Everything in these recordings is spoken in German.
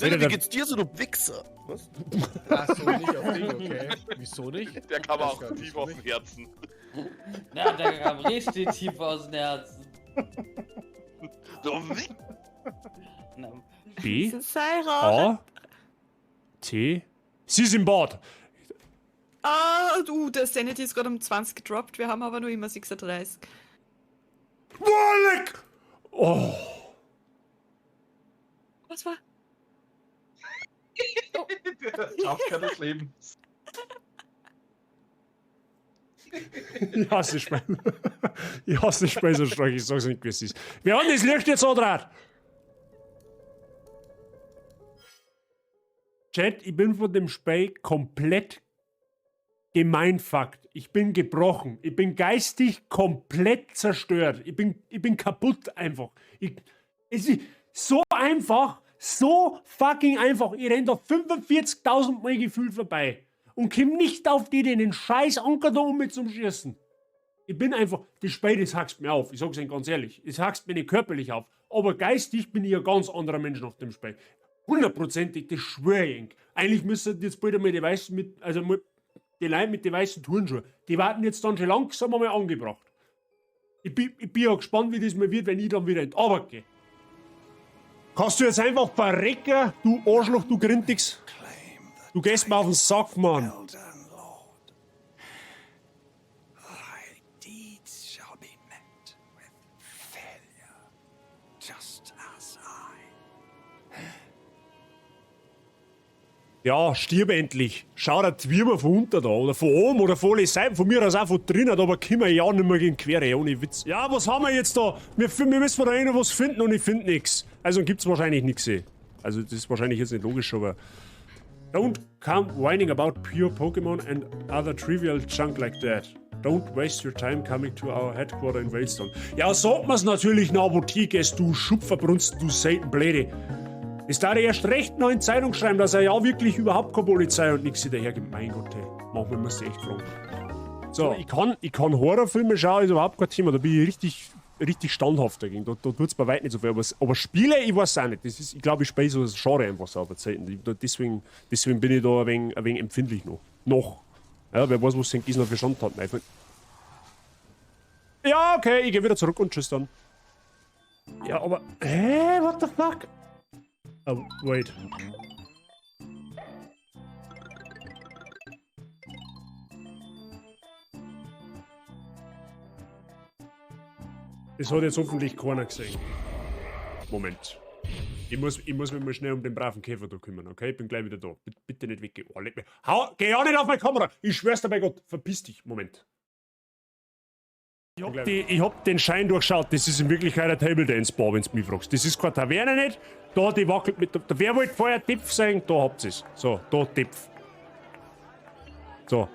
Philipp, wie geht's dir so, du Wichser? Was? Ach so, nicht auf Ding, okay. Wieso nicht? Der kam Das auch kann tief ich aus nicht. dem Herzen. Ja, der kam richtig tief aus dem Herzen. So, wie? Na, B, Seilrad. A, T. Sie ist im Bad. Ah, der Sanity ist gerade um 20 gedroppt, wir haben aber nur immer 36. Wallek! Oh. Was war? Schafker des Lebens. Ich hasse Spiel. Ich hasse Spiel so stark, ich sag's nicht, wie es ist. Wir haben das Licht jetzt andraht. Chat, ich bin von dem Spiel komplett gemeinfuckt. Ich bin gebrochen. Ich bin geistig komplett zerstört. Ich bin kaputt einfach. Es ist so einfach, so fucking einfach. Ich renn da 45.000 Mal gefühlt vorbei und komm nicht auf die, den scheiß Anker da um mit zum Schießen. Ich bin einfach, das Spiel, das hackst mir auf. Ich sag's Ihnen ganz ehrlich. Es hackst mir nicht körperlich auf. Aber geistig bin ich ein ganz anderer Mensch nach dem Spiel. 100%ig, das schwöre ich Ihnen. Eigentlich müssen jetzt bald einmal die Weißen die Leute mit den weißen Turnschuhen, die warten jetzt dann schon langsam einmal angebracht. Ich bin ja gespannt, wie das mal wird, wenn ich dann wieder in die Arbeit gehe. Kannst du jetzt einfach verrecken, du Arschloch, du Grintix? Du gehst mir auf den Sack, Mann. Ja, stirb endlich. Schau der Twirmer von unten da, oder von oben, oder von alle Seiten, von mir aus auch von drinnen, aber können wir ja nicht mehr gegen Quere, ohne Witz. Ja, was haben wir jetzt da? Wir müssen da noch was finden und ich finde nichts. Also gibt's wahrscheinlich nichts. Also das ist wahrscheinlich jetzt nicht logisch, aber... Don't come whining about pure Pokémon and other trivial junk like that. Don't waste your time coming to our headquarter in Wailstone. Ja, sagt man's natürlich in der Apotheke, du Schupferbrunst, du Seitenbläde. Es darf er erst recht noch in Zeitung schreiben, dass er ja wirklich überhaupt keine Polizei und nichts hinterhergibt. Mein Gott, hey. Machen wir es echt fragen. So, ich kann Horrorfilme schauen, ist überhaupt kein Thema. Da bin ich richtig standhaft dagegen. Da tut's bei weitem nicht so viel. Aber Spiele, ich weiß auch nicht. Das ist, ich glaube, ich spiele so das Genre einfach so auf der Zeit. Deswegen bin ich da ein wenig empfindlich noch. Ja, wer weiß, was St. Gisner für Stand hat. Ja, okay, ich gehe wieder zurück und tschüss dann. Ja, aber... Hä? What the fuck? Oh, wait. Das hat jetzt hoffentlich keiner gesehen. Moment. Ich muss mich mal schnell um den braven Käfer da kümmern, okay? Ich bin gleich wieder da. Bitte nicht weggehen. Oh, geh ja nicht auf meine Kamera! Ich schwör's dir bei Gott. Verpiss dich. Moment. Ich hab den Schein durchschaut. Das ist in Wirklichkeit ein Table Dance Bar, wenn du mich fragst. Das ist keine Taverne nicht. Da, die wackelt mit der... Wer wollte vorher Tipf sagen? Da habt ihr's. So, da Tipf. So.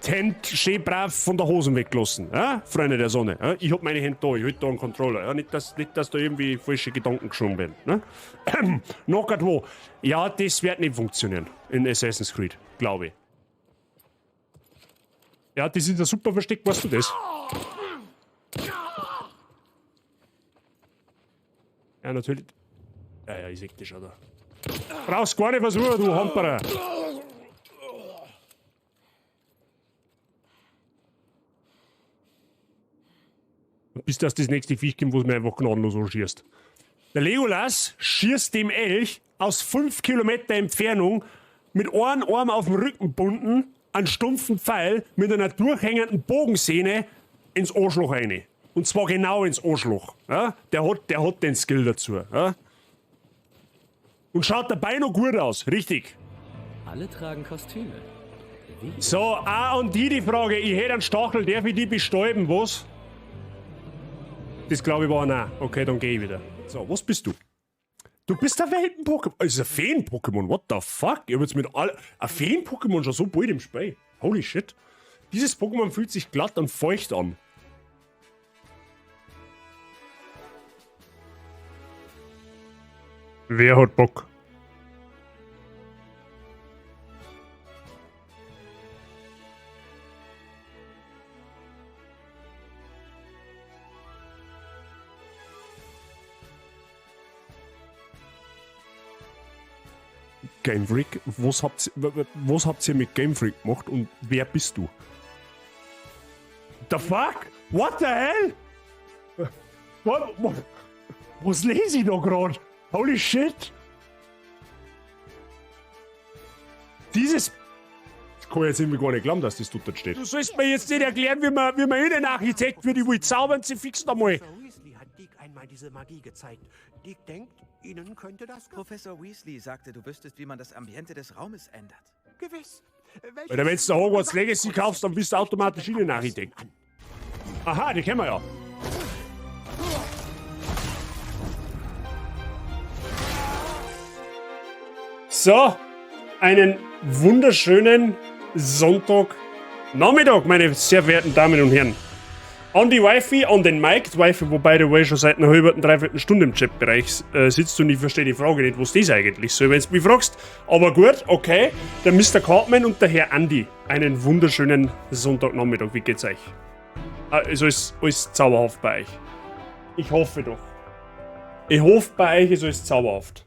Die Hände schön brav von der Hosen weggelassen. Ja? Freunde der Sonne. Ja? Ich hab meine Hände da. Ich halte da einen Controller. Ja? Nicht, dass da irgendwie falsche Gedanken geschoben werden. Ne? Noch wo. Ja, das wird nicht funktionieren. In Assassin's Creed. Glaube ich. Ja, die sind ja super versteckt. Weißt du das? Ja, natürlich. Ja, ich seh dich schon da. Brauchst gar nicht versuchen, du Hamperer. Bis das nächste Viech kommt, wo es mir einfach gnadenlos anschießt. Der Legolas schießt dem Elch aus 5 Kilometer Entfernung mit einem Arm auf dem Rücken gebunden, einen stumpfen Pfeil mit einer durchhängenden Bogensehne ins Arschloch rein. Und zwar genau ins Arschloch. Ja? Der hat den Skill dazu. Ja? Und schaut dabei noch gut aus, richtig. Alle tragen Kostüme. Wie? So, und die Frage, ich hätte einen Stachel, darf ich die bestäuben, was? Das glaube ich war nein. Okay, dann gehe ich wieder. So, was bist du? Du bist ein Welpen-Pokémon. Das ist ein Feen-Pokémon. What the fuck? Ich hab jetzt mit ein Feen-Pokémon schon so bald im Spiel. Holy shit. Dieses Pokémon fühlt sich glatt und feucht an. Wer hat Bock? Game Freak, was habt ihr mit Game Freak gemacht und wer bist du? The fuck? What the hell? Was lese ich da gerade? Holy shit! Dieses... Ich kann jetzt irgendwie gar nicht glauben, dass das dort steht. Du sollst mir jetzt nicht erklären, wie man Innenarchitekt wird. Ich will zaubern, sie fixen einmal. Professor Weasley hat Dick einmal diese Magie gezeigt. Dick denkt, Ihnen könnte das... Professor Weasley sagte, du wüsstest, wie man das Ambiente des Raumes ändert. Gewiss. Weil wenn du Hogwarts Legacy kaufst, dann bist du automatisch Innenarchitekt. Aha, die kennen wir ja. So, einen wunderschönen Sonntagnachmittag, meine sehr verehrten Damen und Herren. An die Wifi, an den Mike. Die Wifi, wo by the way schon seit einer halben, dreiviertel Stunde im Chatbereich sitzt und ich verstehe die Frage nicht, was das eigentlich soll, wenn du mich fragst. Aber gut, okay. Der Mr. Cartman und der Herr Andi. Einen wunderschönen Sonntagnachmittag. Wie geht's euch? Ist alles zauberhaft bei euch? Ich hoffe doch. Ich hoffe, bei euch ist alles zauberhaft.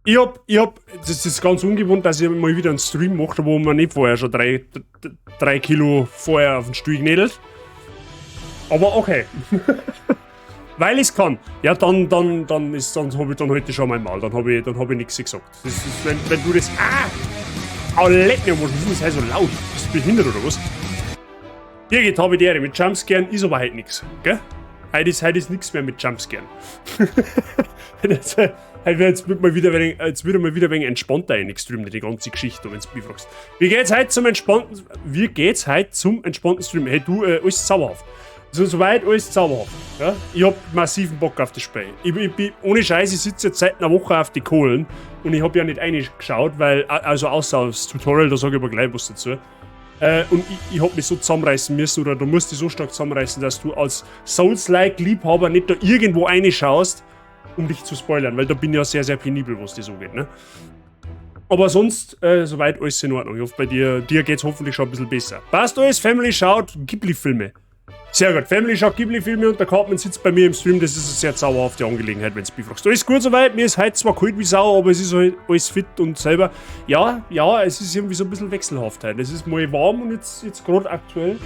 Das ist ganz ungewohnt, dass ich mal wieder einen Stream mache, wo man nicht vorher schon 3 Kilo vorher auf den Stuhl genädelt. Aber okay. Weil ich es kann. Ja, dann habe ich dann heute schon mein Mal. Dann hab ich nichts gesagt. Das ist, wenn du das... Ah! Leck mir, was ist das so laut? Bist du behindert oder was? Birgit, habe ich die Ehre. Mit Jumpscaren ist aber heute nichts. Gell? Heute ist nichts mehr mit Jumpscaren. Jetzt wird mal wieder ein wenig entspannter streamen, die ganze Geschichte, wenn du mich fragst. Wie geht's heute zum entspannten Stream? Hey du, alles zauberhaft. Soweit alles zauberhaft. Ja? Ich hab massiven Bock auf das Spiel. Ich bin, ohne Scheiß, ich sitze jetzt seit einer Woche auf die Kohlen und ich hab ja nicht reingeschaut, weil, also außer das Tutorial, da sage ich aber gleich was dazu. Und ich hab mich so zusammenreißen müssen, oder du musst dich so stark zusammenreißen, dass du als Souls-like-Liebhaber nicht da irgendwo reinschaust, um dich zu spoilern, weil da bin ich ja sehr, sehr penibel, was das so geht, ne? Aber sonst, soweit alles in Ordnung. Ich hoffe, bei dir geht's hoffentlich schon ein bisschen besser. Passt alles, Family schaut Ghibli-Filme. Sehr gut, Family schaut Ghibli-Filme und der Cartman sitzt bei mir im Stream. Das ist eine sehr zauberhafte Angelegenheit, wenn du mich fragst. Alles gut soweit, mir ist heute zwar kalt wie Sau, aber es ist halt alles fit und selber. Ja, es ist irgendwie so ein bisschen wechselhaft heute. Es ist mal warm und jetzt gerade aktuell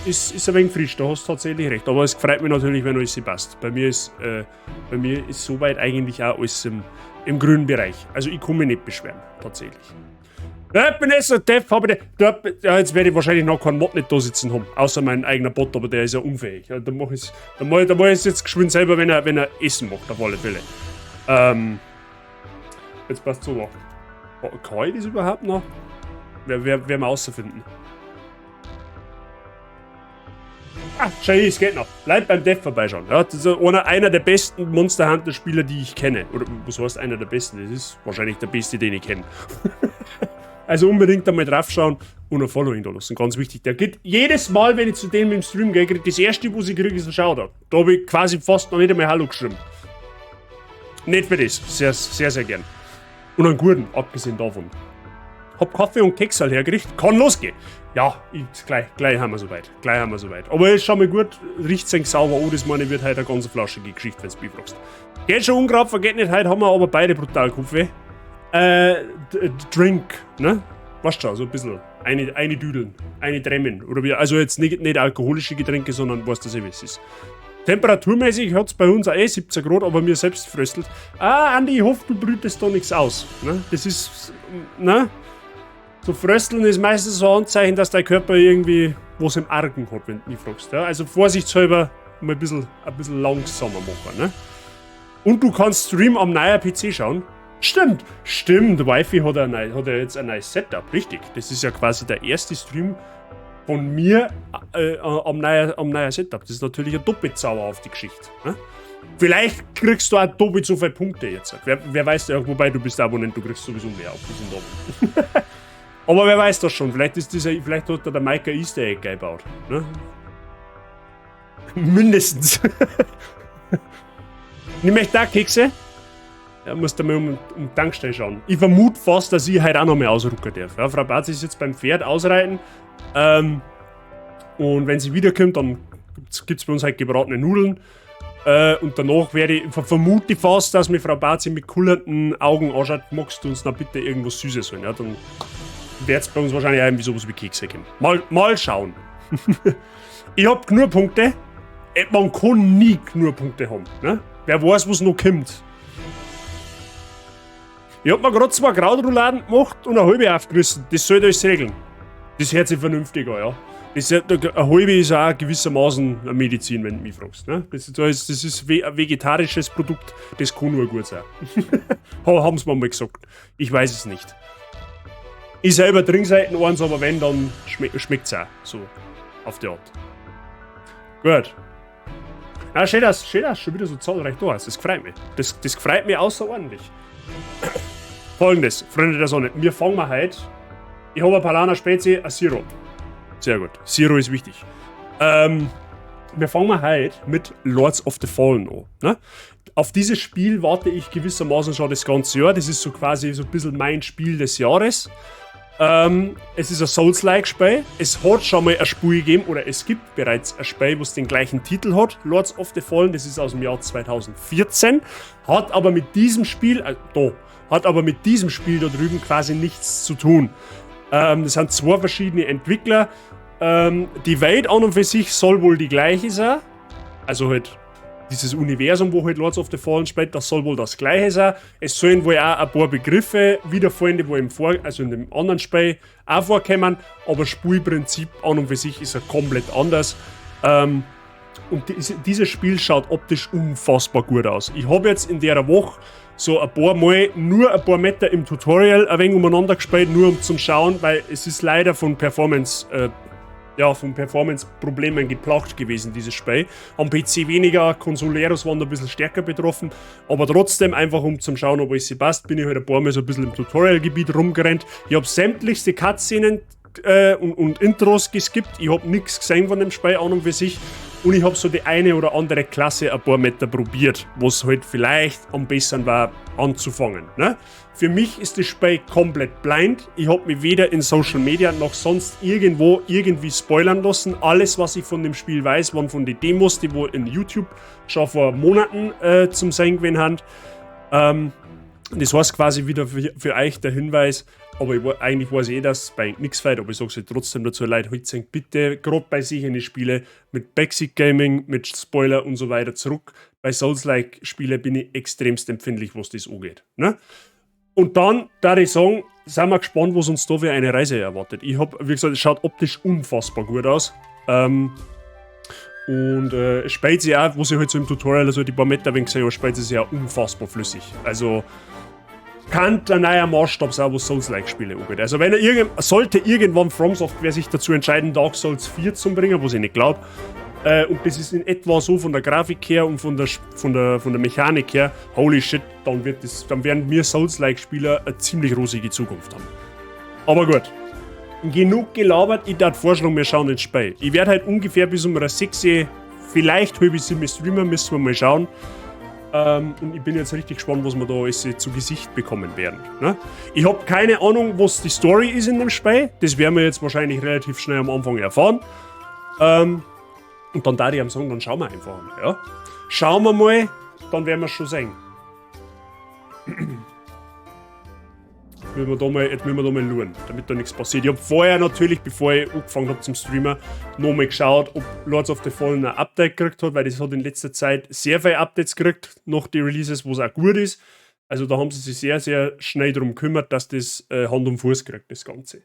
ist ein wenig frisch, da hast du tatsächlich recht. Aber es freut mich natürlich, wenn alles passt. Bei mir ist soweit eigentlich auch alles im grünen Bereich. Also ich kann mich nicht beschweren, tatsächlich. Ja, ich bin jetzt so deaf, jetzt werde ich wahrscheinlich noch keinen Mod nicht da sitzen haben, außer mein eigener Bot, aber der ist ja unfähig. Ja, dann mach ich es jetzt geschwind selber, wenn er Essen macht, auf alle Fälle. Jetzt passt so noch. Kann ich das überhaupt noch? Werden wir rausfinden. Schau, es geht noch. Bleib beim Dev vorbeischauen. Ja, das ist einer der besten Monster Hunter Spieler, die ich kenne. Oder was heißt einer der besten? Das ist wahrscheinlich der beste, den ich kenne. Also unbedingt einmal draufschauen und ein Following da lassen. Ganz wichtig. Der geht jedes Mal, wenn ich zu dem im Stream gehe, das erste, was ich kriege, ist ein Shoutout. Da habe ich quasi fast noch nicht einmal Hallo geschrieben. Nicht für das. Sehr, sehr, sehr gern. Und einen guten, abgesehen davon. Hab Kaffee und Keks halt hergerichtet. Kann losgehen. Ja, gleich haben wir soweit. Aber ist schon mal gut. Riecht sich sauber. Oh, das meine, wird heute eine ganz flauschige Geschichte, wenn du mich fragst. Geht schon ungrad, vergeht nicht. Heute haben wir aber beide brutal Kopfweh. Drink, ne? Weißt du schon, so ein bisschen. Eine Düdeln, eine Dremmen. Oder wie, also jetzt nicht alkoholische Getränke, sondern weißt du, wie es ist. Temperaturmäßig hat es bei uns auch 17 Grad, aber mir selbst fröstelt. Andi, ich hoffe, du brütest da nichts aus. Ne? Das ist, ne? So frösteln ist meistens so ein Anzeichen, dass dein Körper irgendwie was im Argen hat, wenn du mich fragst. Ja? Also vorsichtshalber mal ein bisschen langsamer machen. Ne? Und du kannst Stream am neuen PC schauen. Stimmt. Wifi hat ja jetzt ein neues Setup, richtig. Das ist ja quasi der erste Stream von mir am neuen Setup. Das ist natürlich eine doppelt zauberhafte Geschichte. Ne? Vielleicht kriegst du auch doppelt so viele Punkte jetzt. Wer weiß ja, wobei du bist Abonnent, du kriegst sowieso mehr auf. Aber wer weiß das schon, vielleicht hat der Mike ein Easter Egg eingebaut. Ne? Mindestens. Ich möchte auch Kekse. Ja, musst du mal um die Tankstelle schauen. Ich vermute fast, dass ich heute auch noch mal ausrücken darf. Ja, Frau Barz ist jetzt beim Pferd ausreiten. Und wenn sie wiederkommt, dann gibt es bei uns halt gebratene Nudeln. Und danach vermute ich fast, dass mir Frau Bazi mit kullernden Augen anschaut, magst du uns noch bitte irgendwas Süßes holen? Ja, dann wird es bei uns wahrscheinlich auch irgendwie sowas wie Kekse geben. Mal schauen. Ich hab genug Punkte. Man kann nie genug Punkte haben. Ne? Wer weiß, was noch kommt. Ich hab mir gerade 2 Krautrouladen gemacht und eine halbe aufgerissen. Das sollte alles regeln. Das hört sich vernünftig an, ja. Eine halbe ist auch gewissermaßen eine Medizin, wenn du mich fragst. Ne? Das ist ein vegetarisches Produkt, das kann nur gut sein. Haben sie mir mal gesagt. Ich weiß es nicht. Ich selber trinke selten eins, aber wenn, dann schmeckt es auch so. Auf die Art. Gut. Ja, schön, dass schon wieder so zahlreich da ist. Das freut mich. Das freut mich außerordentlich. Folgendes, Freunde der Sonne. Wir fangen mal heute. Ich habe eine Palana Spezi, ein Zero. Sehr gut. Zero ist wichtig. Wir fangen mal heute mit Lords of the Fallen an. Ne? Auf dieses Spiel warte ich gewissermaßen schon das ganze Jahr. Das ist so quasi so ein bisschen mein Spiel des Jahres. Es ist ein Souls-like-Spiel. Es hat schon mal ein Spiel gegeben, oder es gibt bereits ein Spiel, was den gleichen Titel hat, Lords of the Fallen. Das ist aus dem Jahr 2014. Hat aber mit diesem Spiel, da drüben quasi nichts zu tun. Das sind 2 verschiedene Entwickler. Die Welt an und für sich soll wohl die gleiche sein. Also halt dieses Universum, wo halt Lords of the Fallen spielt, das soll wohl das gleiche sein. Es sollen wohl auch ein paar Begriffe wiederfallen, die wo in dem anderen Spiel auch vorkommen, aber das Spielprinzip an und für sich ist ja komplett anders. Und dieses Spiel schaut optisch unfassbar gut aus. Ich habe jetzt in der Woche so ein paar Mal nur ein paar Meter im Tutorial ein wenig umeinander gespielt, nur um zu schauen, weil es ist leider von Performance-Problemen geplagt gewesen, dieses Spiel. Am PC weniger, Consoleros waren da ein bisschen stärker betroffen, aber trotzdem einfach um zu schauen, ob alles passt, bin ich halt ein paar Mal so ein bisschen im Tutorial-Gebiet rumgerannt. Ich habe sämtlichste Cutscenen und Intros geskippt, ich habe nichts gesehen von dem Spiel an und für sich. Und ich habe so die eine oder andere Klasse ein paar Meter probiert, was halt vielleicht am besten war, anzufangen. Ne? Für mich ist das Spiel komplett blind. Ich habe mich weder in Social Media noch sonst irgendwo irgendwie spoilern lassen. Alles, was ich von dem Spiel weiß, waren von den Demos, die wohl in YouTube schon vor Monaten zum Sein gewesen haben. Das heißt quasi wieder für euch der Hinweis, aber eigentlich weiß ich dass bei nichts fällt, aber ich sage es trotzdem dazu, Leute, heute sind bitte, gerade bei sicheren Spielen mit Backseat Gaming, mit Spoiler und so weiter zurück. Bei Souls-like-Spielen bin ich extremst empfindlich, was das angeht. Ne? Und dann, da ich sagen, sind wir gespannt, was uns da für eine Reise erwartet. Ich habe, wie gesagt, es schaut optisch unfassbar gut aus. Es spielt sich auch, was ich halt so im Tutorial, also die paar Meter gesehen habe, spielt sich auch unfassbar flüssig. Also kann der neue Maßstab sein, was Souls-like-Spiele angeht. Also wenn sollte irgendwann From Software sich dazu entscheiden, Dark Souls 4 zu bringen, was ich nicht glaube, und das ist in etwa so von der Grafik her und von der Mechanik her, holy shit, dann werden wir Souls-like-Spieler eine ziemlich rosige Zukunft haben. Aber gut. Genug gelabert, ich darf vorschlagen, wir schauen ins Spiel. Ich werde halt ungefähr bis um 6, vielleicht halb 7 streamen, müssen wir mal schauen. Und ich bin jetzt richtig gespannt, was wir da alles zu Gesicht bekommen werden. Ne? Ich habe keine Ahnung, was die Story ist in dem Spiel. Das werden wir jetzt wahrscheinlich relativ schnell am Anfang erfahren. Und dann darf ich am sagen, dann schauen wir einfach mal. Ja? Schauen wir mal, dann werden wir es schon sehen. Jetzt müssen wir da mal schauen, damit da nichts passiert. Ich habe vorher natürlich, bevor ich angefangen habe zum Streamen, nochmal geschaut, ob Lords of the Fallen ein Update gekriegt hat, weil das hat in letzter Zeit sehr viele Updates gekriegt, nach den Releases, wo es auch gut ist. Also da haben sie sich sehr, sehr schnell darum gekümmert, dass das Hand und Fuß kriegt, das Ganze.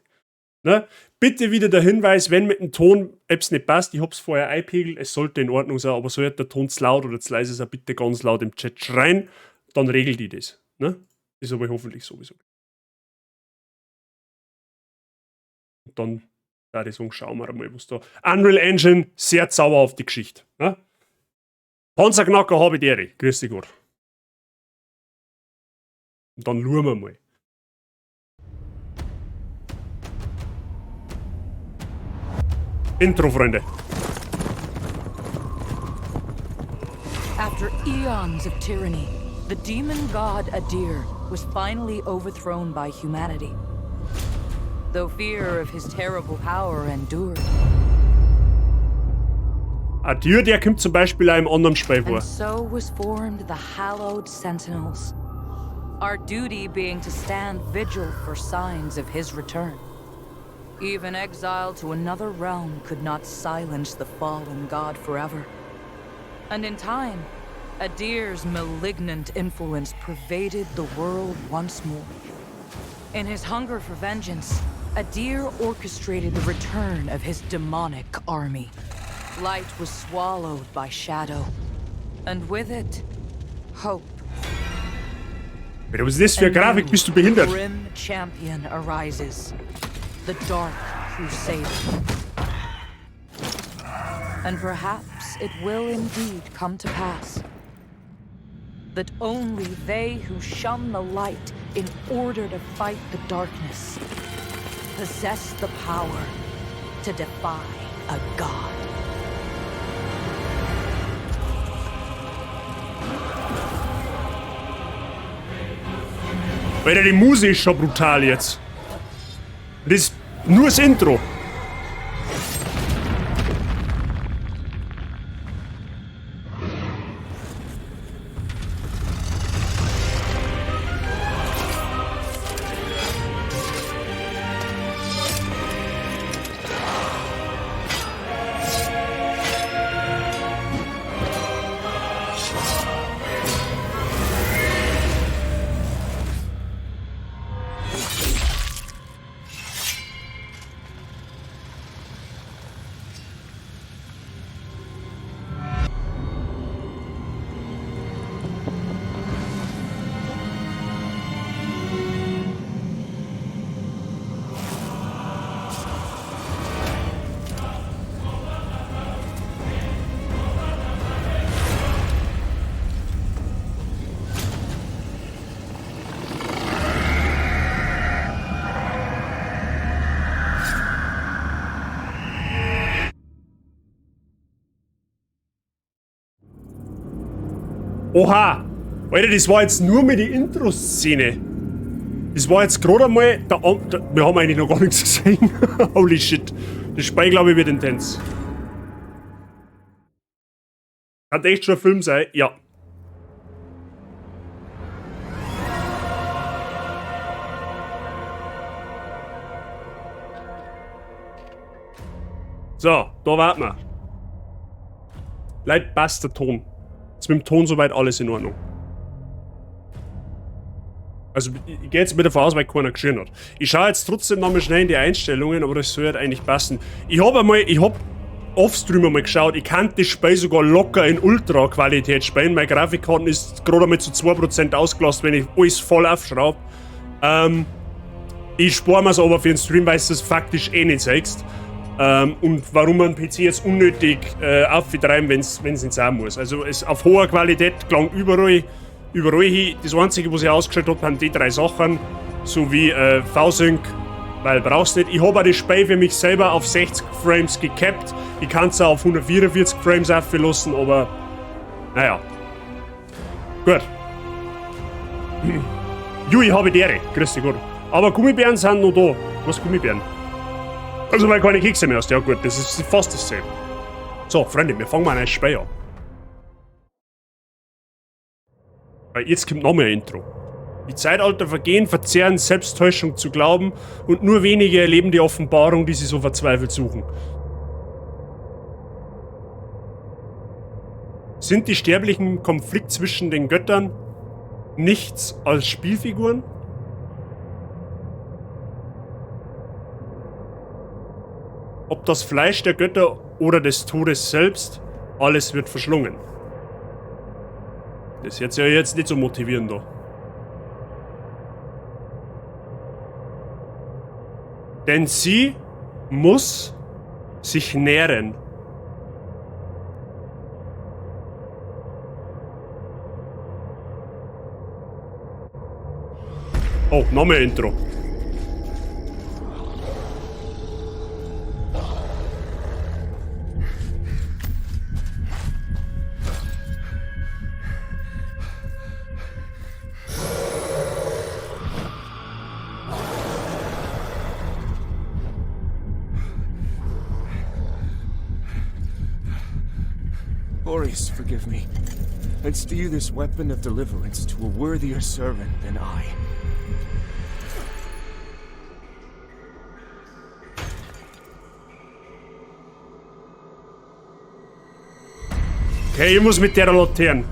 Ne? Bitte wieder der Hinweis, wenn mit dem Ton etwas nicht passt, ich habe es vorher eingepegelt, es sollte in Ordnung sein, aber sollte der Ton zu laut oder zu leise sein, bitte ganz laut im Chat schreien, dann regelt die das. Ne? Ist aber hoffentlich sowieso. Und dann, da die sagen, schauen wir mal, was da. Unreal Engine, sehr sauer auf die Geschichte. Ne? Panzerknacker habe ich dir. Grüß dich gut. Und dann schauen wir mal. Intro, Freunde. After eons of tyranny, the demon god Adir was finally overthrown by humanity. Though fear of his terrible power endured, Adir, der kommt zum Beispiel auch im anderen Spiel vor. And so was formed the hallowed sentinels. Our duty being to stand vigil for signs of his return. Even exile to another realm could not silence the fallen god forever. And in time, Adir's malignant influence pervaded the world once more. In his hunger for vengeance, Adir orchestrated the return of his demonic army. Light was swallowed by shadow, and with it, hope. Was ist das für eine Grafik? Bist du behindert? Grim champion arises, the Dark Crusader. And perhaps it will indeed come to pass that only they who shun the light in order to fight the darkness possess the power to defy a god. Alter, die Musik ist schon brutal jetzt. Das ist nur das Intro. Oha! Alter, das war jetzt nur mal die Intro-Szene. Das war jetzt gerade einmal... wir haben eigentlich noch gar nichts gesehen. Holy shit. Das Spiel, glaube ich, wird intens. Kann echt schon ein Film sein? Ja. So, da warten wir. Leute, passt der Ton. Ist mit dem Ton soweit alles in Ordnung. Also ich gehe jetzt mit davon aus, weil keiner geschrien hat. Ich schaue jetzt trotzdem nochmal schnell in die Einstellungen, aber das sollte eigentlich passen. Ich hab offstream einmal geschaut, ich kann das Spiel sogar locker in Ultra-Qualität spielen. Meine Grafikkarten ist gerade einmal zu 2% ausgelassen, wenn ich alles voll aufschraube. Ich spare mir es aber für den Stream, weil es das faktisch eh nicht zeigst. Und warum man PC jetzt unnötig aufgetreiben, wenn es nicht sein muss. Also es auf hoher Qualität klang überall hin. Das einzige, was ich ausgestellt habe, sind die 3 Sachen, sowie V-Sync, weil brauchst nicht. Ich habe auch das Spiel für mich selber auf 60 Frames gecapped. Ich kann es auch auf 144 Frames auflassen, aber naja. Gut. Jui, habe die Ehre. Grüß dich, gut. Aber Gummibären sind noch da. Was Gummibären? Also weil keine Kekse mehr hast. Ja gut, das ist fast dasselbe. So, Freunde, wir fangen mal ein Spiel an. Weil jetzt kommt noch mehr ein Intro. Die Zeitalter vergehen, verzehren Selbsttäuschung zu glauben und nur wenige erleben die Offenbarung, die sie so verzweifelt suchen. Sind die Sterblichen im Konflikt zwischen den Göttern nichts als Spielfiguren? Ob das Fleisch der Götter oder des Todes selbst, alles wird verschlungen. Das ist jetzt nicht so motivierend da. Denn sie muss sich nähren. Oh, noch mehr Intro. Boreas, forgive me, and steer this weapon of deliverance to a worthier servant than I. Okay, ich muss mit der Laterne.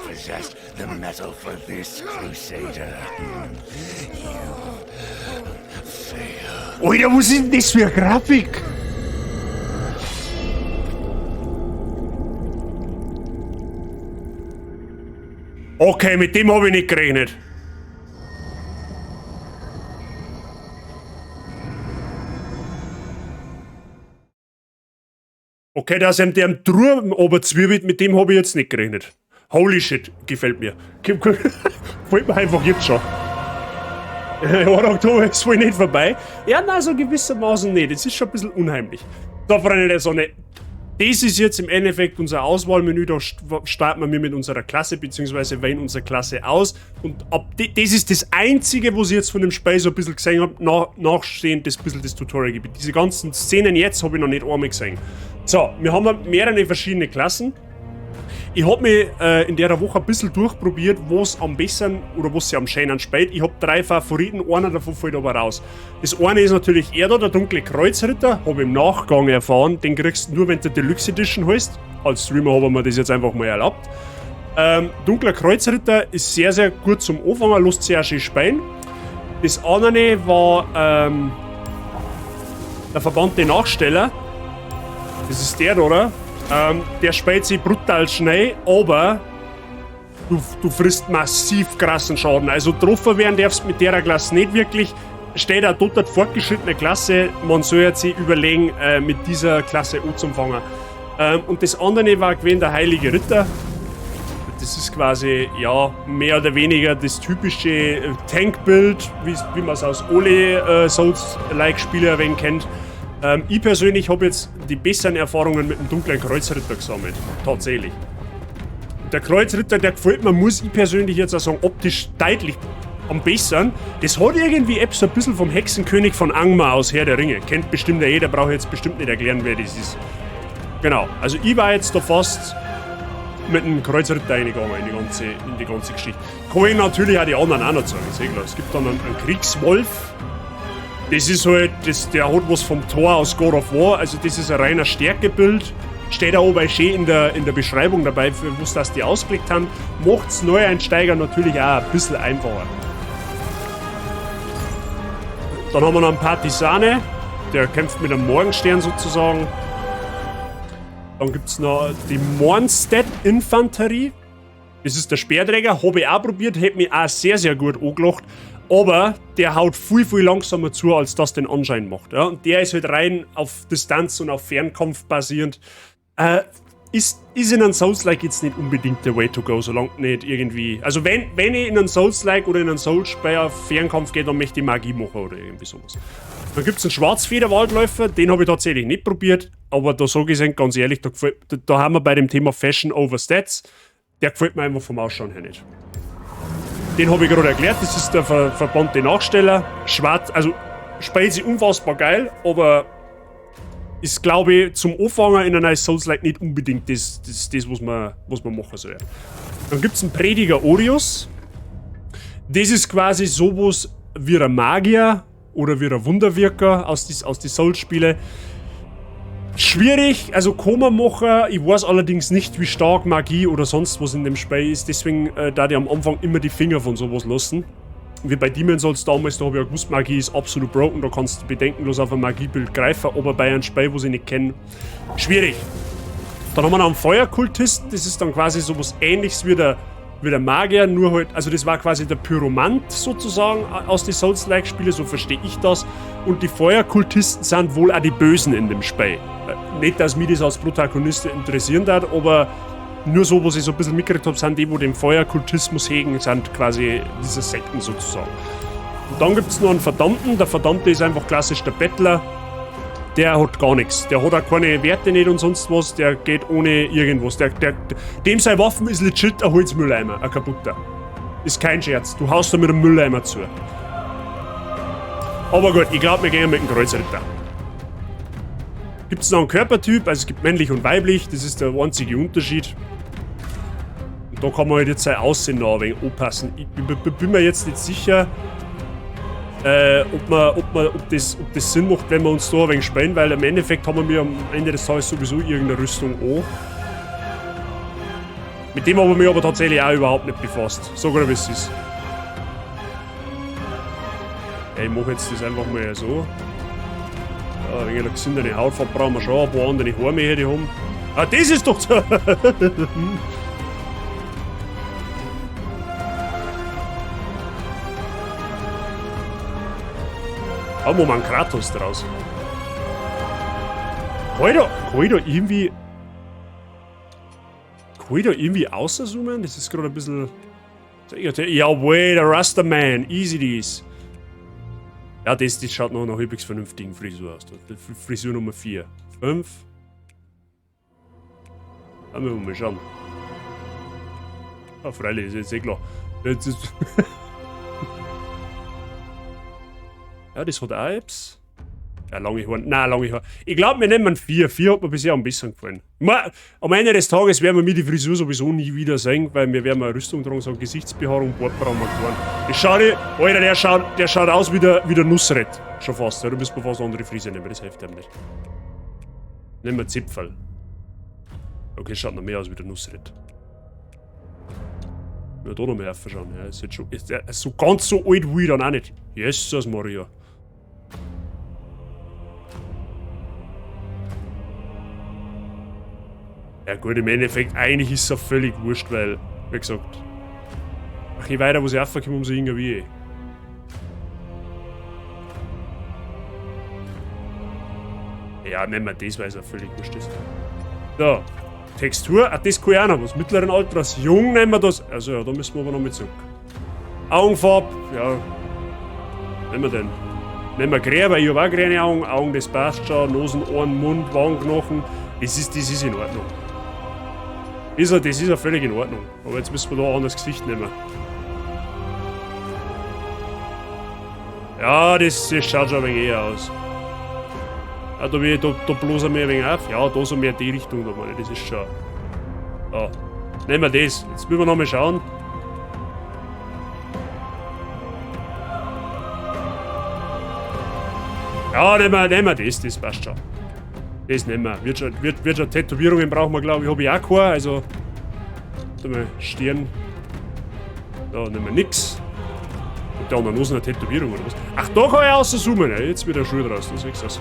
Possessed the metal for this, Crusader. You fail. Alter, was ist denn das für eine Grafik? Okay, mit dem habe ich nicht gerechnet. Okay, dass ihm der am Turm oberzwirbelt, mit dem habe ich jetzt nicht gerechnet. Holy shit, gefällt mir. Gefällt mir einfach jetzt schon. 1. Oktober ist wohl nicht vorbei. Ja, nein, so gewissermaßen nicht. Das ist schon ein bisschen unheimlich. Da, Freunde der Sonne. Das ist jetzt im Endeffekt unser Auswahlmenü. Da starten wir mit unserer Klasse, beziehungsweise wählen unsere Klasse aus. Und das ist das Einzige, was ich jetzt von dem Spiel so ein bisschen gesehen habe, nachstehend das bisschen das Tutorial-Gebiet. Diese ganzen Szenen jetzt habe ich noch nicht einmal gesehen. So, wir haben mehrere verschiedene Klassen. Ich habe mich in der Woche ein bisschen durchprobiert, was am besten oder was sie am schönen spielt. Ich habe 3 Favoriten, einer davon fällt aber raus. Das eine ist natürlich er da, der dunkle Kreuzritter, habe ich im Nachgang erfahren. Den kriegst du nur, wenn du Deluxe Edition holst. Als Streamer habe ich mir das jetzt einfach mal erlaubt. Dunkler Kreuzritter ist sehr, sehr gut zum Anfangen, lässt sehr schön spielen. Das andere war der verbannte Nachsteller. Das ist der da, oder? Der spielt sich brutal schnell, aber du frisst massiv krassen Schaden. Also getroffen werden darfst mit der Klasse nicht wirklich. Steht auch dort fortgeschrittene Klasse. Man soll jetzt sich überlegen, mit dieser Klasse anzufangen. Und das andere war gewesen der Heilige Ritter. Das ist quasi, ja, mehr oder weniger das typische Tank-Bild, wie man es aus alle Souls-like-Spiele ein wenig kennt. Ich persönlich habe jetzt die besseren Erfahrungen mit dem dunklen Kreuzritter gesammelt. Tatsächlich. Der Kreuzritter, der gefällt mir, muss ich persönlich jetzt auch sagen, optisch deutlich am besseren. Das hat irgendwie so ein bisschen vom Hexenkönig von Angmar aus Herr der Ringe. Kennt bestimmt jeder, brauche ich jetzt bestimmt nicht erklären, wer das ist. Genau, also ich war jetzt da fast mit dem Kreuzritter reingegangen in die ganze Geschichte. Kann ich natürlich auch die anderen auch noch sagen, ist eh klar. Es gibt dann einen Kriegswolf. Das ist halt, der hat was vom Tor aus God of War, also das ist ein reiner Stärkebild. Steht da oben schön in der Beschreibung dabei, für was das die ausgelegt haben. Macht's Neueinsteiger natürlich auch ein bisschen einfacher. Dann haben wir noch einen Partisane, der kämpft mit einem Morgenstern sozusagen. Dann gibt's noch die Mornstedt-Infanterie. Das ist der Speerträger, habe ich auch probiert, hätte mich auch sehr, sehr gut angelacht. Aber der haut viel, viel langsamer zu, als das den Anschein macht. Ja? Und der ist halt rein auf Distanz und auf Fernkampf basierend. Ist in einem Souls-like jetzt nicht unbedingt der Way to go, solange nicht irgendwie... Also wenn ich in einem Souls-like oder in einem Souls-Spiel auf Fernkampf gehe, dann möchte ich Magie machen oder irgendwie sowas. Dann gibt es einen Schwarzfederwaldläufer, den habe ich tatsächlich nicht probiert. Aber da so gesehen, ganz ehrlich, da haben wir bei dem Thema Fashion over Stats. Der gefällt mir einfach vom Ausschauen her nicht. Den habe ich gerade erklärt, das ist der verbannte Nachsteller. Schwarz, also spielt sich unfassbar geil, aber ist, glaube ich, zum Anfangen in einer Souls-like nicht unbedingt das was man machen soll. Dann gibt es einen Prediger Orius. Das ist quasi sowas wie ein Magier oder wie ein Wunderwirker aus den Souls-Spielen. Schwierig, also kann man machen. Ich weiß allerdings nicht, wie stark Magie oder sonst was in dem Spiel ist. Deswegen da die am Anfang immer die Finger von sowas lassen. Wie bei Demon's Souls damals, da habe ich ja gewusst, Magie ist absolut broken. Da kannst du bedenkenlos auf ein Magiebild greifen. Aber bei einem Spiel, was ich nicht kenne, schwierig. Dann haben wir noch einen Feuerkultisten. Das ist dann quasi sowas Ähnliches wie der Magier, nur halt, also das war quasi der Pyromant sozusagen aus den Souls-like-Spielen, so verstehe ich das. Und die Feuerkultisten sind wohl auch die Bösen in dem Spiel. Nicht, dass mich das als Protagonist interessieren darf, aber nur so, was ich so ein bisschen mitgekriegt habe, sind die, die den Feuerkultismus hegen, sind quasi diese Sekten sozusagen. Und dann gibt es noch einen Verdammten. Der Verdammte ist einfach klassisch der Bettler. der hat gar nichts. Der hat auch keine Werte nicht und sonst was. Der geht ohne irgendwas. Dem seine Waffen ist legit ein Holzmülleimer, ein kaputter. Ist kein Scherz. Du haust da mit einem Mülleimer zu. Aber gut, ich glaube, wir gehen mit dem Kreuzritter. Gibt es noch einen Körpertyp? Also es gibt männlich und weiblich. Das ist der einzige Unterschied. Und da kann man halt jetzt sein Aussehen noch ein wenig anpassen. Ich bin mir jetzt nicht sicher, ob das Sinn macht, wenn wir uns da ein wenig spielen, weil im Endeffekt haben wir am Ende des Tages sowieso irgendeine Rüstung an. Mit dem haben wir mich aber tatsächlich auch überhaupt nicht befasst. So gut wie es ist. Ja, ich mache jetzt das einfach mal so. Ja, ein wenig gesündere Hautfarbe brauchen wir schon, ein paar andere Haare mehr hätte ich haben. Ah, das ist doch so! Haben wir mal einen Kratos draus. Kann ich da irgendwie... Kann ich da irgendwie auszoomen? Das ist gerade ein bisschen... Jawohl, der Rastaman. Easy this. Ja, das schaut noch nach halbwegs vernünftigen Frisur aus. Frisur Nummer 4. 5. Da müssen wir mal schauen. Ah, freilich, das ist jetzt eh klar. Jetzt ist ja, das hat auch etwas. Ja, lange Haare. Nein, lange Haare. Ich glaube, wir nehmen 4. 4 hat mir bisher am besten gefallen. Am Ende des Tages werden wir mir die Frisur sowieso nie wieder sehen, weil wir werden eine Rüstung tragen, so Gesichtsbehaarung, Bart brauchen wir keinen. Das schaut, Alter, der schaut aus wie der Nusret. Schon fast. Ja, da müssen wir fast andere Frise nehmen, das hilft einem nicht. Nehmen wir Zipfel. Okay, schaut noch mehr aus wie der Nusret. Ja, da noch mehr aufschauen. Ja, ist jetzt schon. Ist so ganz so alt wie dann auch nicht. Jesus Maria. Ja gut, im Endeffekt, eigentlich ist es ja völlig wurscht, weil, wie gesagt, ach, je weiter, wo sie raufkommen, umso jünger wie ich. Ja, nehmen wir das, weil es ja völlig wurscht ist. So, Textur, das kann ich auch noch, was mittleren Alters, jung nehmen wir das, also ja, da müssen wir aber noch mit zurück. Augenfarbe, ja, nehmen wir den. Nehmen wir grün, weil ich habe auch grüne Augen, Augen, das passt schon, Nosen, Ohren, Mund, Wangenknochen, das ist in Ordnung. Das ist ja völlig in Ordnung. Aber jetzt müssen wir da ein anderes Gesicht nehmen. Ja, das schaut schon ein wenig eher aus. Ja, da bloß mehr ein wenig auf. Ja, da so mehr die Richtung, da meine ich, das ist schon. Ja. Nehmen wir das. Jetzt müssen wir noch mal schauen. Ja, nehmen wir das passt schon. Das nehmen wir. Wird schon Tätowierungen brauchen wir, glaube ich, habe ich auch keine. Also, warte mal, Stirn. Da nehmen wir nix. Und da an der Nase eine Tätowierung oder was? Ach, da kann ich auszoomen. Ja, jetzt wird der Schuh draus, das wächst aus.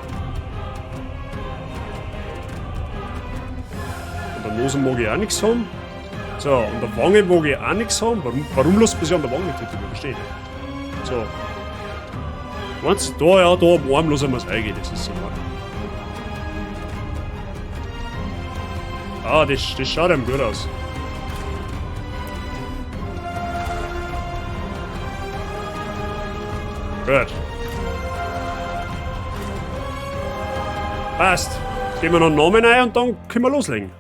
An der Nase mag ich auch nichts haben. So, an der Wange mag ich auch nichts haben. Warum lässt man sich an der Wange tätowieren? Verstehe ich nicht. So. Meinst du, da am Arm lassen wir es eingehen, das ist so. Ah, das schaut einem gut aus. Gut. Passt. Geben wir noch einen Namen ein und dann können wir loslegen.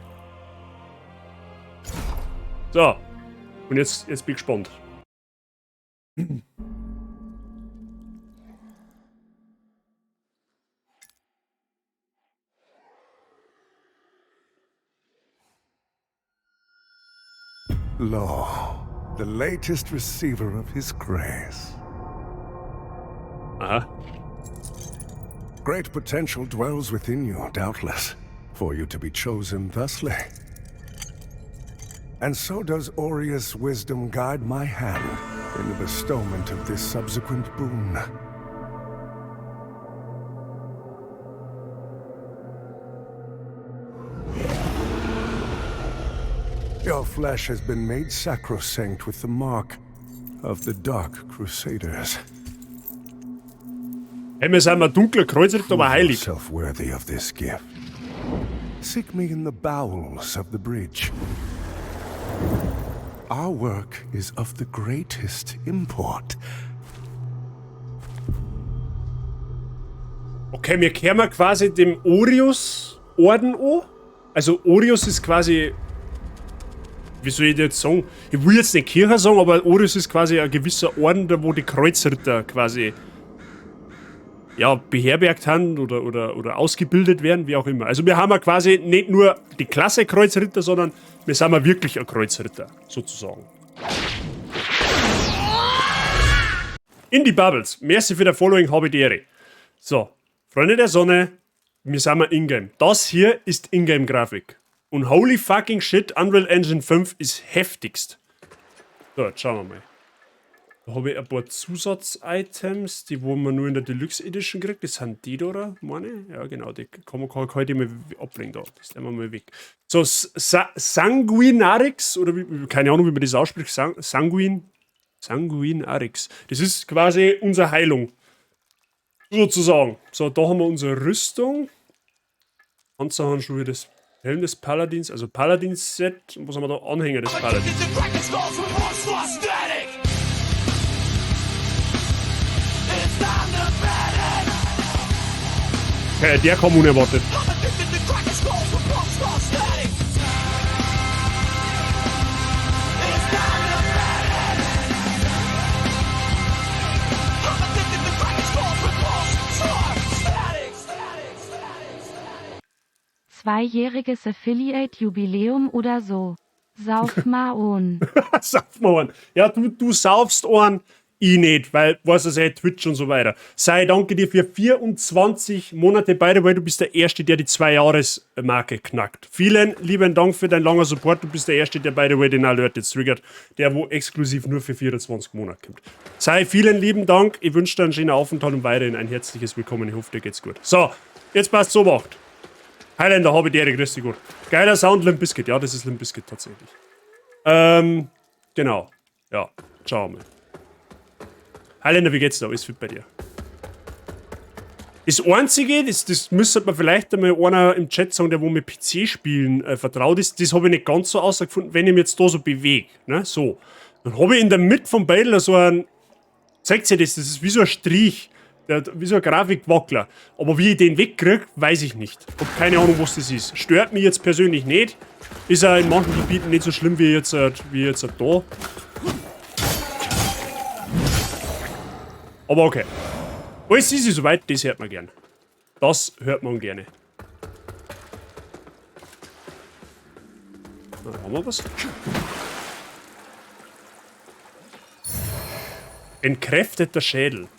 So. Und jetzt bin ich gespannt. Lo, the latest receiver of his grace. Great potential dwells within you, doubtless, for you to be chosen thusly. And so does Aureus' wisdom guide my hand in the bestowment of this subsequent boon. Your flesh has been made sacrosanct with the mark of the Dark Crusaders. Hey, wir sind ein dunkler Kreuzritter, aber heilig. Self-worthy of this gift. Seek me in the bowels of the bridge. Our work is of the greatest import. Okay, wir kehren quasi dem Orius-Orden an. Also Orius ist quasi... Wie soll ich das jetzt sagen? Ich will jetzt nicht Kirche sagen, aber Orius ist quasi ein gewisser Orden, da wo die Kreuzritter quasi... Ja, beherbergt haben oder ausgebildet werden, wie auch immer. Also wir haben ja quasi nicht nur die Klasse Kreuzritter, sondern wir sind ja wirklich ein Kreuzritter, sozusagen. Indie Bubbles, merci für das Following, habe die Ehre. So, Freunde der Sonne, wir sind mal Ingame. Das hier ist Ingame-Grafik. Und holy fucking shit, Unreal Engine 5 ist heftigst. So, jetzt schauen wir mal. Da habe ich ein paar Zusatz-Items, die wo man nur in der Deluxe Edition kriegt. Das sind die da, oder? Meine? Ja, genau, die kann man heute mal ablegen da. Das nehmen wir mal weg. So, Sanguinarix, oder keine Ahnung, wie man das ausspricht. Sanguinarix. Das ist quasi unsere Heilung. Sozusagen. So, da haben wir unsere Rüstung. Panzerhandschuhe, das Helm des Paladins, also Paladins-Set. Was haben wir da? Anhänger des Paladins. Okay, der kam unerwartet. Zweijähriges Affiliate-Jubiläum oder so. Sauf mal on. Sauf mal an. Ja, du saufst an, ich nicht, weil, weißt du, Twitch und so weiter. Sei danke dir für 24 Monate beide, weil du bist der Erste, der die 2-Jahres-Marke knackt. Vielen lieben Dank für deinen langen Support. Du bist der Erste, der beide den Alert jetzt triggert, der wo exklusiv nur für 24 Monate kommt. Sei vielen lieben Dank. Ich wünsche dir einen schönen Aufenthalt und weiterhin ein herzliches Willkommen. Ich hoffe, dir geht's gut. So, jetzt passt so macht. Highlander, habe ich dir, grüß dich gut. Geiler Sound, Limp Bizkit. Ja, das ist Limp Bizkit tatsächlich. Genau. Ja, schauen wir mal. Highlander, wie geht's da? Ist fit bei dir? Das Einzige, das müsste man vielleicht einmal einer im Chat sagen, der wo mit PC-Spielen vertraut ist, das habe ich nicht ganz so ausgefunden, wenn ich mich jetzt da so bewege. Ne? So. Dann habe ich in der Mitte vom Beidler so ein. Zeigt ihr das? Das ist wie so ein Strich. Wie so ein Grafikwackler. Aber wie ich den wegkriege, weiß ich nicht. Ich habe keine Ahnung, was das ist. Stört mich jetzt persönlich nicht. Ist ja in manchen Gebieten nicht so schlimm wie jetzt da. Aber okay. Alles easy soweit, das hört man gern. Das hört man gerne. Na, haben wir was? Entkräfteter Schädel.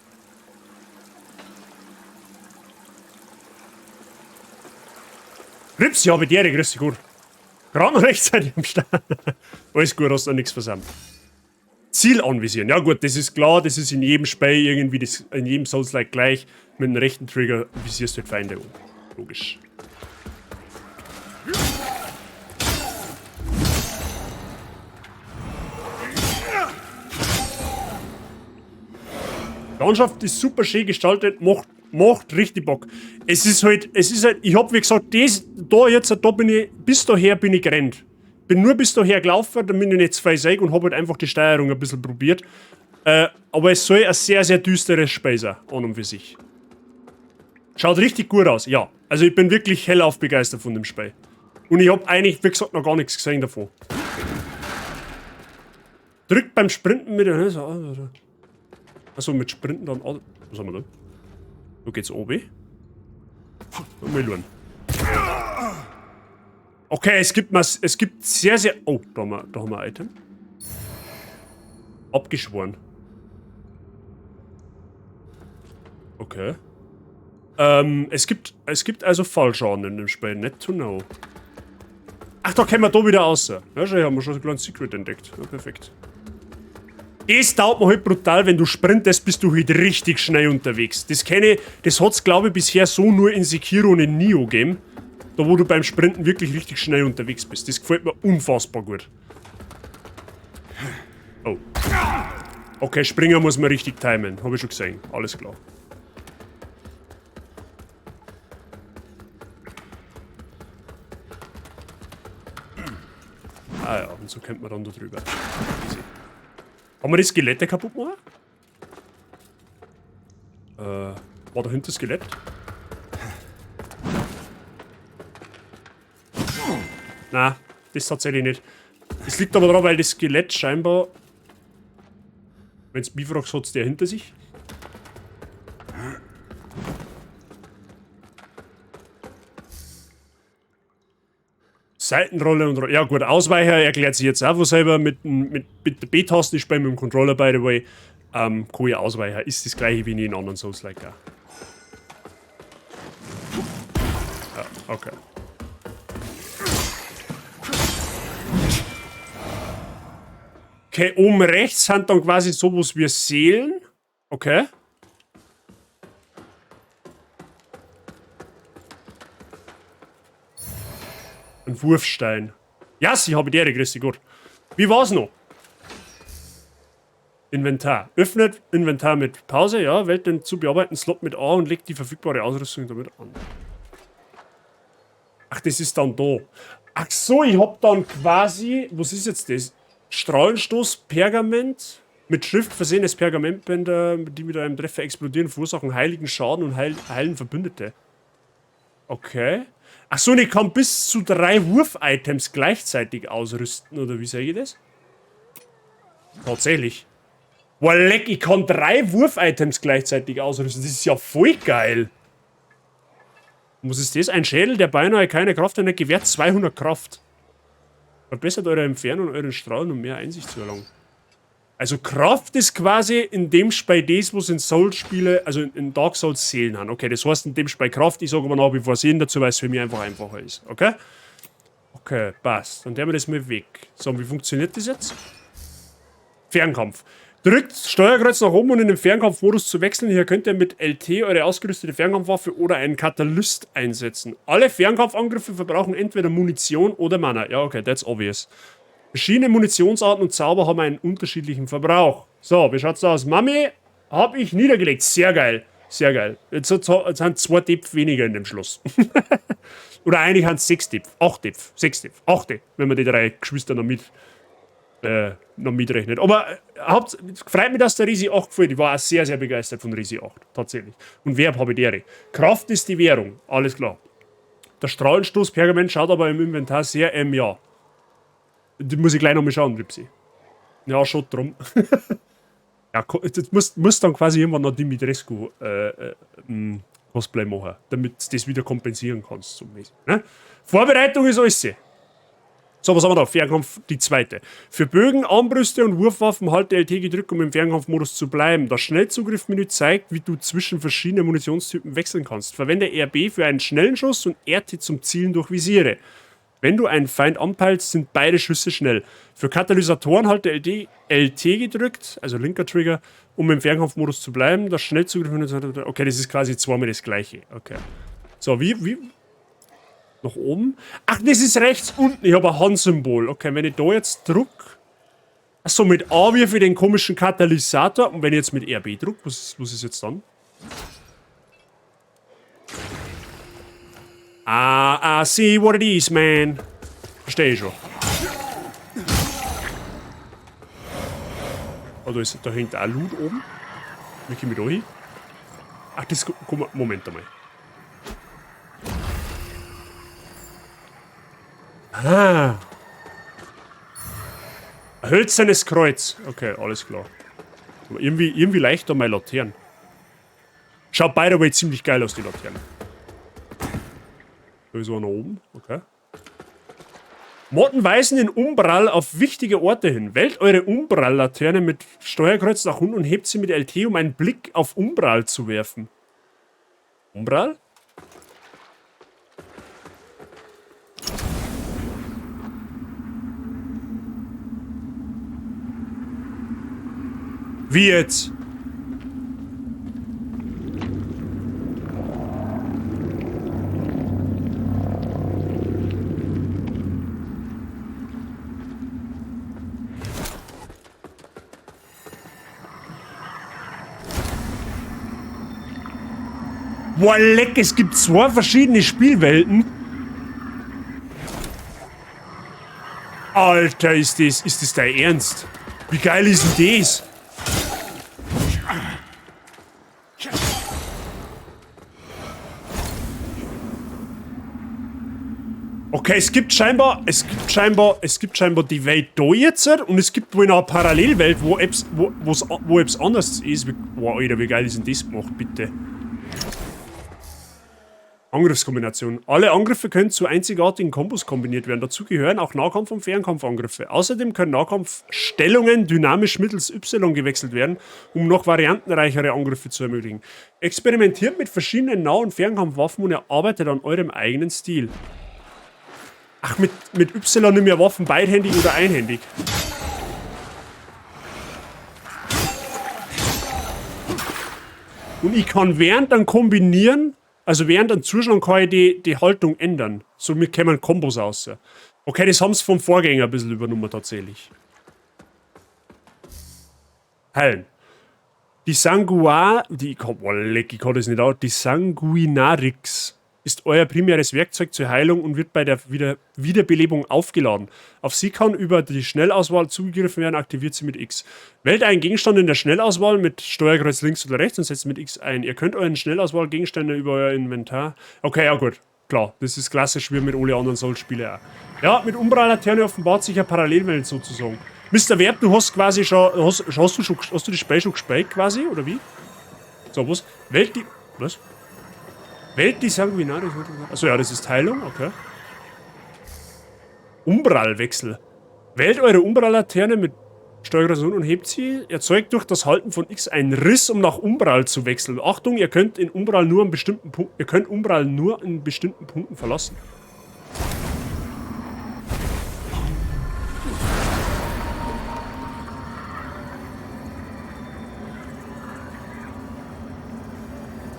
Rips, ja, mit dir, grüß dich gut. Gerade noch rechtzeitig am Start. Alles gut, hast du nichts versammelt. Ziel anvisieren. Ja gut, das ist klar, das ist in jedem Spiel irgendwie, in jedem Souls-like gleich. Mit dem rechten Trigger visierst du halt Feinde um. Logisch. Die Landschaft ist super schön gestaltet, macht richtig Bock. Es ist halt, ich hab wie gesagt, da bin ich, bis daher bin ich gerannt. Bin nur bis daher gelaufen, damit ich nicht zwei sehe und hab halt einfach die Steuerung ein bisschen probiert. Aber es soll ein sehr, sehr düsteres Spiel sein, an und für sich. Schaut richtig gut aus, ja. Also ich bin wirklich hellauf begeistert von dem Spiel. Und ich hab eigentlich, wie gesagt, noch gar nichts gesehen davon. Drückt beim Sprinten mit der... Achso, mit Sprinten dann... Was haben wir da? So geht's oben. Melon. Okay, es gibt sehr, sehr... Oh, da haben wir ein Item. Abgeschworen. Okay. Es gibt also Fallschaden in dem Spiel. Net to know. Ach, da können wir da wieder raus. Ja, schon, haben wir schon ein kleines Secret entdeckt. Ja, perfekt. Das dauert mir halt brutal, wenn du sprintest, bist du halt richtig schnell unterwegs. Das kenne ich, das hat's glaube ich bisher so nur in Sekiro und in Nioh gegeben. Da wo du beim Sprinten wirklich richtig schnell unterwegs bist. Das gefällt mir unfassbar gut. Oh. Okay, Springer muss man richtig timen. Habe ich schon gesehen. Alles klar. Ah ja, und so kommt man dann da drüber. Easy. Haben wir die Skelette kaputt gemacht? War dahinter das Skelett? Na, das tatsächlich nicht. Das liegt aber daran, weil das Skelett scheinbar... Wenn's mich fragst, hat's der hinter sich. Seitenrolle und... Ja gut, Ausweicher erklärt sich jetzt auch von selber. Mit der B-Taste ist bei mir im Controller, by the way. Keine Ausweicher. Ist das gleiche wie in den anderen Souls-like auch. Ja, okay. Okay, oben rechts sind dann quasi sowas wie Seelen. Okay. Ein Wurfstein. Ja, sie habe die grüß dich, gut. Wie war's noch? Inventar. Öffnet Inventar mit Pause, ja. Wählt den zu bearbeitenden Slot mit A und legt die verfügbare Ausrüstung damit an. Ach, das ist dann da. Ach so, ich hab dann quasi... Was ist jetzt das? Strahlenstoß, Pergament. Mit Schrift versehenes Pergamentbänder, die mit einem Treffer explodieren, verursachen heiligen Schaden und heilen Verbündete. Okay. Ach so, und ich kann bis zu 3 Wurf-Items gleichzeitig ausrüsten, oder wie sage ich das? Tatsächlich. Boah, leck, ich kann 3 Wurf-Items gleichzeitig ausrüsten. Das ist ja voll geil. Und was ist das? Ein Schädel, der beinahe keine Kraft hat, gewährt 200 Kraft. Verbessert eure Entfernung und euren Strahlen, um mehr Einsicht zu erlangen. Also Kraft ist quasi in dem Spiel das, was in Souls-Spiele, also in Dark Souls Seelen haben. Okay, das heißt in dem Spiel Kraft, ich sage aber nach wie vor Seelen dazu, weil es für mich einfach einfacher ist. Okay? Okay, passt. Dann nehmen wir das mal weg. So, wie funktioniert das jetzt? Fernkampf. Drückt Steuerkreuz nach oben, um in den Fernkampfmodus zu wechseln. Hier könnt ihr mit LT eure ausgerüstete Fernkampfwaffe oder einen Katalyst einsetzen. Alle Fernkampfangriffe verbrauchen entweder Munition oder Mana. Ja, okay, that's obvious. Verschiedene Munitionsarten und Zauber haben einen unterschiedlichen Verbrauch. So, wie schaut's aus? Mami, hab ich niedergelegt. Sehr geil. Sehr geil. Jetzt sind 2 Depf weniger in dem Schloss. Oder eigentlich haben es 6 Depf. 8 Depf. 6 Depf. 8, wenn man die 3 Geschwister noch mitrechnet. Aber freut mich, dass der Risi 8 gefällt. Ich war auch sehr, sehr begeistert von Risi 8. Tatsächlich. Und Verb habe ich dere. Kraft ist die Währung. Alles klar. Der Strahlenstoß Pergament schaut aber im Inventar sehr, ja. Die muss ich gleich noch mal schauen, Ripsi. Ja, schon drum. Ja, das muss dann quasi irgendwann noch Dimitrescu Cosplay machen, damit du das wieder kompensieren kannst. So mäßig, ne? Vorbereitung ist alles. So, was haben wir da? Fernkampf, die zweite. Für Bögen, Armbrüste und Wurfwaffen halte LT gedrückt, um im Fernkampfmodus zu bleiben. Das Schnellzugriffmenü zeigt, wie du zwischen verschiedenen Munitionstypen wechseln kannst. Verwende RB für einen schnellen Schuss und RT zum Zielen durch Visiere. Wenn du einen Feind anpeilst, sind beide Schüsse schnell. Für Katalysatoren halte LT gedrückt, also linker Trigger, um im Fernkampfmodus zu bleiben. Das Schnellzugriff... Okay, das ist quasi zweimal das gleiche. Okay. So, wie? Nach oben? Ach, das ist rechts unten. Ich habe ein Handsymbol. Okay, wenn ich da jetzt drücke... Achso, mit A wie für den komischen Katalysator. Und wenn ich jetzt mit RB drücke, was ist jetzt dann? I see what it is, man. Verstehe ich schon. Oh, da hängt auch Loot oben. Wie komme ich da hin? Ach, das... Moment einmal. Ah. Ein hölzernes Kreuz. Okay, alles klar. Aber irgendwie leicht an meine Laternen. Schaut by the way ziemlich geil aus, die Laternen. Da ist einer oben. Okay. Motten weisen den Umbral auf wichtige Orte hin. Wählt eure Umbral-Laterne mit Steuerkreuz nach unten und hebt sie mit LT, um einen Blick auf Umbral zu werfen. Umbral? Wie jetzt? Boah, leck, es gibt 2 verschiedene Spielwelten. Alter, ist das dein Ernst? Wie geil ist denn das? Okay, es gibt scheinbar die Welt da jetzt und es gibt wohl noch eine Parallelwelt, wo etwas anderes ist. Boah, Alter, wie geil ist denn das gemacht, bitte? Angriffskombination. Alle Angriffe können zu einzigartigen Kombos kombiniert werden. Dazu gehören auch Nahkampf- und Fernkampfangriffe. Außerdem können Nahkampfstellungen dynamisch mittels Y gewechselt werden, um noch variantenreichere Angriffe zu ermöglichen. Experimentiert mit verschiedenen Nah- und Fernkampfwaffen und erarbeitet an eurem eigenen Stil. Ach, mit Y nimm ja Waffen beidhändig oder einhändig. Und ich kann während dann kombinieren, also während dann Zuschauen kann ich die Haltung ändern. Somit kämen Kombos raus. Okay, das haben sie vom Vorgänger ein bisschen übernommen tatsächlich. Heilen. Die Sanguinarix ist euer primäres Werkzeug zur Heilung und wird bei der Wiederbelebung aufgeladen. Auf sie kann über die Schnellauswahl zugegriffen werden, aktiviert sie mit X. Wählt einen Gegenstand in der Schnellauswahl mit Steuerkreuz links oder rechts und setzt mit X ein. Ihr könnt euren Schnellauswahl-Gegenstände über euer Inventar... Okay, ja gut, klar. Das ist klassisch wie mit alle anderen Soul-Spielen auch. Ja, mit Umbral-Laterne offenbart sich eine Parallelwelt sozusagen. Mr. Verb, du hast quasi schon... Hast du das Spiel schon gespielt quasi, oder wie? So, was? Wählt die... Was? Wählt die Sanguinare. Achso, ja, das ist Heilung, okay. Umbralwechsel. Wählt eure Umbral-Laterne mit Steuerkreuz und hebt sie. Erzeugt durch das Halten von X einen Riss, um nach Umbral zu wechseln. Achtung, ihr könnt Umbral nur an bestimmten Punkten verlassen.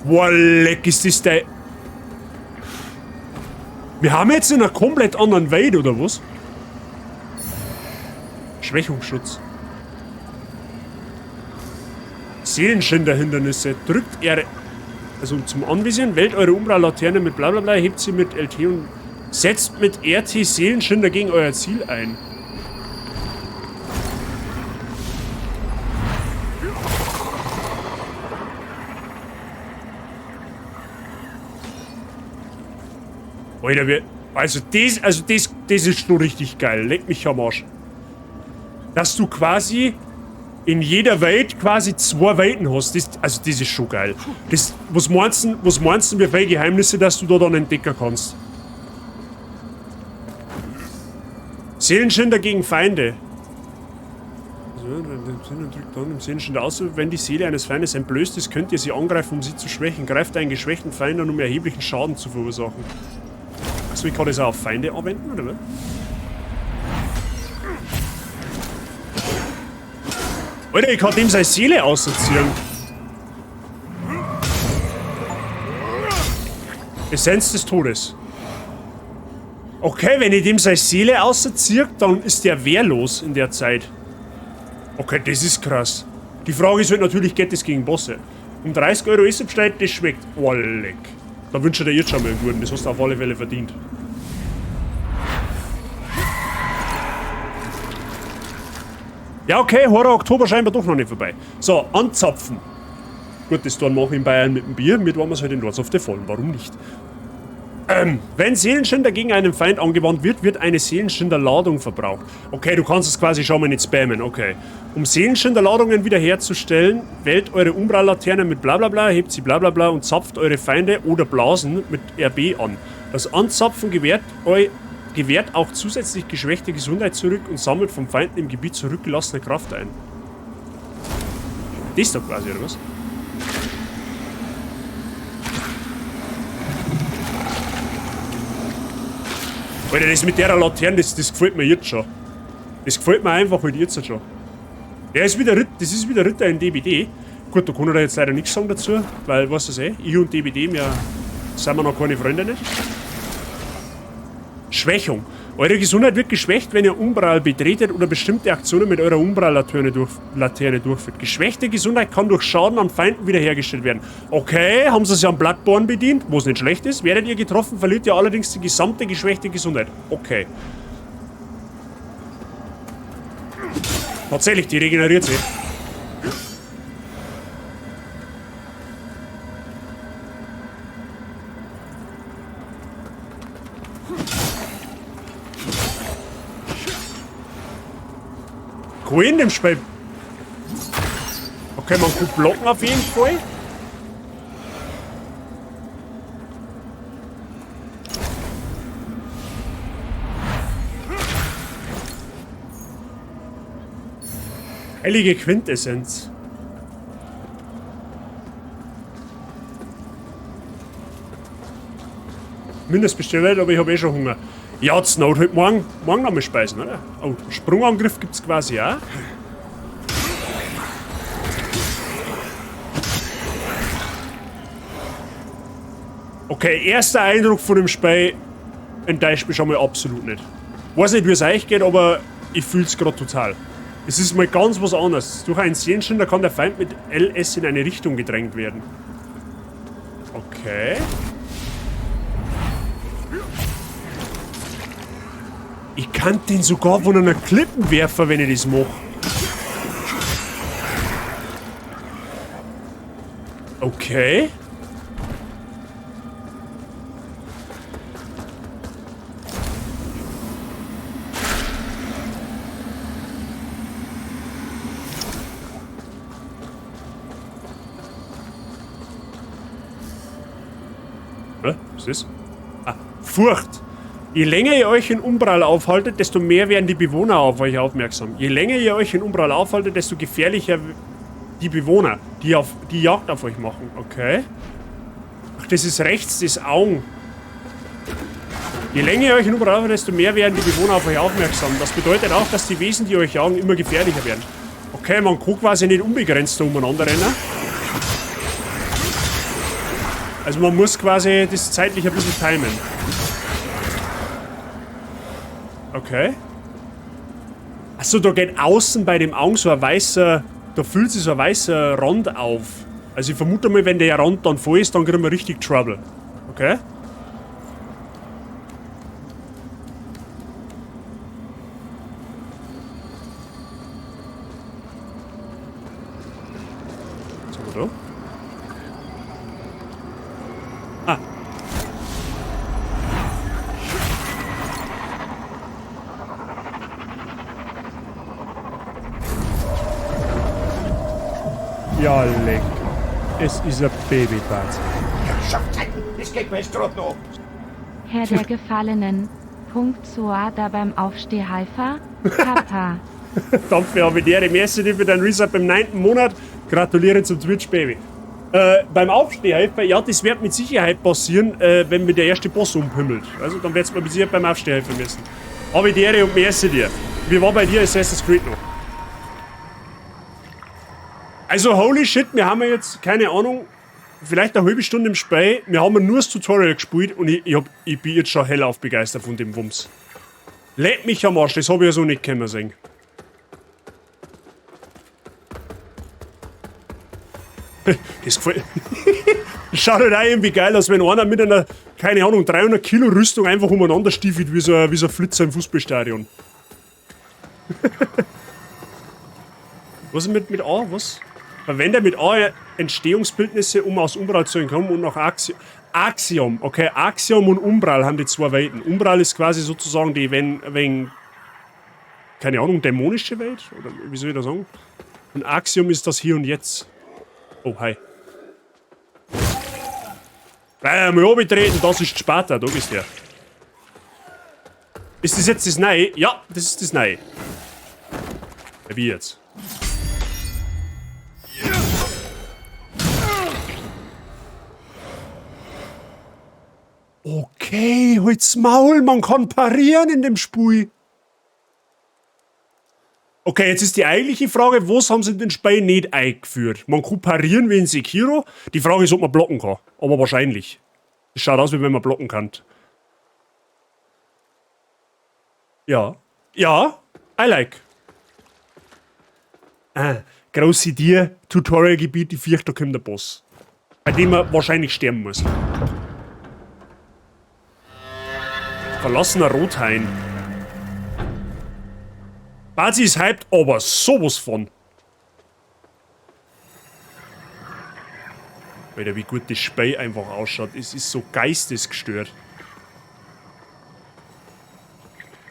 Boah, leck, ist das der... Wir haben jetzt in einer komplett anderen Welt, oder was? Schwächungsschutz. Seelenschinderhindernisse. Drückt R... Also zum Anvisieren, wählt eure Umbral-Laterne mit blablabla, hebt sie mit LT und setzt mit RT Seelenschinder gegen euer Ziel ein. Alter, das ist schon richtig geil. Leck mich am Arsch. Dass du quasi in jeder Welt quasi 2 Welten hast. Das ist schon geil. Was meinst du, wie viele Geheimnisse, dass du da dann entdecken kannst? Seelenschinder gegen Feinde. Drückt dann im Seelenschinder aus. Wenn die Seele eines Feindes entblößt ist, könnt ihr sie angreifen, um sie zu schwächen. Greift einen geschwächten Feind an, um erheblichen Schaden zu verursachen. Achso, ich kann das auch auf Feinde anwenden, oder was? Alter, ich kann dem seine Seele ausziehen. Essenz des Todes. Okay, wenn ich dem seine Seele ausziehe, dann ist der wehrlos in der Zeit. Okay, das ist krass. Die Frage ist halt natürlich, geht das gegen Bosse? Um 30 Euro ist es bestellt, das schmeckt. Oh, leck. Da wünsche ich dir jetzt schon mal einen guten, das hast du auf alle Fälle verdient. Ja, okay, Horror Oktober scheinbar doch noch nicht vorbei. So, anzapfen. Gut, das tun wir auch in Bayern mit dem Bier, mit wollen wir es halt in Lords of the Fallen, warum nicht? Wenn Seelenschinder gegen einen Feind angewandt wird, wird eine Seelenschinder-Ladung verbraucht. Okay, du kannst es quasi schon mal nicht spammen, okay. Um Seelenschinder-Ladungen wiederherzustellen, wählt eure Umbral-Laterne mit blablabla, hebt sie blablabla und zapft eure Feinde oder Blasen mit RB an. Das Anzapfen gewährt auch zusätzlich geschwächte Gesundheit zurück und sammelt vom Feind im Gebiet zurückgelassene Kraft ein. Das doch quasi, oder was? Alter, das mit der Laterne, das gefällt mir jetzt schon. Das gefällt mir einfach halt jetzt schon. Der ist wieder das ist wieder Ritter in DBD. Gut, da kann ich da jetzt leider nichts sagen dazu, weil, was das ich und DBD, sind wir noch keine Freunde nicht. Schwächung. Eure Gesundheit wird geschwächt, wenn ihr Umbral betretet oder bestimmte Aktionen mit eurer Umbral-Laterne durchführt. Geschwächte Gesundheit kann durch Schaden an Feinden wiederhergestellt werden. Okay, haben sie sich an Bloodborne bedient, wo es nicht schlecht ist. Werdet ihr getroffen, verliert ihr allerdings die gesamte geschwächte Gesundheit. Okay. Tatsächlich, die regeneriert sich. kann ich in dem Spiel... Okay, man kann blocken auf jeden Fall. Heilige Quintessenz. Mindestbestellwert, aber ich habe eh schon Hunger. Ja, zur Not halt morgen noch mal speisen, oder? Oh, Sprungangriff gibt's quasi auch. Okay, erster Eindruck von dem Spiel enttäuscht mich schon mal absolut nicht. Weiß nicht, wie es euch geht, aber ich fühle es gerade total. Es ist mal ganz was anderes. Durch einen Sehenschirm kann der Feind mit LS in eine Richtung gedrängt werden. Okay. Ich kann den sogar von einer Klippen werfen, wenn ich das mache. Okay. Was ist das? Ah, Furcht. Je länger ihr euch in Umbral aufhaltet, desto mehr werden die Bewohner auf euch aufmerksam. Je länger ihr euch in Umbral aufhaltet, desto gefährlicher die Bewohner, die Jagd auf euch machen. Okay. Ach, das ist rechts, das Augen. Je länger ihr euch in Umbral aufhaltet, desto mehr werden die Bewohner auf euch aufmerksam. Das bedeutet auch, dass die Wesen, die euch jagen, immer gefährlicher werden. Okay, man kann quasi nicht unbegrenzt umeinander rennen. Also man muss quasi das zeitlich ein bisschen timen. Okay. Achso, da geht außen bei dem Augen so ein weißer... Da fühlt sich so ein weißer Rand auf. Also ich vermute mal, wenn der Rand dann voll ist, dann kriegen wir richtig Trouble. Okay. Was haben wir da? Ah. Ja, leck. Es ist ein Babybad. Das geht mir jetzt gerade noch. Herr der Gefallenen. Punkt Soada beim Aufstehhaifer. Papa. Danke, habe ich dir. Merci dir für deinen Reset im 9. Monat. Gratuliere zum Twitch, Baby. Beim Aufstehhelfer, ja, das wird mit Sicherheit passieren, wenn mir der erste Boss umpimmelt. Also, dann wird es mit Sicherheit beim Aufstehhelfer messen. Habe ich dir und merci dir. Wie war bei dir Assassin's Creed noch? Also, holy shit, wir haben jetzt, keine Ahnung, vielleicht eine halbe Stunde im Spiel. Wir haben nur das Tutorial gespielt und ich bin jetzt schon hellauf begeistert von dem Wumms. Leck mich am Arsch, das habe ich ja so nicht können sehen. Das gefällt. Schaut halt auch irgendwie geil aus, wenn einer mit einer, keine Ahnung, 300 Kilo Rüstung einfach umeinander stiefelt wie so ein Flitzer im Fußballstadion. Was ist mit A? Was? Verwende mit A Entstehungsbildnisse, um aus Umbral zu entkommen und nach Axiom. Okay, Axiom und Umbral haben die zwei Welten. Umbral ist quasi sozusagen die, wenn keine Ahnung, dämonische Welt? Oder wie soll ich das sagen? Und Axiom ist das Hier und Jetzt. Oh, hi. Mal runtertreten, das ist Sparta, da bist der. Ist das jetzt das Neue? Ja, das ist das Neue. Ja, wie jetzt? Okay, halt's Maul, man kann parieren in dem Spiel. Okay, jetzt ist die eigentliche Frage, was haben sie in den Spiel nicht eingeführt? Man kann parieren wie in Sekiro. Die Frage ist, ob man blocken kann. Aber wahrscheinlich. Es schaut aus, wie wenn man blocken kann. Ja. Ja, I like. Große Tier, Tutorial-Gebiet, die Vierter kommt der Boss. Bei dem man wahrscheinlich sterben muss. Verlassener Rothain. Bazi ist hyped, aber sowas von. Alter, wie gut das Spiel einfach ausschaut. Es ist so geistesgestört.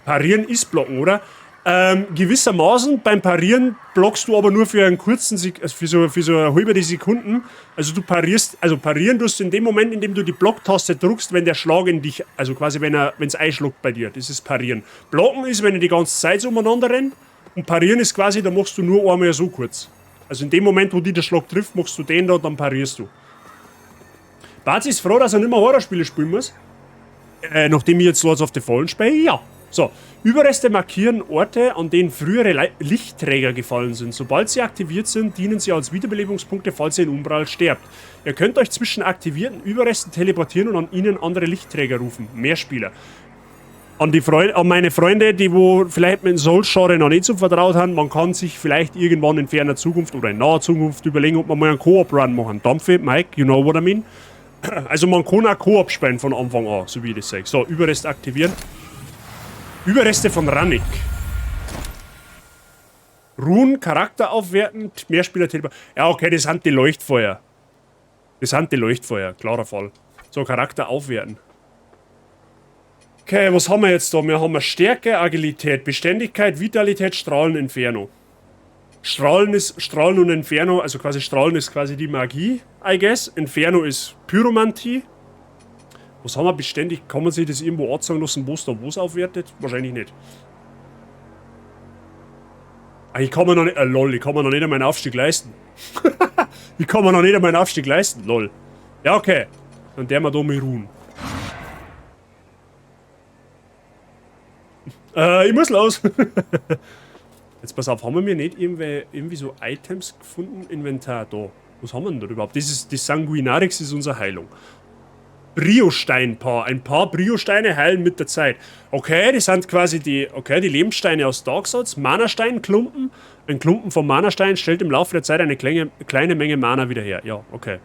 Parieren ist blocken, oder? Gewissermaßen, beim Parieren blockst du aber nur für einen kurzen, für so eine halbe Sekunden. Also du parierst, parieren tust du in dem Moment, in dem du die Blocktaste drückst, wenn der Schlag in dich, also quasi wenn es einschlägt bei dir, das ist Parieren. Blocken ist, wenn er die ganze Zeit so umeinander rennt, und Parieren ist quasi, da machst du nur einmal so kurz. Also in dem Moment, wo dir der Schlag trifft, machst du den da und dann parierst du. Bazi ist froh, dass er nicht mehr Horrorspiele spielen muss. Nachdem ich jetzt Lords of the Fallen spiele, ja. So, Überreste markieren Orte, an denen frühere Lichtträger gefallen sind. Sobald sie aktiviert sind, dienen sie als Wiederbelebungspunkte, falls ihr in Umbral sterbt. Ihr könnt euch zwischen aktivierten Überresten teleportieren und an ihnen andere Lichtträger rufen. Mehr Spieler. An meine Freunde, die wo vielleicht mit dem Soul-Genre noch nicht so vertraut haben, man kann sich vielleicht irgendwann in ferner Zukunft oder in naher Zukunft überlegen, ob man mal einen Koop-Run machen. Dampfe, Mike, you know what I mean? Also man kann auch Koop spielen von Anfang an, so wie ich das sage. So, Überreste aktivieren. Überreste von Rannik. Ruhen, Charakter aufwerten, Mehrspieler teleportieren. Ja, okay, das sind die Leuchtfeuer. Das sind die Leuchtfeuer, klarer Fall. So, Charakter aufwerten. Okay, was haben wir jetzt da? Wir haben Stärke, Agilität, Beständigkeit, Vitalität, Strahlen, Inferno. Strahlen und Inferno, also quasi Strahlen ist quasi die Magie, I guess. Inferno ist Pyromantie. Was haben wir beständig? Kann man sich das irgendwo anzeigen lassen, wo es da was aufwertet? Wahrscheinlich nicht. Ich kann mir noch nicht, lol, ich kann mir noch nicht meinen Aufstieg leisten. Ich kann mir noch nicht meinen Aufstieg leisten, lol. Ja, okay. Dann der wir da mal ruhen. Ich muss los. Jetzt pass auf, haben wir nicht irgendwie so Items gefunden? Inventar, da. Was haben wir denn da überhaupt? Das Sanguinarix ist unsere Heilung. Brio-Stein-Paar. Ein paar Brio-Steine heilen mit der Zeit. Okay, das sind quasi die Lebenssteine aus Dark Souls. Mana-Stein-Klumpen. Ein Klumpen vom Mana-Stein stellt im Laufe der Zeit eine kleine Menge Mana wieder her. Ja, okay.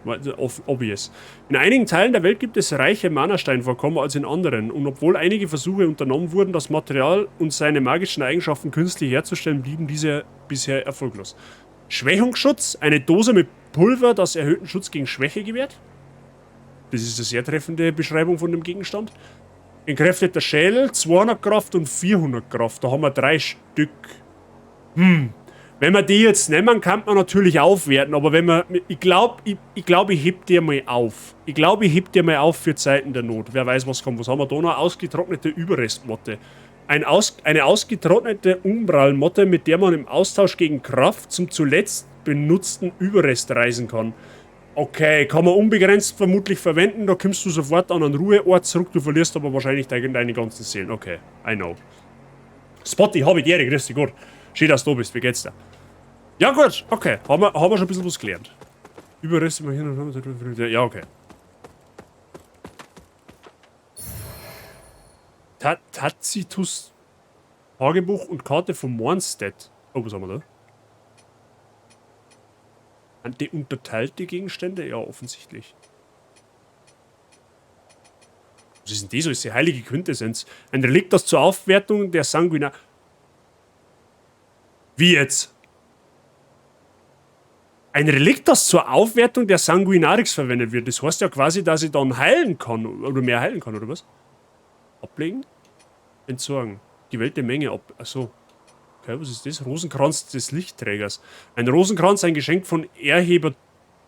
Obvious. In einigen Teilen der Welt gibt es reiche Mana-Stein-Vorkommen als in anderen. Und obwohl einige Versuche unternommen wurden, das Material und seine magischen Eigenschaften künstlich herzustellen, blieben diese bisher erfolglos. Schwächungsschutz. Eine Dose mit Pulver, das erhöhten Schutz gegen Schwäche gewährt. Das ist eine sehr treffende Beschreibung von dem Gegenstand. Entkräfteter Schädel, 200 Kraft und 400 Kraft. Da haben wir 3 Stück. Wenn wir die jetzt nehmen, kann man natürlich aufwerten. Aber wenn wir... Ich glaube, ich heb dir mal auf. Ich glaube, ich heb dir mal auf für Zeiten der Not. Wer weiß, was kommt. Was haben wir da noch? Ausgetrocknete Überrestmotte. Eine ausgetrocknete Umbral-Motte, mit der man im Austausch gegen Kraft zum zuletzt benutzten Überrest reisen kann. Okay, kann man unbegrenzt vermutlich verwenden, da kommst du sofort an einen Ruheort zurück, du verlierst aber wahrscheinlich deine ganzen Seelen. Okay, I know. Spotty, hab ich dir, grüß dich, gut. Schön, dass du da bist, wie geht's dir? Ja gut, okay, haben wir schon ein bisschen was gelernt. Überreste mal hin. Ja, okay. Tacitus Tagebuch und Karte von Mornstedt. Oh, was haben wir da? Die unterteilte Gegenstände? Ja, offensichtlich. Was ist denn das? Das ist die heilige Quintessenz. Ein Relikt, das zur Aufwertung der Sanguina... Wie jetzt? Ein Relikt, das zur Aufwertung der Sanguinarix verwendet wird. Das heißt ja quasi, dass ich dann heilen kann. Oder mehr heilen kann, oder was? Ablegen? Entsorgen. Gewählte Menge ab... Achso. Okay, was ist das? Rosenkranz des Lichtträgers. Ein Rosenkranz, ein Geschenk von Erheber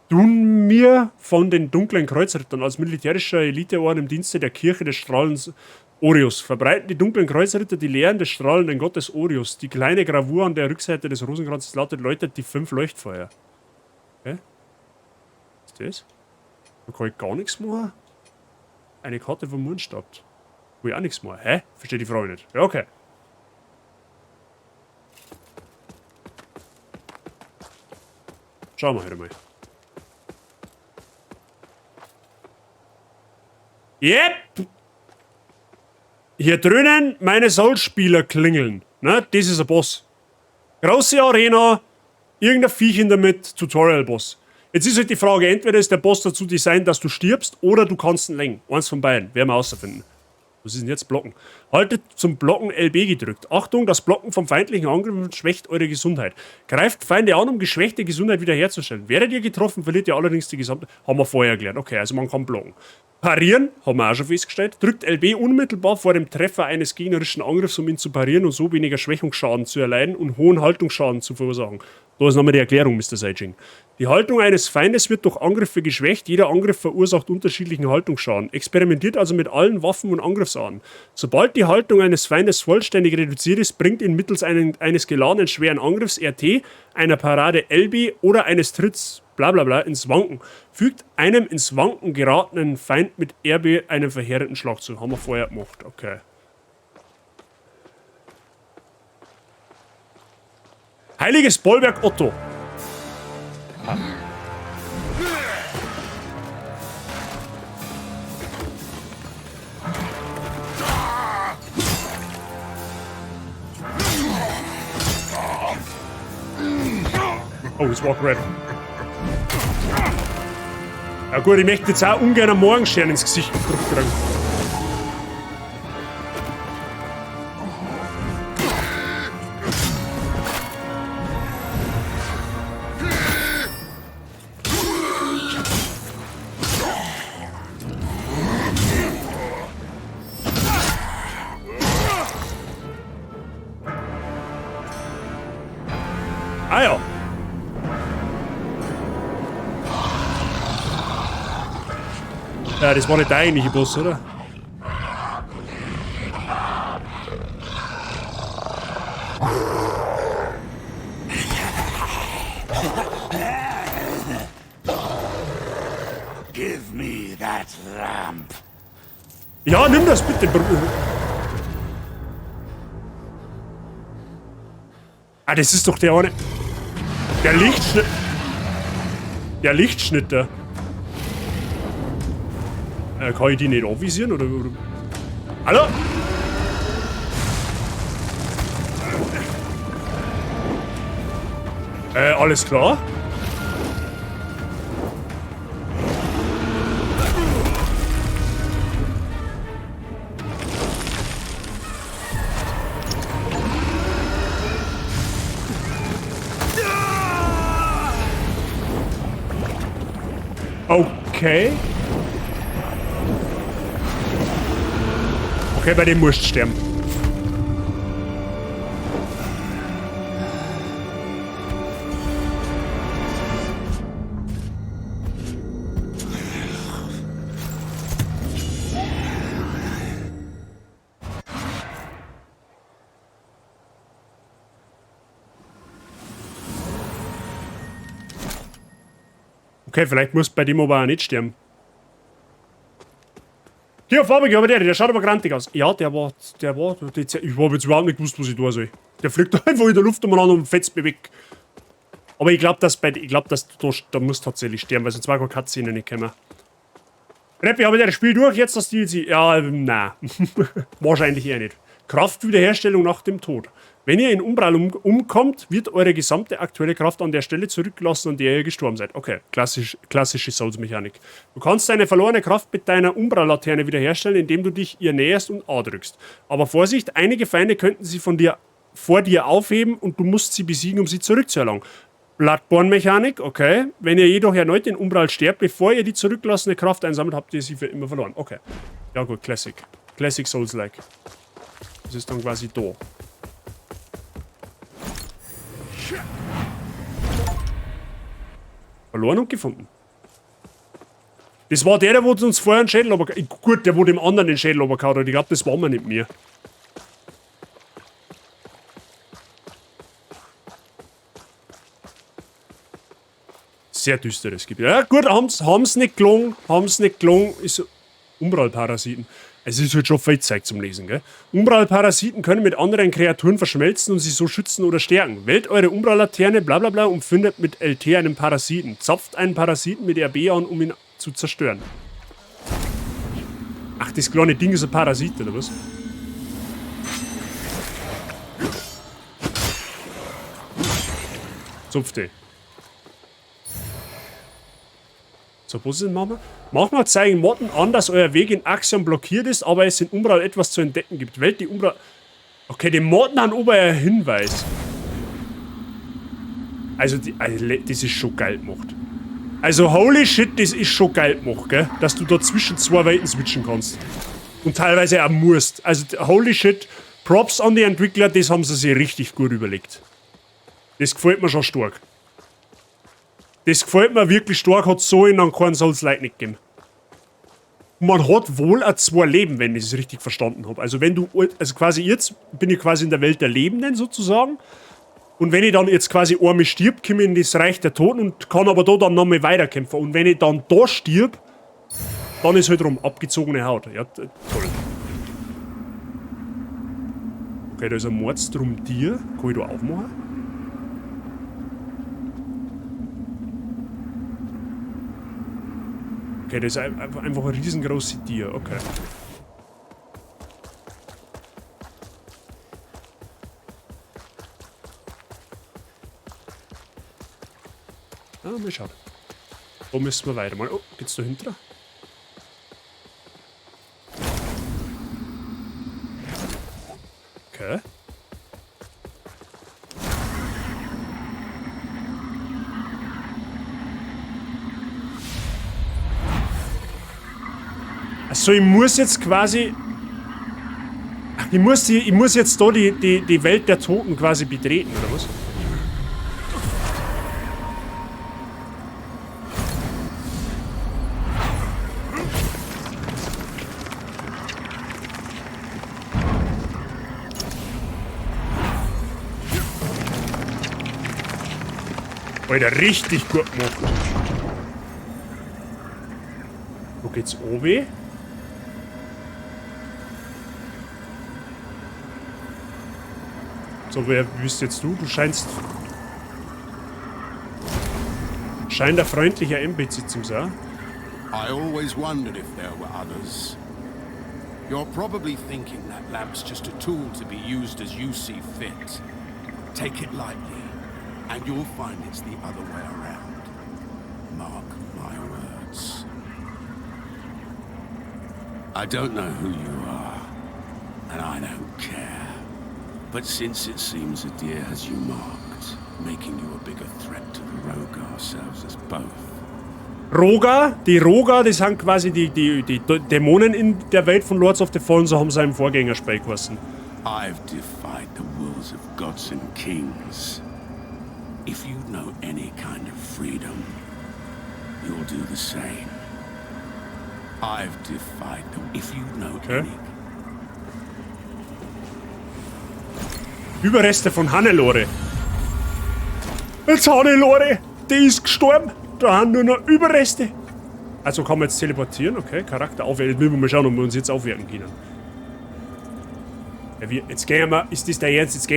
Dunmir von den dunklen Kreuzrittern als militärischer Eliteorden im Dienste der Kirche des Strahlens Orius. Verbreiten die dunklen Kreuzritter die Lehren des strahlenden Gottes Orius. Die kleine Gravur an der Rückseite des Rosenkranzes läutet die 5 Leuchtfeuer. Okay. Was ist das? Da kann ich gar nichts machen. Eine Karte vom Mondstadt. Wo ich auch nichts machen. Hä? Verstehe die Frage nicht. Ja, okay. Schauen wir halt mal. Yep! Hier drinnen meine Soul-Spieler klingeln. Ne? Das ist ein Boss. Große Arena, irgendein Viech in der Mitte, Tutorial-Boss. Jetzt ist halt die Frage, entweder ist der Boss dazu designt, dass du stirbst, oder du kannst ihn lenken. Eins von beiden, werden wir herausfinden. Was ist denn jetzt Blocken? Haltet zum Blocken LB gedrückt. Achtung, das Blocken vom feindlichen Angriff schwächt eure Gesundheit. Greift Feinde an, um geschwächte Gesundheit wiederherzustellen. Werdet ihr getroffen, verliert ihr allerdings die gesamte... Haben wir vorher erklärt. Okay, also man kann blocken. Parieren, haben wir auch schon festgestellt. Drückt LB unmittelbar vor dem Treffer eines gegnerischen Angriffs, um ihn zu parieren und so weniger Schwächungsschaden zu erleiden und hohen Haltungsschaden zu verursachen. Da ist nochmal die Erklärung, Mr. Seijing. Die Haltung eines Feindes wird durch Angriffe geschwächt. Jeder Angriff verursacht unterschiedlichen Haltungsschaden. Experimentiert also mit allen Waffen und Angriffsarten. Sobald die Haltung eines Feindes vollständig reduziert ist, bringt ihn mittels eines geladenen schweren Angriffs RT, einer Parade LB oder eines Tritts blablabla ins Wanken. Fügt einem ins Wanken geratenen Feind mit RB einen verheerenden Schlag zu. Haben wir vorher gemacht, okay. Heiliges Bollwerk Otto. Oh, das war great. Ja gut, ich möchte jetzt auch ungern einen Morgenstern ins Gesicht gedrückt kriegen. Ah ja. Ja, das war nicht der eigentliche Boss, oder? Give me that lamp. Ja, nimm das bitte, Bruder. Ah, das ist doch der eine. Der Lichtschnitt. Der Lichtschnitter. Kann ich die nicht anvisieren, oder? Hallo? Alles klar? Okay. Okay, bei dem musst du sterben. Okay, vielleicht muss bei dem aber auch nicht sterben. Hier, Fabrik, aber der schaut aber grantig aus. Ja, der war, ich habe jetzt überhaupt nicht gewusst, was ich tun soll. Der fliegt einfach in der Luft umeinander und fetzt mich weg. Aber ich glaube, da muss tatsächlich sterben, weil sonst war keine Cutscene nicht kommen. Reppi, habe ich das Spiel durch, jetzt das DLC? Ja, nein. Wahrscheinlich eher nicht. Kraftwiederherstellung nach dem Tod. Wenn ihr in Umbral umkommt, wird eure gesamte aktuelle Kraft an der Stelle zurückgelassen, an der ihr gestorben seid. Okay, klassische Souls-Mechanik. Du kannst deine verlorene Kraft mit deiner Umbral-Laterne wiederherstellen, indem du dich ihr näherst und A drückst. Aber Vorsicht, einige Feinde könnten sie vor dir aufheben und du musst sie besiegen, um sie zurückzuerlangen. Bloodborne-Mechanik, okay. Wenn ihr jedoch erneut in Umbral sterbt, bevor ihr die zurückgelassene Kraft einsammelt, habt ihr sie für immer verloren. Okay. Ja gut, Classic. Classic Souls-like. Das ist dann quasi da. Verloren und gefunden. Das war der wo uns vorher einen Schädel runtergehauen hat. Gut, der wo dem anderen den Schädel runtergehauen hat. Ich glaube, das war mir nicht mehr. Sehr düsteres Gebiet. Ja gut, haben's nicht gelungen. Ist Umbral-Parasiten. Es ist halt schon viel Zeit zum Lesen, gell? Umbral-Parasiten können mit anderen Kreaturen verschmelzen und sie so schützen oder stärken. Wählt eure Umbral-Laterne, blablabla, und findet mit LT einen Parasiten. Zapft einen Parasiten mit RB an, um ihn zu zerstören. Ach, das kleine Ding ist ein Parasit, oder was? Zupfte. So, was ist Mama? Manchmal zeigen Motten an, dass euer Weg in Axiom blockiert ist, aber es in Umbral etwas zu entdecken gibt. Wählt die Umbral... Okay, die Motten haben oben einen Hinweis. Also, das ist schon geil gemacht. Also holy shit, das ist schon geil gemacht, gell? Dass du da zwischen zwei Welten switchen kannst. Und teilweise auch musst. Also holy shit, Props an die Entwickler, das haben sie sich richtig gut überlegt. Das gefällt mir schon stark. Das gefällt mir wirklich stark, hat so in einem keinen Souls-like nicht gegeben. Man hat wohl auch 2 Leben, wenn ich es richtig verstanden habe. Also wenn du, also quasi jetzt bin ich quasi in der Welt der Lebenden sozusagen. Und wenn ich dann jetzt quasi einmal stirb, komme ich in das Reich der Toten und kann aber da dann nochmal weiterkämpfen. Und wenn ich dann da stirb, dann ist halt rum abgezogene Haut. Ja, toll. Okay, da ist ein Mordstrom Tier. Kann ich da aufmachen? Okay, das ist einfach ein riesengroßes Tier. Okay. Ah, mal schauen. Wo müssen wir weitermachen? Oh, geht's da hinten? Okay. Also ich muss jetzt quasi... Ach, ich muss jetzt da die Welt der Toten quasi betreten, oder was? Alter, richtig gut gemacht. Wo geht's oben? So, wer bist jetzt du? Du scheinst... Scheint ein freundlicher NPC zu sein. I always wondered if there were others. You're probably thinking that lamp's just a tool to be used as you see fit. Take it lightly, and you'll find it's the other way around. Mark my words. I don't know who you are, and I don't care. But since it seems Adir has you marked, making you a bigger threat to the Rogar serves us both. Rogar, die Rogar, das sind quasi die Dämonen in der Welt von Lords of the Fallen, so haben sie einen Vorgängerspiel geheißen. I've defied the wills of gods and kings. If you know any kind of freedom, you'll do the same. I've defied the... If you know any... Überreste von Hannelore. Jetzt Hannelore, die ist gestorben. Da haben nur noch Überreste. Also kann man jetzt teleportieren, okay. Charakter aufwerten. Jetzt müssen wir mal schauen, ob wir uns jetzt aufwerten können. Ja, jetzt gehen wir, ist das der Ernst? Jetzt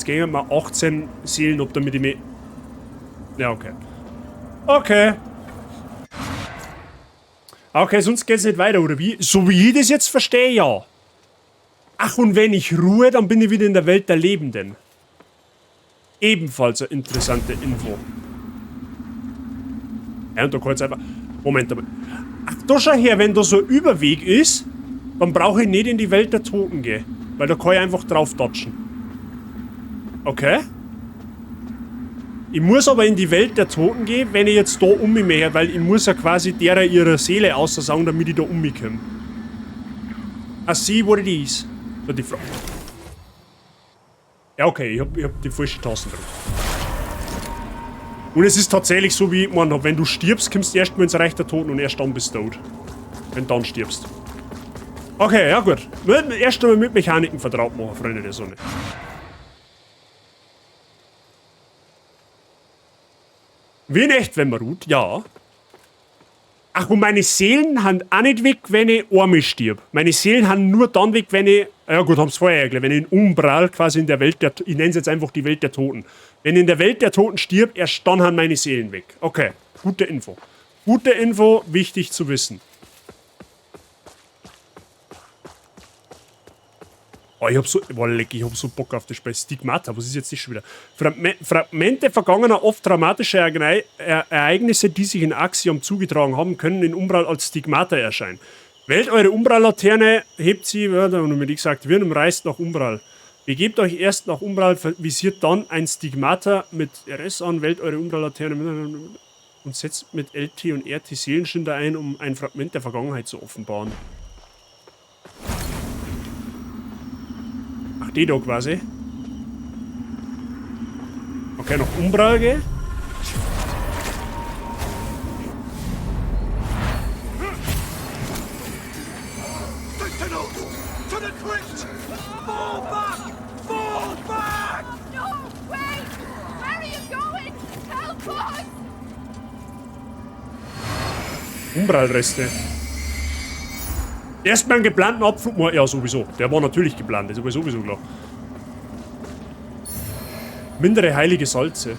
gehen wir 18 Seelen, ob damit ich mir... Ja, okay. Okay. Okay, sonst geht's nicht weiter, oder wie? So wie ich das jetzt verstehe, ja. Ach, und wenn ich ruhe, dann bin ich wieder in der Welt der Lebenden. Ebenfalls eine interessante Info. Ja, und da kann jetzt einfach... Moment mal. Ach, da schau her, wenn da so ein Überweg ist, dann brauche ich nicht in die Welt der Toten gehen. Weil da kann ich einfach drauf datschen. Okay. Ich muss aber in die Welt der Toten gehen, wenn ich jetzt da um mich mehr, weil ich muss ja quasi derer ihre Seele aussagen, damit ich da um mich komme. I see what it is. Die Frage. Ja, okay, ich hab die falsche Taste drauf. Und es ist tatsächlich so, wie ich gemeint habe, wenn du stirbst, kommst du erstmal ins Reich der Toten und erst dann bist du tot. Wenn du dann stirbst. Okay, ja gut. Erst einmal mit Mechaniken vertraut machen, Freunde der Sonne. Wie in echt, wenn man ruht, ja. Ach, und meine Seelen haben auch nicht weg, wenn ich einmal stirb. Meine Seelen haben nur dann weg, wenn ich... Ja gut, haben's vorher erklärt. Wenn ich in Umbral, quasi in der Welt der... Ich nenne es jetzt einfach die Welt der Toten. Wenn ich in der Welt der Toten stirb, erst dann haben meine Seelen weg. Okay, gute Info. Gute Info, wichtig zu wissen. Oh, ich hab so Bock auf das Spiel. Stigmata, was ist jetzt das schon wieder? Fragmente vergangener, oft dramatischer Ereignisse, die sich in Axiom zugetragen haben, können in Umbral als Stigmata erscheinen. Wählt eure Umbral-Laterne, hebt sie, wie gesagt, wird und reist nach Umbral. Begebt euch erst nach Umbral, visiert dann ein Stigmata mit RS an, wählt eure Umbral-Laterne. Und setzt mit LT und RT Seelenschinder ein, um ein Fragment der Vergangenheit zu offenbaren. Ach, die da quasi. Okay, noch Umbrage. Umbrallreste. Erstmal einen geplanten Abflug. Ja, sowieso. Der war natürlich geplant. Das ist aber sowieso klar. Mindere heilige Salze.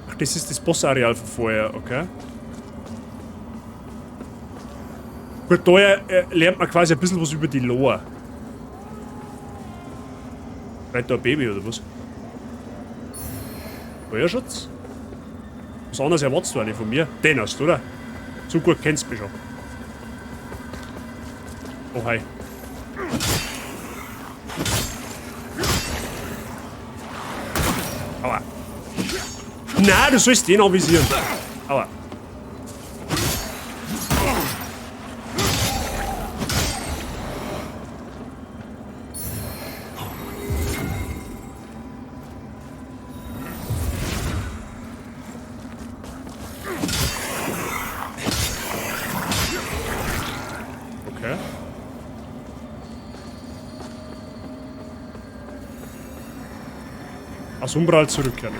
Ach, das ist das Bossareal von vorher, okay. Gut, da lernt man quasi ein bisschen was über die Lore. Vielleicht da ein Baby oder was? Feuerschutz? Was anderes erwartest du eigentlich von mir? Den hast du, oder? So gut kennst du mich schon. Oh, hi. Aua. Na, du sollst den avisieren. Aua. Okay. Aus Umbral zurückkehren.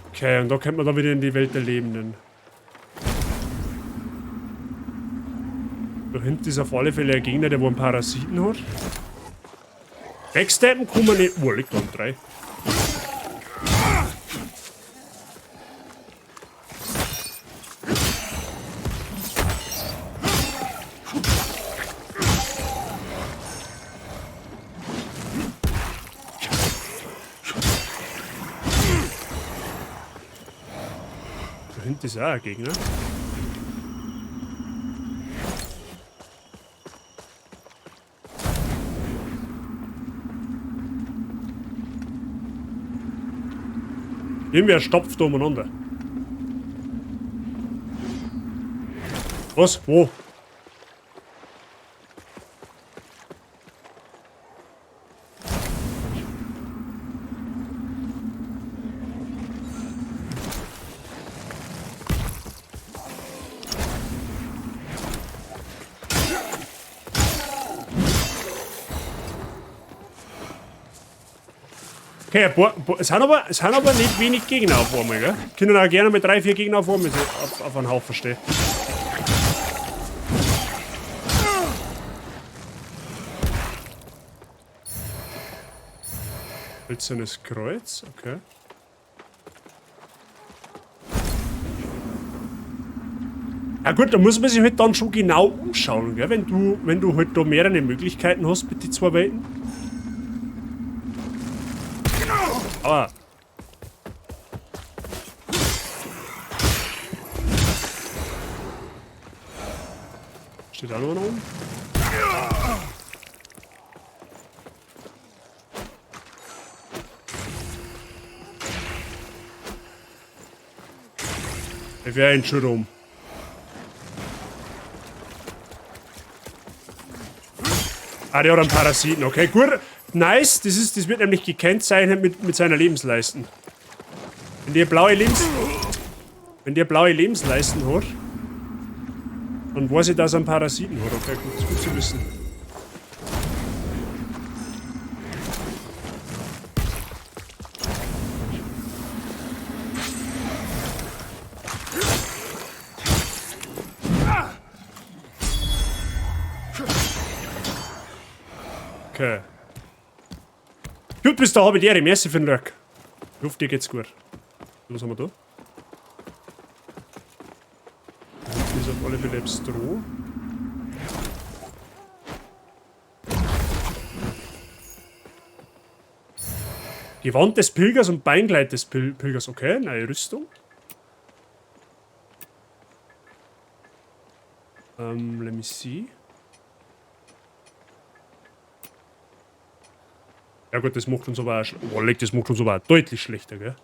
Okay, und da kommt man dann wieder in die Welt der Lebenden. Da hinten ist auf alle Fälle ein Gegner, der wo einen Parasiten hat. Backstappen kann man nicht. Oh, liegt da um 3. Da hinten ist auch ein Gegner. Irgendwer stopft da umeinander. Was? Wo? Okay, es sind aber nicht wenig Gegner auf einmal, gell? Können auch gerne mit 3, 4 Gegner auf einmal auf einen Haufen stehen. Hölzernes Kreuz, okay. Ja gut, da muss man sich halt dann schon genau umschauen, gell? Wenn du halt da mehrere Möglichkeiten hast mit den 2 Welten. Aber. Steht da noch oben? Der wäre ein schon rum. Ah, der hat einen Parasiten, okay, gut. Nice, das wird nämlich gekennzeichnet mit seiner Lebensleisten. Wenn der blaue Lebensleisten hat, dann weiß ich, dass er einen Parasiten hat. Okay, gut, ist gut zu wissen. Okay. Gut, bis da habe ich die Merci für den Lurk. Ich hoffe, dir geht's gut. Was haben wir da? Das ist auf alle Fälle Stroh. Gewand des Pilgers und Beinkleid des Pilgers. Okay, neue Rüstung. Let me see. Ja gut, das macht uns aber auch, oh, das macht uns aber auch deutlich schlechter, gell?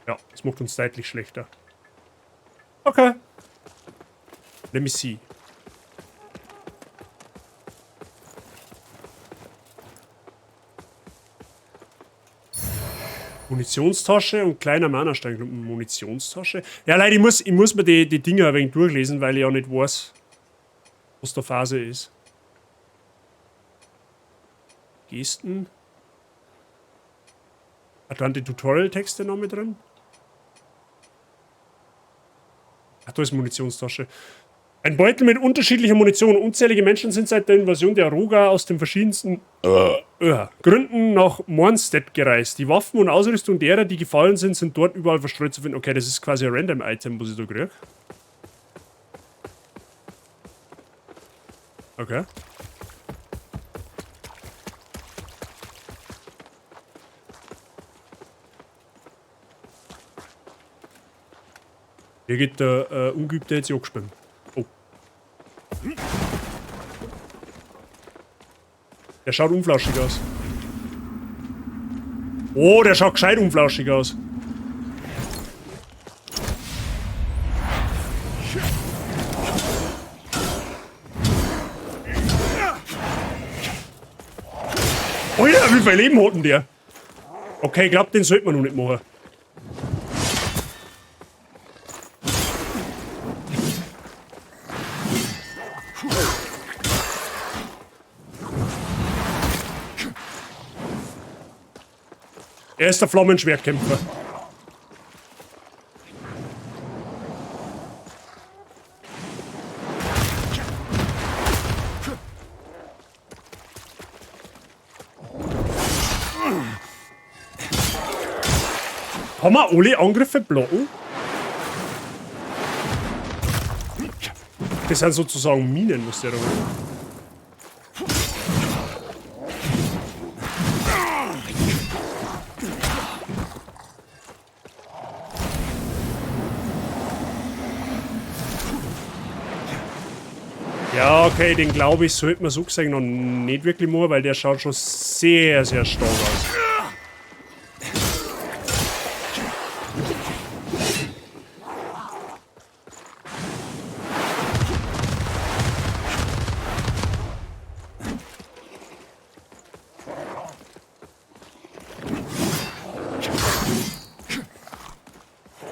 Ja, das macht uns deutlich schlechter. Okay. Let me see. Munitionstasche und kleiner Mana-Stein. Munitionstasche? Ja, Leute, ich muss mir die Dinger ein wenig durchlesen, weil ich ja nicht weiß, was der Phase ist. Gesten. Hat dann die Tutorial-Texte noch mit drin? Ach, da ist Munitionstasche. Ein Beutel mit unterschiedlicher Munition. Unzählige Menschen sind seit der Invasion der Roga aus den verschiedensten Gründen nach Mornstedt gereist. Die Waffen und Ausrüstung derer, die gefallen sind, sind dort überall verstreut zu finden. Okay, das ist quasi ein Random-Item, was ich da kriege. Okay. Hier geht der Ungeübte jetzt angespannt. Oh. Der schaut unflauschig aus. Oh, der schaut gescheit unflauschig aus. Alter, wie viel Leben hat denn der? Okay, ich glaube, den sollte man noch nicht machen. Er ist der Flammenschwertkämpfer. Haben wir alle Angriffe blocken? Das sind sozusagen Minen, muss der da machen. Ja, okay, den glaube ich, sollte man so gesagt noch nicht wirklich machen, weil der schaut schon sehr, sehr stark aus.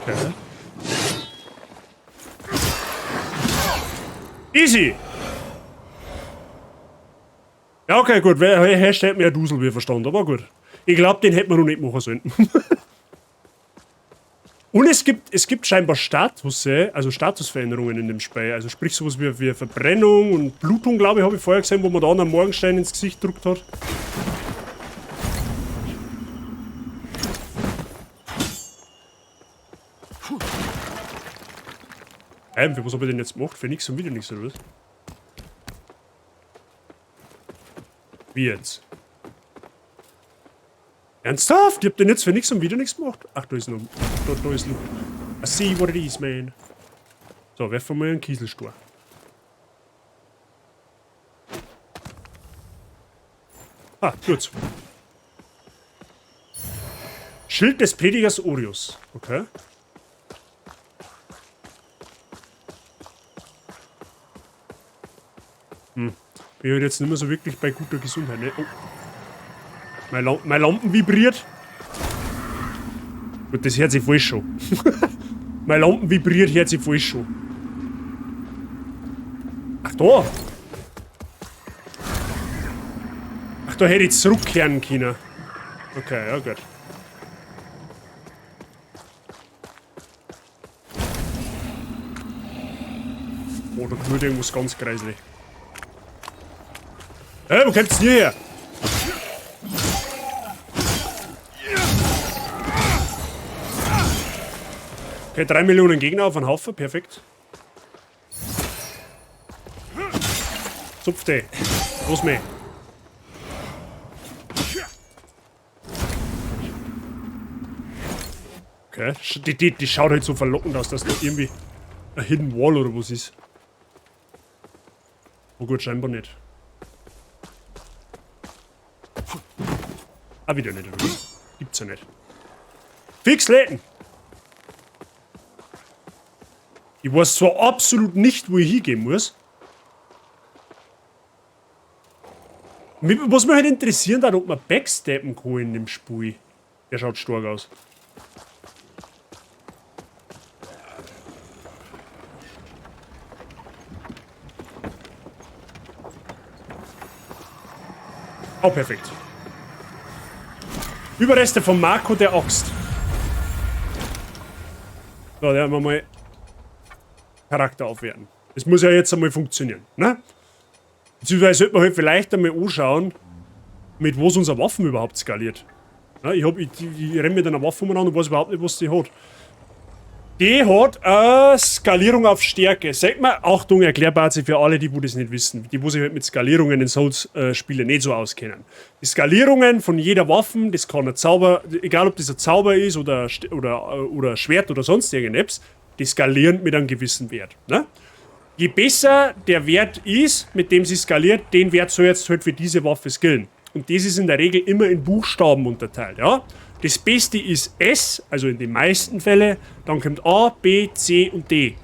Okay. Easy! Ja, okay, gut. Hashtag mehr Dusel, wie verstanden, aber gut. Ich glaube, den hätte man noch nicht machen sollen. Und es gibt scheinbar also Statusveränderungen in dem Spiel. Also sprich sowas wie Verbrennung und Blutung, glaube ich, habe ich vorher gesehen, wo man da einen Morgenstein ins Gesicht gedrückt hat. Für was habe ich denn jetzt gemacht? Für nichts und wieder nichts, oder was? Wie jetzt? Ernsthaft? Ich hab den jetzt für nichts und wieder nichts gemacht? Ach, da ist noch. Da ist noch. I see what it is, man. So, werfen wir mal einen Kieselstor. Ah, gut. Schild des Predigers Orius. Okay. Ich bin halt jetzt nicht mehr so wirklich bei guter Gesundheit, ne? Oh. Meine Lampen vibriert. Gut, das hört sich falsch schon. Meine Lampen vibriert, hört sich falsch schon. Ach, da. Ach, da hätte ich zurückkehren können. Okay, ja gut. Oh, da knurrt irgendwas ganz greislich. Hey, wo kommt's denn hierher? Okay, 3 Millionen Gegner auf einen Haufen, perfekt. Zupfte. Los mit. Okay, die schaut halt so verlockend aus, dass da irgendwie ein Hidden Wall oder was ist. Oh gut, scheinbar nicht. Ah, wieder nicht. Gibt's ja nicht. Fix läden. Ich weiß zwar absolut nicht, wo ich hingehen muss. Was mich halt interessieren hat, ob man backsteppen kann in dem Spiel. Der schaut stark aus. Oh, perfekt. Überreste von Marco der Axt. So, der haben wir mal Charakter aufwerten. Das muss ja jetzt einmal funktionieren, ne? Beziehungsweise sollte man halt vielleicht einmal anschauen, mit was unsere Waffen überhaupt skaliert. Ja, ich renne mit einer Waffe umeinander und weiß überhaupt nicht, was die hat. Die hat Skalierung auf Stärke. Sagt mal, Achtung, erklärbar für alle, die das nicht wissen. Die sich halt mit Skalierungen in Souls-Spielen nicht so auskennen. Die Skalierungen von jeder Waffe, das kann ein Zauber, egal ob das ein Zauber ist oder Schwert oder sonst irgendetwas, die skalieren mit einem gewissen Wert. Ne? Je besser der Wert ist, mit dem sie skaliert, den Wert soll jetzt halt für diese Waffe skillen. Und das ist in der Regel immer in Buchstaben unterteilt. Ja? Das Beste ist S, also in den meisten Fällen. Dann kommt A, B, C und D.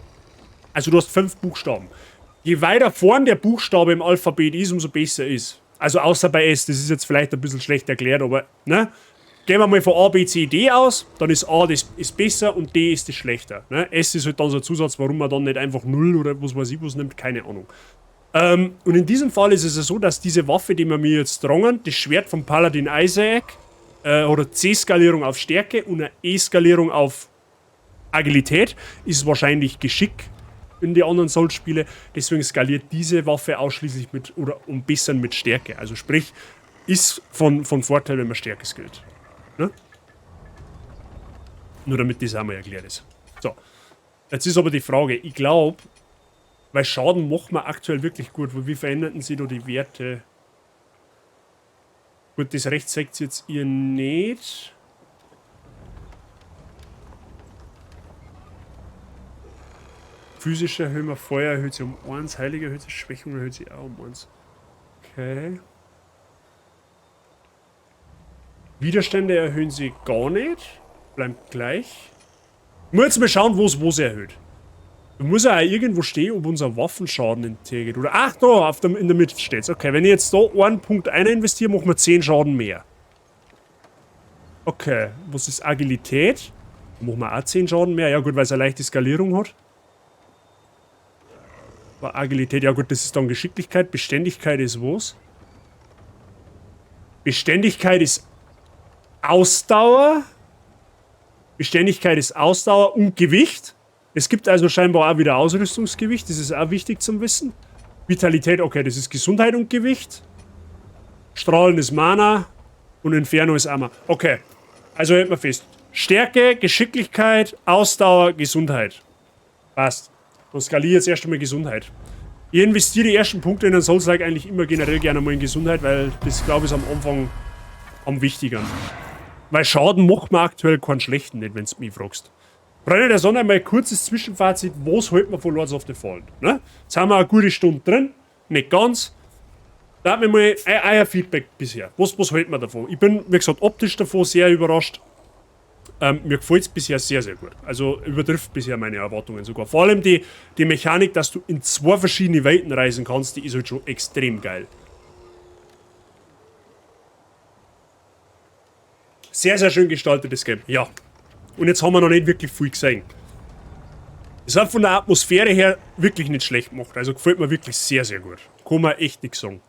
Also du hast 5 Buchstaben. Je weiter vorn der Buchstabe im Alphabet ist, umso besser ist. Also außer bei S, das ist jetzt vielleicht ein bisschen schlecht erklärt, aber ne? Gehen wir mal von A, B, C, D aus, dann ist A das ist besser und D ist das schlechter. Ne? S ist halt dann so ein Zusatz, warum man dann nicht einfach 0 oder was weiß ich was nimmt, keine Ahnung. Und in diesem Fall ist es ja so, dass diese Waffe, die wir mir jetzt drangen, das Schwert vom Paladin Isaac, oder C-Skalierung auf Stärke und eine E-Skalierung auf Agilität, ist wahrscheinlich Geschick in die anderen Souls-Spiele. Deswegen skaliert diese Waffe ausschließlich mit, oder um bisschen mit Stärke. Also sprich, ist von Vorteil, wenn man Stärke skillt. Ne? Nur damit das einmal erklärt ist. So, jetzt ist aber die Frage, ich glaube, weil Schaden macht man aktuell wirklich gut, wie veränderten sie da die Werte? Gut, das rechts sagt jetzt ihr nicht. Physische erhöhen wir, Feuer erhöht sie um 1, Heilige erhöht sie, Schwächung erhöht sie auch um 1. Okay. Widerstände erhöhen sie gar nicht. Bleibt gleich. Ich muss jetzt mal schauen, wo es erhöht. Da muss ja auch irgendwo stehen, ob unser Waffenschaden integiert. Oder, ach, da, in der Mitte steht es. Okay, wenn ich jetzt da einen Punkt ein investiere, machen wir 10 Schaden mehr. Okay, was ist Agilität? Da machen wir auch 10 Schaden mehr. Ja gut, weil es eine leichte Skalierung hat. Aber Agilität, ja gut, das ist dann Geschicklichkeit. Beständigkeit ist was? Beständigkeit ist Ausdauer. Beständigkeit ist Ausdauer und Gewicht. Es gibt also scheinbar auch wieder Ausrüstungsgewicht, das ist auch wichtig zum Wissen. Vitalität, okay, das ist Gesundheit und Gewicht. Strahlen ist Mana und Inferno ist Armor. Okay, also hält man fest. Stärke, Geschicklichkeit, Ausdauer, Gesundheit. Passt. Dann skaliere jetzt erst einmal Gesundheit. Ich investiere die ersten Punkte in den Souls-like eigentlich immer generell gerne mal in Gesundheit, weil das, glaube ich, ist am Anfang am wichtigeren. Weil Schaden macht man aktuell keinen schlechten, nicht, wenn du mich fragst. Freunde der Sonne, mal ein kurzes Zwischenfazit. Was halten wir von Lords of the Fallen? Ne? Jetzt haben wir eine gute Stunde drin. Nicht ganz. Da hat mir mal euer Feedback bisher. Was halten wir davon? Ich bin, wie gesagt, optisch davon sehr überrascht. Mir gefällt es bisher sehr, sehr gut. Also übertrifft bisher meine Erwartungen sogar. Vor allem die Mechanik, dass du in 2 verschiedene Welten reisen kannst, die ist halt schon extrem geil. Sehr, sehr schön gestaltetes Game. Ja. Und jetzt haben wir noch nicht wirklich viel gesehen. Es hat von der Atmosphäre her wirklich nicht schlecht gemacht. Also gefällt mir wirklich sehr, sehr gut. Kann man echt nichts sagen.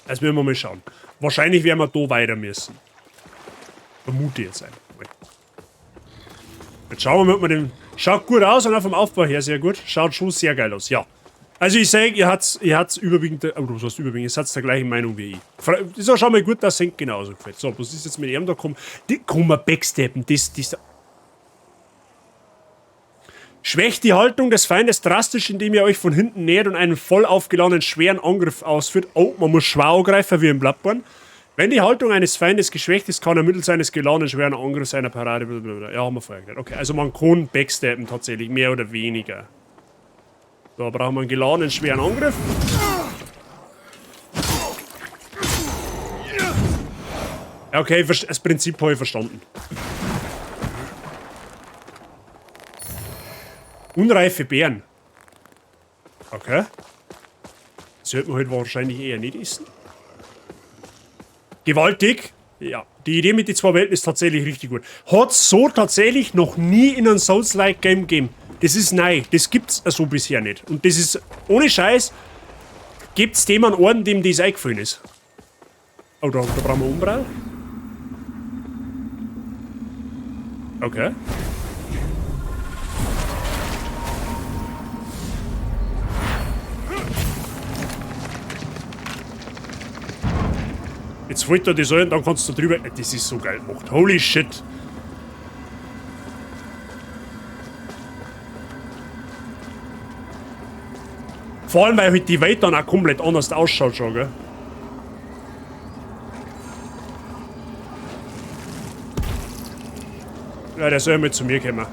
Also werden wir mal schauen. Wahrscheinlich werden wir da weiter müssen. Vermute jetzt einfach mal. Jetzt schauen wir mal, ob man den... Schaut gut aus und auch vom Aufbau her sehr gut. Schaut schon sehr geil aus, ja. Also ich sage, ihr habt's überwiegend... Oh, was heißt überwiegend? Ihr seid der gleichen Meinung wie ich. Das ist auch schon mal gut, dass es genauso gefällt. So, was ist jetzt mit ihm da gekommen? Kann man backsteppen. Schwächt die Haltung des Feindes drastisch, indem ihr euch von hinten nähert und einen voll aufgeladenen schweren Angriff ausführt. Oh, man muss schwer angreifen wie im Bloodborne. Wenn die Haltung eines Feindes geschwächt ist, kann er mittels eines geladenen schweren Angriffs seiner Parade... Blablabla. Ja, haben wir vorher gesagt. Okay, also man kann backsteppen tatsächlich, mehr oder weniger. So, brauchen wir einen geladenen schweren Angriff. Ja, okay, das Prinzip habe ich verstanden. Unreife Beeren. Okay. Sollte man halt wahrscheinlich eher nicht essen. Gewaltig. Ja, die Idee mit den zwei Welten ist tatsächlich richtig gut. Hat's so tatsächlich noch nie in einem Souls-like-Game gegeben. Das ist neu. Das gibt's so bisher nicht. Und das ist, ohne Scheiß, gibt's dem einen Orden, dem das eingefallen ist. Oh, da brauchen wir Umbral. Okay. Jetzt fällt da das ein, dann kannst du drüber... Das ist so geil gemacht. Holy shit. Vor allem, weil halt die Welt dann auch komplett anders ausschaut schon, gell? Ja, der soll mal zu mir kommen.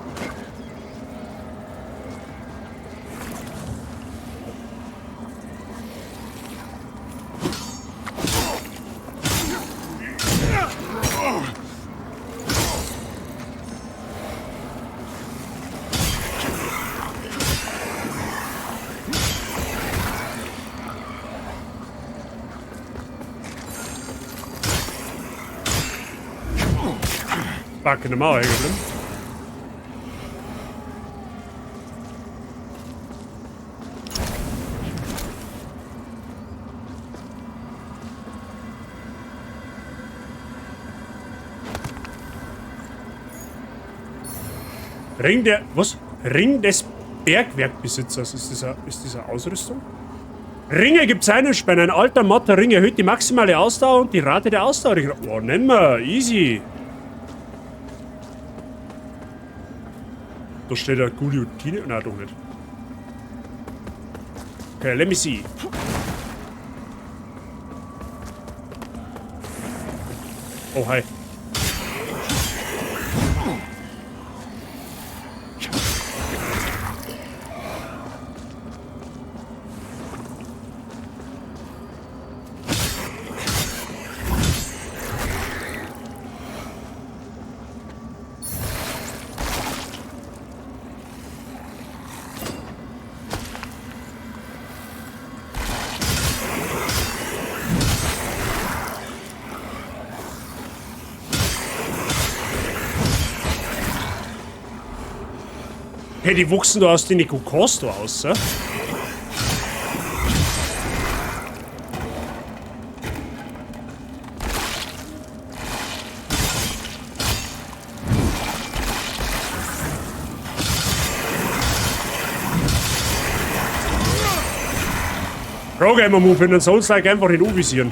Fuck, in der Mauer geblieben. Ring der... Was? Ring des Bergwerkbesitzers. Ist das eine Ausrüstung? Ringe gibt's einen Spann. Ein alter, matter Ring erhöht die maximale Ausdauer und die Rate der Ausdauer. Oh, nehmen wir. Easy. Da steht eine Guillotine. Nein, doch nicht. Okay, let me see. Oh, hi. Hey, die wuchsen da aus den Kokos da aus, ja? Pro-Gamer-Move in den Souls-like einfach in U-visieren.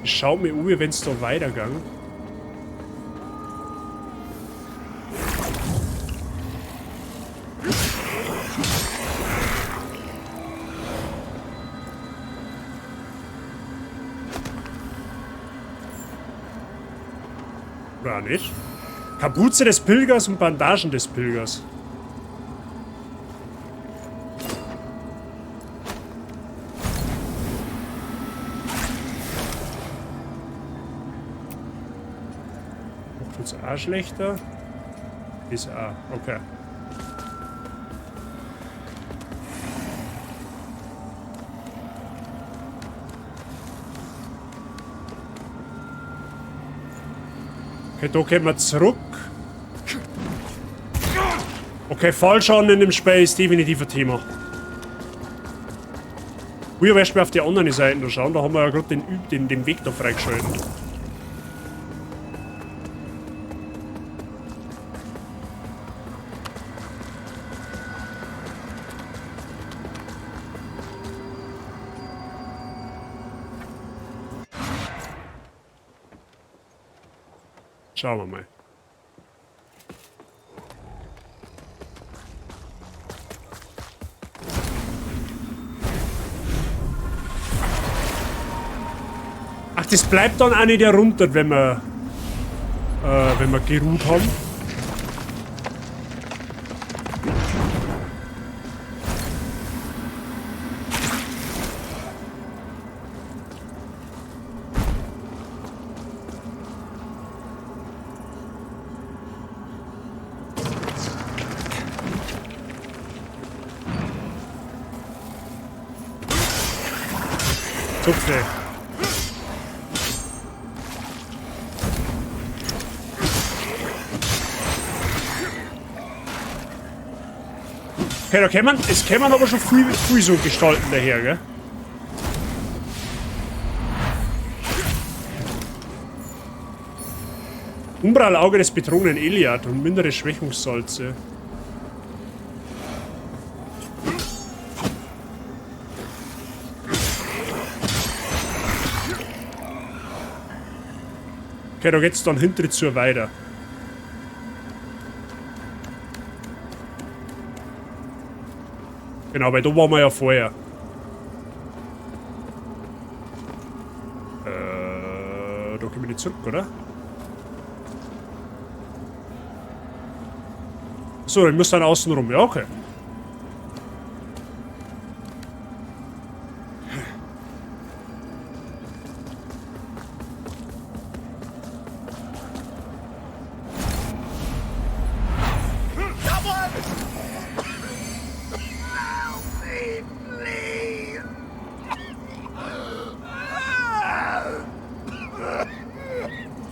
Schau mir um, wenn es da weitergeht. Oder nicht? Kapuze des Pilgers und Bandagen des Pilgers. Ist auch schlechter. Ist auch. Okay. Okay, da gehen wir zurück. Okay, Fallschaden in dem Spiel ist definitiv ein Thema. Früher wärst du auf die anderen Seiten schauen, da haben wir ja gerade den Weg da freigeschaltet. Schauen wir mal. Ach, das bleibt dann auch nicht herunter, wenn wir geruht haben. Zupfe. Okay, da kann man, es kann man aber schon viel so gestalten daher, gell? Umbral-Auge des betrunkenen Iliad und mindere Schwächungssalze. Okay, da geht's dann hinter zur weiter. Genau, weil da waren wir ja vorher. Da können wir nicht zurück, oder? So, ich muss dann außen rum. Ja, okay.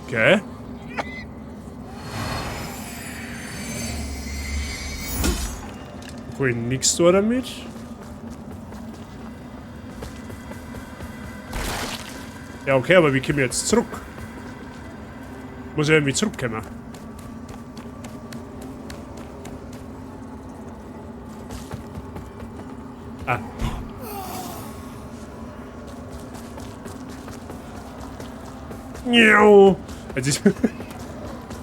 Okay. Kann ich nichts tun damit? Ja, okay, aber wie komme ich jetzt zurück? Muss ich irgendwie zurückkommen? Ah. Miau. Jetzt ist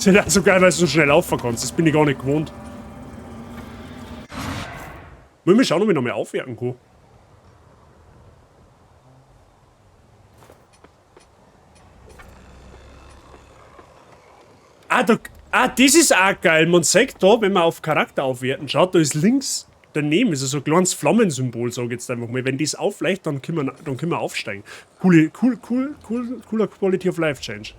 ja so geil, weil du so schnell laufen kannst. Das bin ich gar nicht gewohnt. Muss ich mal schauen, ob ich noch mehr aufwerten kann. Das ist auch geil. Man sagt da, wenn man auf Charakter aufwerten schaut, da ist links daneben ist so ein kleines Flammensymbol, sag ich jetzt einfach mal. Wenn das aufleicht, dann können wir aufsteigen. Cooler Quality of Life Change.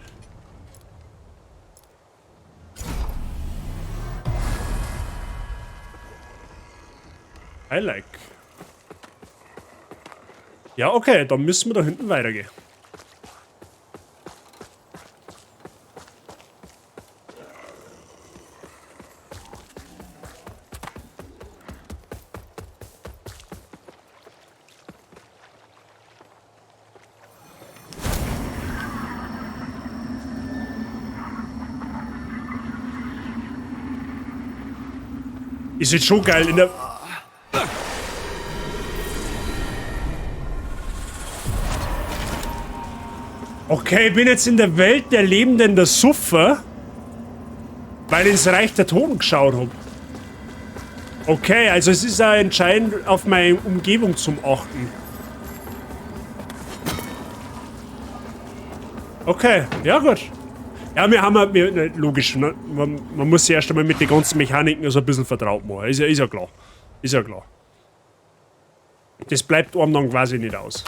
I like. Ja, okay, dann müssen wir da hinten weitergehen. Ist jetzt schon geil in der... Okay, ich bin jetzt in der Welt der Lebenden, der Suffer, weil ich ins Reich der Toten geschaut habe. Okay, also es ist auch entscheidend, auf meine Umgebung zum Achten. Okay, ja gut. Ja, logisch, ne? Man muss sich erst einmal mit den ganzen Mechaniken so ein bisschen vertraut machen. Ist ja klar. Ist ja klar. Das bleibt einem dann quasi nicht aus.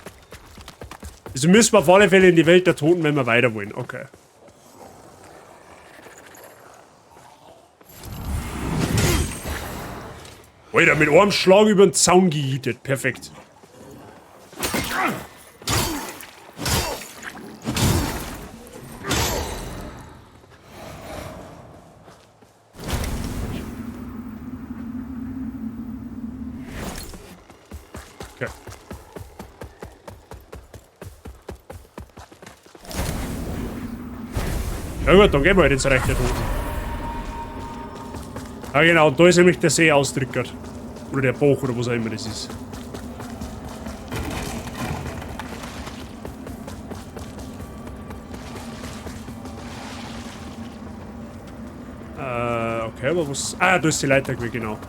Also müssen wir auf alle Fälle in die Welt der Toten, wenn wir weiter wollen. Okay. Alter, mit einem Schlag über den Zaun gejietet. Perfekt. Okay. Ja gut, dann gehen wir halt ins Reich der Toten. Ja genau, da ist nämlich der See ausdrückert. Oder der Bach oder was auch immer das ist. Okay, aber was... Ah, da ist die Leiter, genau.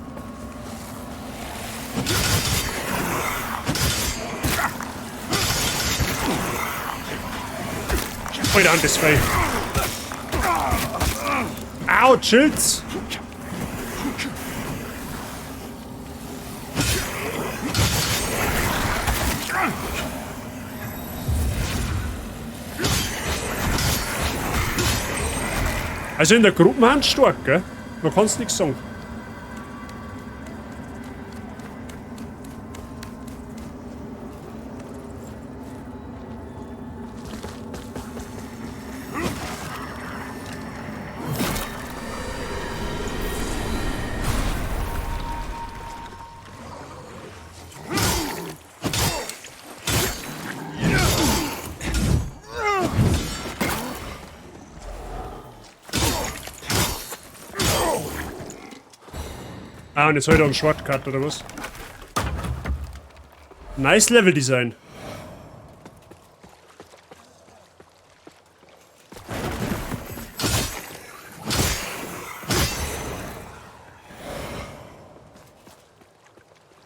Alter, an das Fell. Au, chillt's. Also in der Gruppenhand stark, gell? Man kann's nichts sagen. Ah, und jetzt habe ich da einen Shortcut, oder was? Nice Level Design.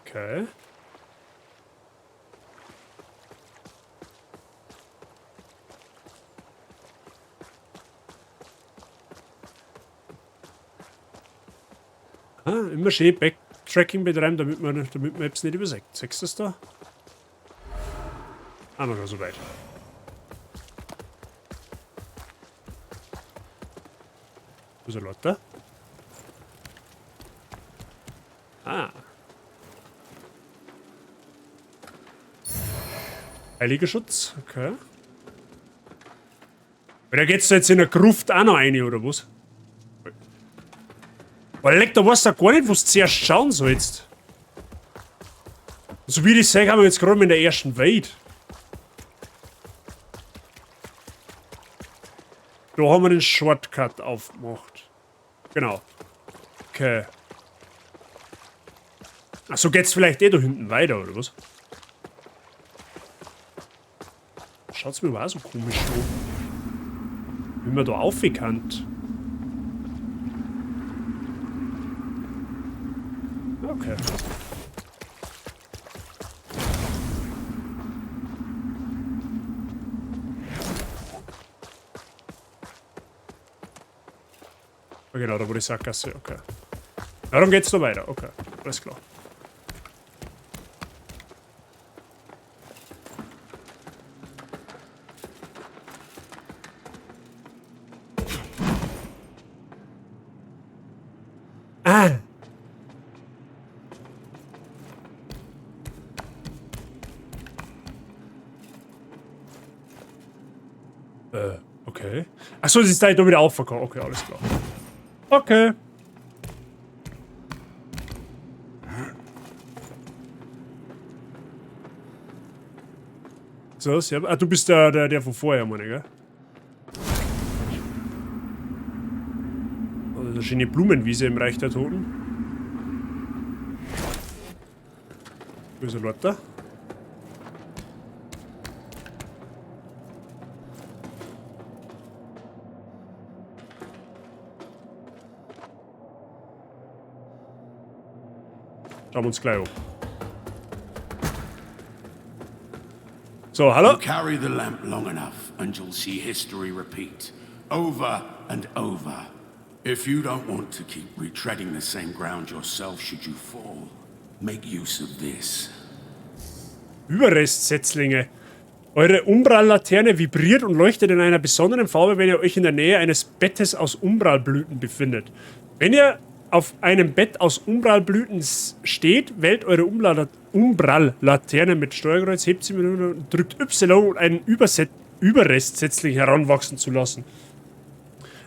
Okay. Ah, immer schön Backtracking betreiben, damit man jetzt nicht überseckt. Sechst du das da? Ah, noch so weit. Wo ist er, Leute? Ah. Heiliger Schutz, okay. Oder geht's da jetzt in der Gruft auch noch rein, oder was? Weil leck, da weißt du gar nicht, was du zuerst schauen sollst. So wie ich das sehe, haben wir jetzt gerade in der ersten Welt. Da haben wir den Shortcut aufgemacht. Genau. Okay. Achso, geht's vielleicht eh da hinten weiter, oder was? Schaut's mir aber auch so komisch an. Wie man da aufgekannt. Okay. Oh, genau, da wo die Sackgasse, okay. Darum geht's da weiter, okay. Alles klar. Ah! Okay. Achso, das ist da wieder aufverkauft. Okay, alles klar. Okay. So, ja. Ah, du bist der von vorher, meine, gell? Also, eine schöne Blumenwiese im Reich der Toten. Wo ist er, Leute? Schauen wir uns gleich an. So, hallo? You carry the lamp long enough and you'll see history repeat. Over and over. If you don't want to keep retreading the same ground yourself should you fall, make use of this. Überrestsetzlinge. Eure Umbral-Laterne vibriert und leuchtet in einer besonderen Farbe, wenn ihr euch in der Nähe eines Bettes aus Umbralblüten befindet. Wenn ihr auf einem Bett aus Umbralblüten steht, wählt eure Umbral-Laterne mit Steuerkreuz, hebt sie mit und drückt Y, um einen Überrestsetzling heranwachsen zu lassen.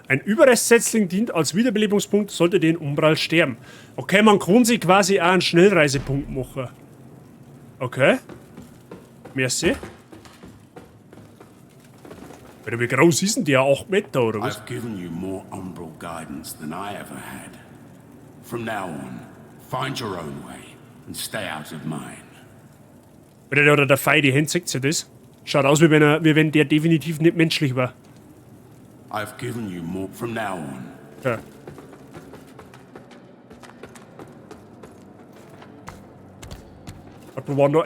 Ein Überrestsetzling dient als Wiederbelebungspunkt, sollte den Umbral sterben. Okay, man kann sich quasi auch einen Schnellreisepunkt machen. Okay. Merci. Wie groß ist denn der? 8 Meter oder was? I've given you more umbral guidance than I ever had. From now on, find your own way and stay out of mine. Oder der Fei, die Hände, seht ihr das? Schaut aus, wie wenn der definitiv nicht menschlich war. I've given you more from now on. Ja.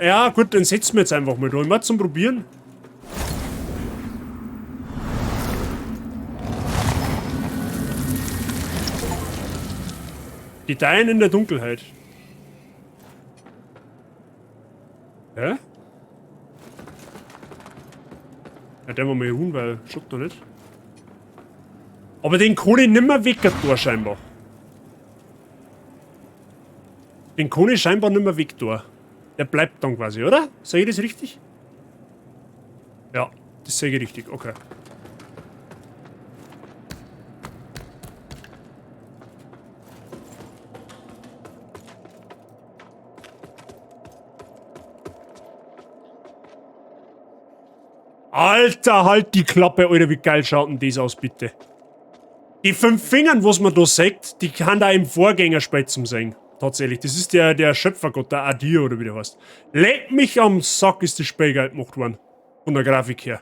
Ja, gut, dann setzen wir jetzt einfach mal da. Mal zum Probieren. Die Deien in der Dunkelheit. Hä? Ja, der war mal hin, weil schaut doch nicht. Aber den kann ich nimmer weg da scheinbar. Den kann ich scheinbar nimmer weg da. Der bleibt dann quasi, oder? Sag ich das richtig? Ja, das sage ich richtig, okay. Alter, halt die Klappe, Alter, wie geil schaut denn das aus, bitte. Die 5 Fingern, was man da sagt, die kann da im Vorgängerspiel zum sein. Tatsächlich, das ist der Schöpfergott, der Adir oder wie der heißt. Leck mich am Sack, ist das Spiel geil gemacht worden. Von der Grafik her.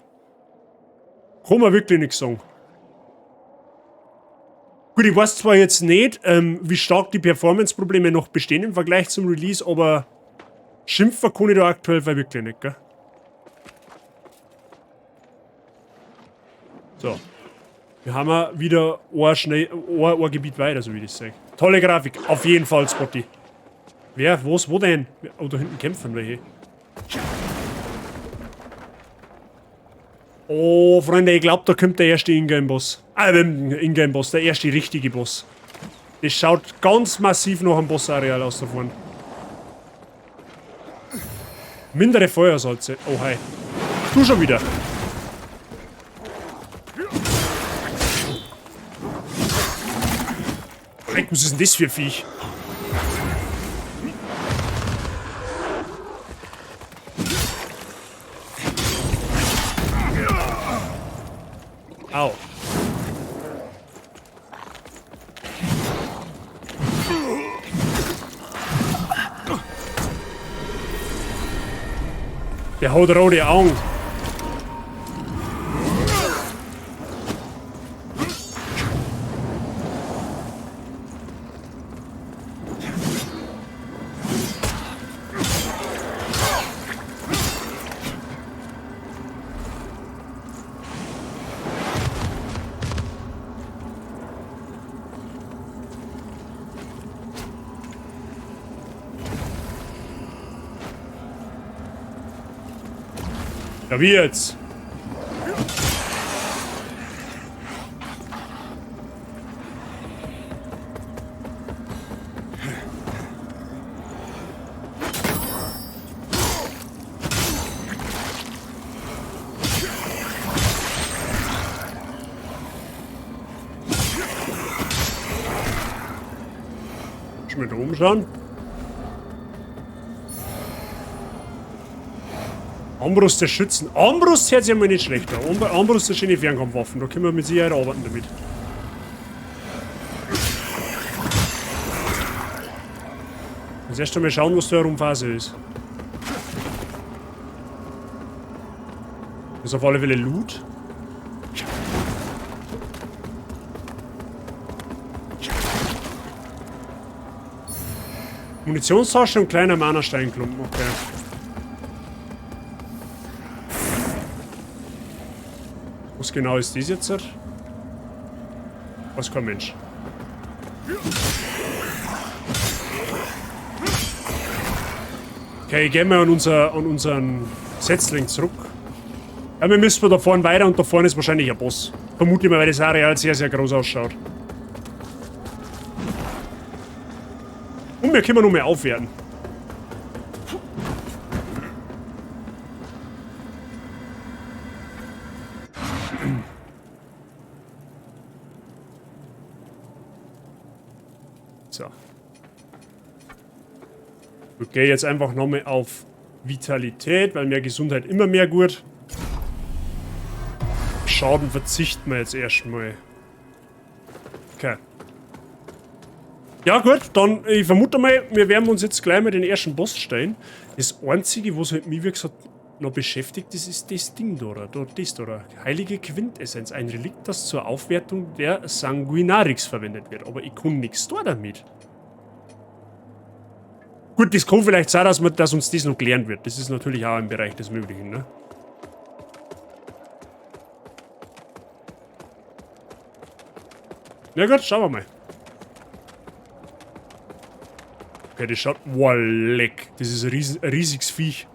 Kann man wirklich nichts sagen. Gut, ich weiß zwar jetzt nicht, wie stark die Performance-Probleme noch bestehen im Vergleich zum Release, aber schimpfen kann ich da aktuell wirklich nicht, gell? So. Wir haben wieder ein Gebiet weiter, so wie ich das sage. Tolle Grafik, auf jeden Fall, Spotty. Wer? Was? Wo denn? Oh, da hinten kämpfen welche. Oh, Freunde, ich glaube, da kommt der erste Ingame-Boss. Ingame-Boss, der erste richtige Boss. Das schaut ganz massiv nach einem Bossareal aus da vorne. Mindere Feuersalze. Oh, hi. Du schon wieder. Was ist denn das für ein Viech? Au. Der haut rote Augen. Ja, wie jetzt? Muss ich mal da oben schauen? Armbrust der Schützen. Armbrust hört sich ja mal nicht schlecht an. Armbrust ist schöne Fernkampfwaffen. Da können wir mit Sicherheit arbeiten damit. Jetzt erst einmal schauen, was da Herumphase ist. Das ist auf alle Fälle Loot. Munitionstasche und kleiner Mana-Steinklumpen. Okay. Was genau ist das jetzt? Was kein Mensch. Okay, gehen wir an unseren Setzling zurück. Ja, wir müssen da vorne weiter und da vorne ist wahrscheinlich ein Boss. Vermute ich mal, weil das Areal sehr, sehr groß ausschaut. Und wir können noch mehr aufwerten. So. Okay, jetzt einfach nochmal auf Vitalität, weil mehr Gesundheit immer mehr gut. Schaden verzichten wir jetzt erstmal. Okay. Ja gut, dann ich vermute mal, wir werden uns jetzt gleich mal den ersten Boss stellen. Das einzige, was halt mich wie gesagt noch beschäftigt, ist das Ding da. Das da. Heilige Quintessenz. Ein Relikt, das zur Aufwertung der Sanguinarix verwendet wird. Aber ich kann nichts da damit. Gut, das kann vielleicht sein, dass uns das noch klären wird. Das ist natürlich auch im Bereich des Möglichen, ne? Na gut, schauen wir mal. Okay, das schaut... Wow, leck. Das ist ein riesiges Viech.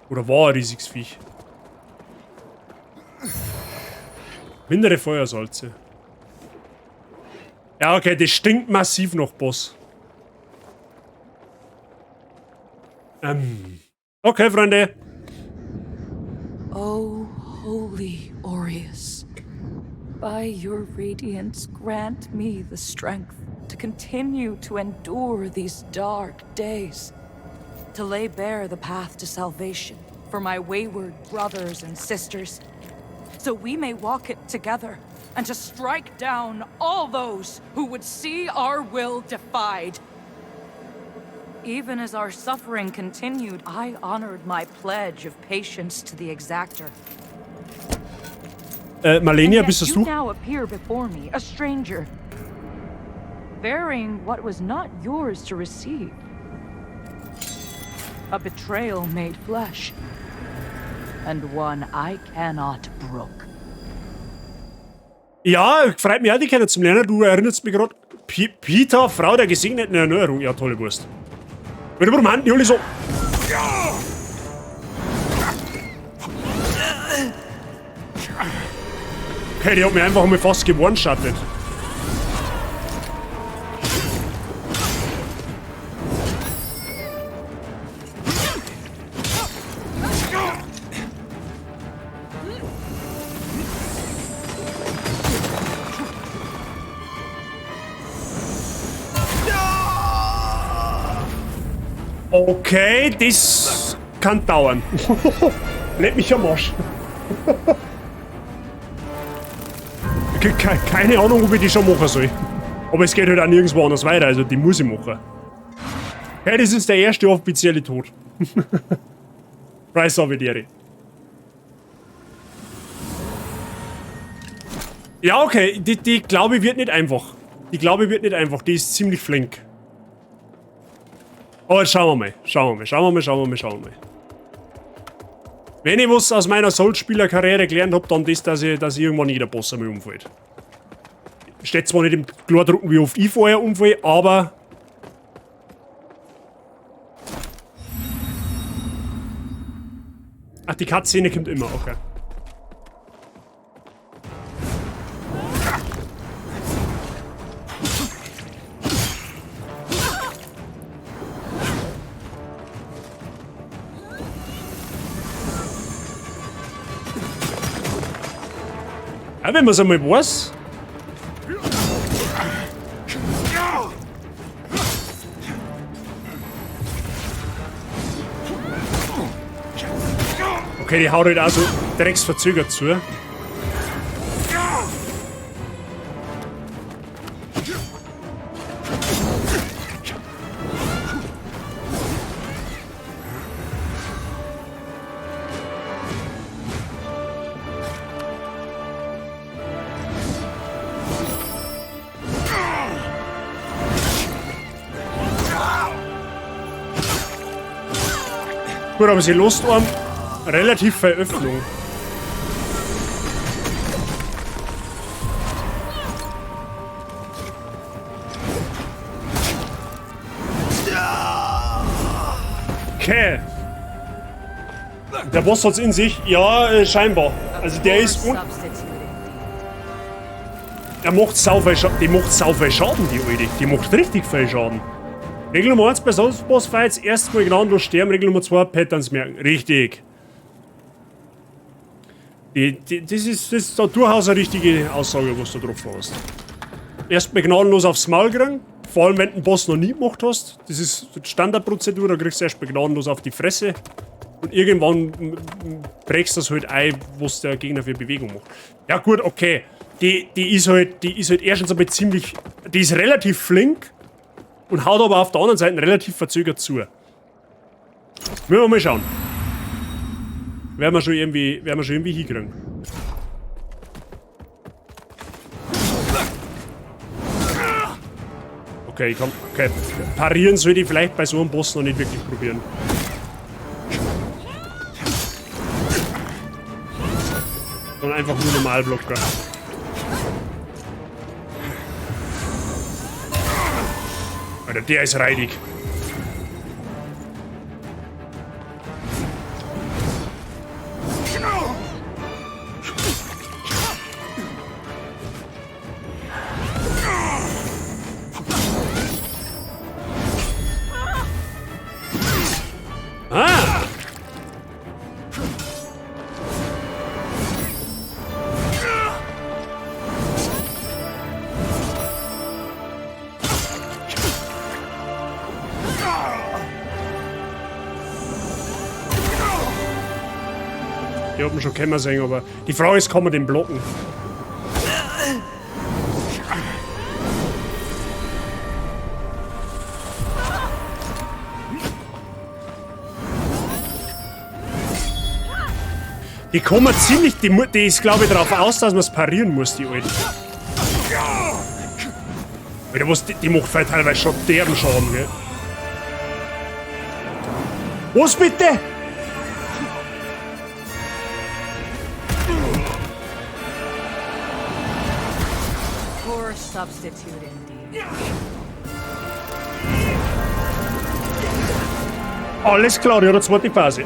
Oder war ein riesiges Viech. Mindere Feuersalze. Ja, okay, das stinkt massiv nach Boss. Okay, Freunde. Oh, holy Aureus. By your radiance, grant me the strength to continue to endure these dark days, to lay bare the path to salvation for my wayward brothers and sisters, so we may walk it together, and to strike down all those who would see our will defied. Even as our suffering continued, I honored my pledge of patience to the exactor. Malenia, And bist yet das you du? now appear before me, a stranger, bearing what was not yours to receive. A betrayal made flesh, and one I cannot brook. Ja, freut mich auch, die kennen zum Lernen. Du erinnerst mich gerade. Peter, Frau der gesegneten Erneuerung. Ja, tolle Wurst. Wieder warum handeln die alle so? Okay, die hat mich einfach mal fast gewone-shottet. Okay, das kann dauern. Leck mich am Arsch. Keine Ahnung, ob ich die schon machen soll. Aber es geht halt auch nirgendwo anders weiter, also die muss ich machen. Okay, das ist der erste offizielle Tod. Rise Avedere. Ja, okay, die glaube ich wird nicht einfach. Die glaube ich wird nicht einfach, die ist ziemlich flink. Aber jetzt schauen wir mal. Wenn ich was aus meiner Soul-Spieler-Karriere gelernt habe, dann das, dass ich irgendwann jeder Boss einmal umfällt. Steht zwar nicht im Klardrucken, wie oft ich vorher umfalle, aber... Ach, die Cutscene kommt immer, okay. Ja, wenn man es einmal weiß. Okay, die haut halt auch so drecksverzögert zu. Gut, aber sie lost einem relativ viel Öffnung. Okay. Der Boss hat's in sich. Ja, scheinbar. Also der ist Er macht sau viel Schaden. Die macht sau viel Schaden, die Alte. Die macht richtig viel Schaden. Regel Nummer 1 bei Bossfights, erstmal gnadenlos sterben, Regel Nummer 2 Patterns merken. Richtig. Das ist da durchaus eine richtige Aussage, was du drauf hast. Erstmal gnadenlos aufs Maul kriegen, vor allem wenn du den Boss noch nie gemacht hast. Das ist die Standardprozedur, da kriegst du erstmal gnadenlos auf die Fresse. Und irgendwann prägst du das halt ein, was der Gegner für Bewegung macht. Ja gut, okay. Die ist halt erstens einmal ziemlich... Die ist relativ flink. Und haut aber auf der anderen Seite relativ verzögert zu. Müssen wir mal schauen. Werden wir schon irgendwie hinkriegen. Okay, ich kann. Okay. Parieren sollte ich vielleicht bei so einem Boss noch nicht wirklich probieren. Sondern einfach nur normal blocken. Alter, der ist reinig. Ah! Die haben schon kennen sehen, aber die Frage ist, kann man den blocken? Die kommen ziemlich, die ist glaube ich darauf aus, dass man es parieren muss, die Alte. Alter, was, die macht vielleicht teilweise schon derben Schaden, gell? Was bitte? Poor substitute indeed. Alles klar, ja, der zweite Phase.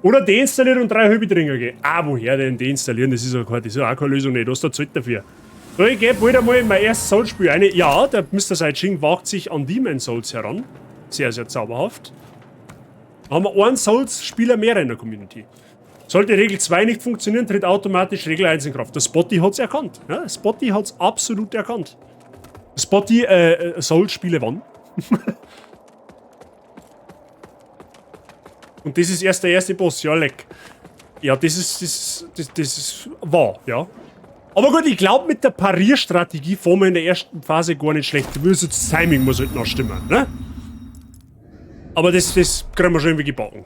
Oder deinstallieren und 3 Hübidringer gehen. Ah, woher denn deinstallieren? Das ist ja auch keine Lösung, nicht. Du hast da Zeit dafür. So, ich gebe wieder mal in mein erstes Souls-Spiel eine. Ja, der Mr. Saijing wagt sich an Demon Souls heran. Sehr, sehr zauberhaft. Da haben wir einen Souls-Spieler mehr in der Community. Sollte Regel 2 nicht funktionieren, tritt automatisch Regel 1 in Kraft. Der Spotty hat's erkannt. Ja, Spotty hat's absolut erkannt. Spotty, Souls-Spiele wann? Und das ist erst der erste Boss, ja, leck. Ja, das ist wahr, ja. Aber gut, ich glaube, mit der Parierstrategie fahren wir in der ersten Phase gar nicht schlecht. Das Timing muss halt noch stimmen, ne? Aber das kriegen wir schon irgendwie gebacken.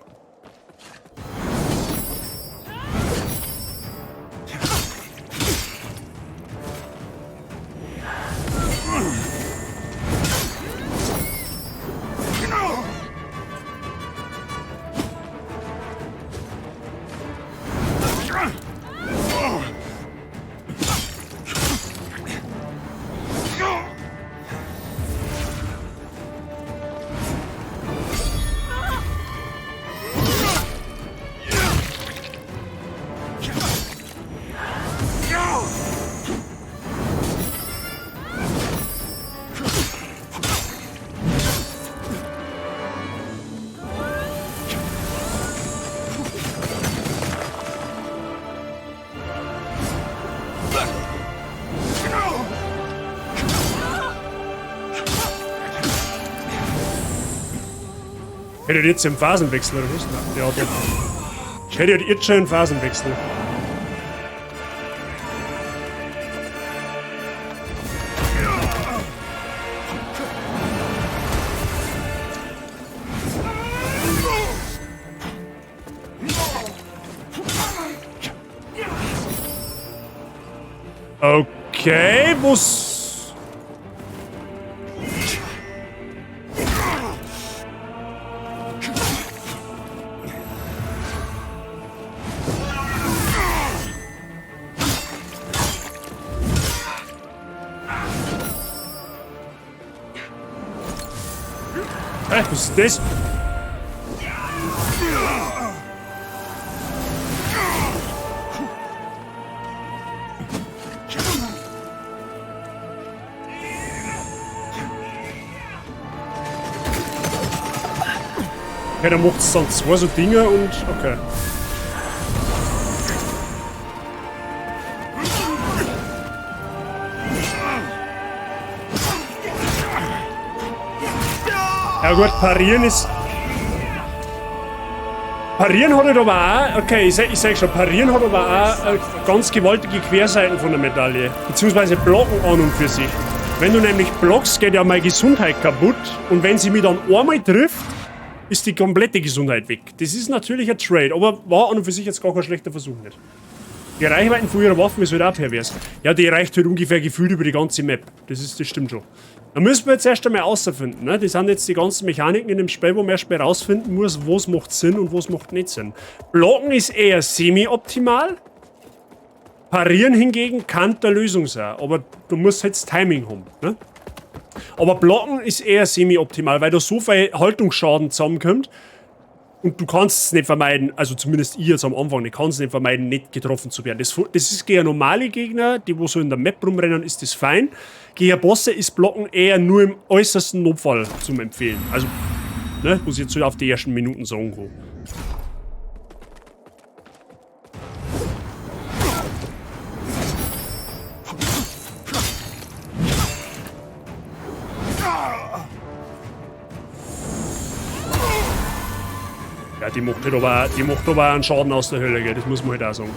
Hättet ihr jetzt einen Phasenwechsel oder was? Ja, doch. Ich hätte jetzt schon einen Phasenwechsel. Okay, wo's... Was ist das? Okay, dann macht es dann 2 so Dinge und... okay. Ja gut, parieren ist... Parieren hat halt aber auch... Okay, ich sag schon, parieren hat aber auch ganz gewaltige Querseiten von der Medaille. Beziehungsweise blocken an und für sich. Wenn du nämlich blockst, geht ja meine Gesundheit kaputt. Und wenn sie mich dann einmal trifft, ist die komplette Gesundheit weg. Das ist natürlich ein Trade, aber war an und für sich jetzt gar kein schlechter Versuch nicht. Die Reichweiten von ihrer Waffen ist halt auch pervers. Ja, die reicht halt ungefähr gefühlt über die ganze Map. Das stimmt schon. Da müssen wir jetzt erst einmal rausfinden. Ne? Das sind jetzt die ganzen Mechaniken in dem Spiel, wo man erst mal rausfinden muss, was macht Sinn und was macht nicht Sinn. Blocken ist eher semi-optimal. Parieren hingegen kann der Lösung sein. Aber du musst halt das Timing haben. Ne? Aber Blocken ist eher semi-optimal, weil da so viel Haltungsschaden zusammenkommt. Und du kannst es nicht vermeiden, also zumindest ich jetzt am Anfang, ich kann es nicht vermeiden, nicht getroffen zu werden. Das ist gegen normale Gegner, die wo so in der Map rumrennen, ist das fein. Gegen Bosse ist Blocken eher nur im äußersten Notfall zum Empfehlen. Also, ne, muss ich jetzt so auf die ersten Minuten sagen kann. Ja, die macht aber auch einen Schaden aus der Hölle, gell? Das muss man halt auch sagen.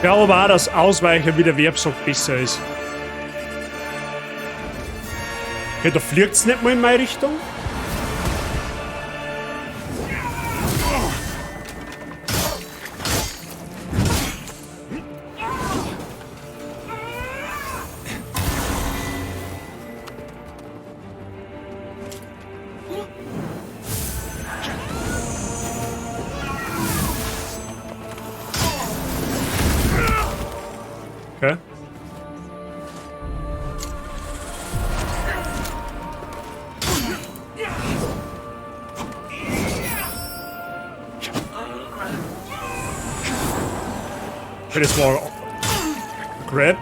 Ich glaube auch, dass Ausweichen, wie der Verb sagt, besser ist. Okay, da fliegt es nicht mal in meine Richtung. Okay. Okay, das war Grab.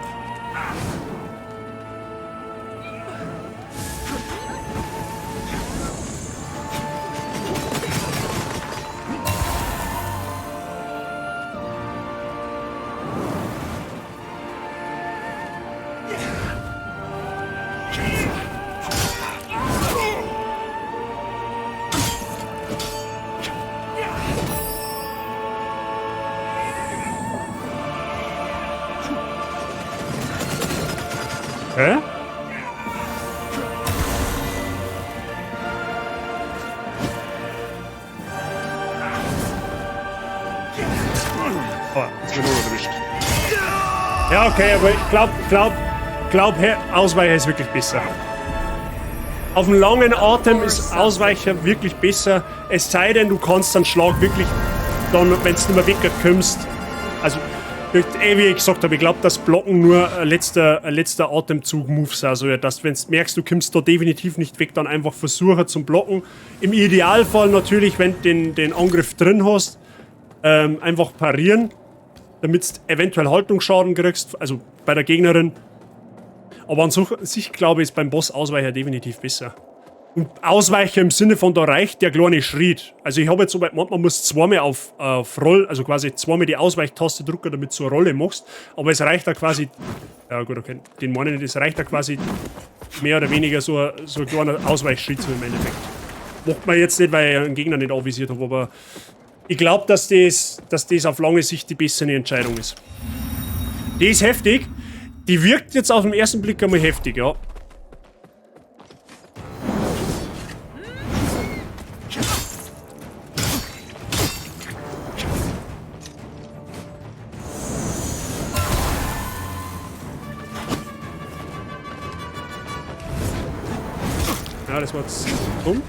Hä? Oh, jetzt wird nur erwischt. Ja, okay, aber ich glaub, Ausweicher ist wirklich besser. Auf dem langen Atem ist Ausweicher wirklich besser. Es sei denn, du kannst einen Schlag wirklich dann, wenn du nicht mehr wegkommst. Also, wie ich gesagt habe, ich glaube, dass Blocken nur ein letzter Atemzug-Move ist. Also, dass, wenn du merkst, du kommst da definitiv nicht weg, dann einfach versuchen zum Blocken. Im Idealfall natürlich, wenn du den Angriff drin hast, einfach parieren, damit du eventuell Haltungsschaden kriegst, also bei der Gegnerin. Aber an sich, glaube ich, ist beim Boss Ausweicher definitiv besser. Und Ausweicher im Sinne von, da reicht der kleine Schritt. Also ich habe jetzt so weit gemacht, man muss zweimal auf Roll, also quasi zweimal die Ausweichtaste drücken, damit du so eine Rolle machst. Aber es reicht da quasi, ja gut, okay, den meine ich nicht, es reicht da quasi mehr oder weniger so ein kleiner Ausweichschritt so im Endeffekt. Macht man jetzt nicht, weil ich einen Gegner nicht avisiert habe, aber ich glaube, dass das auf lange Sicht die bessere Entscheidung ist. Die ist heftig. Die wirkt jetzt auf den ersten Blick einmal heftig, ja. Ja, das war jetzt dumm.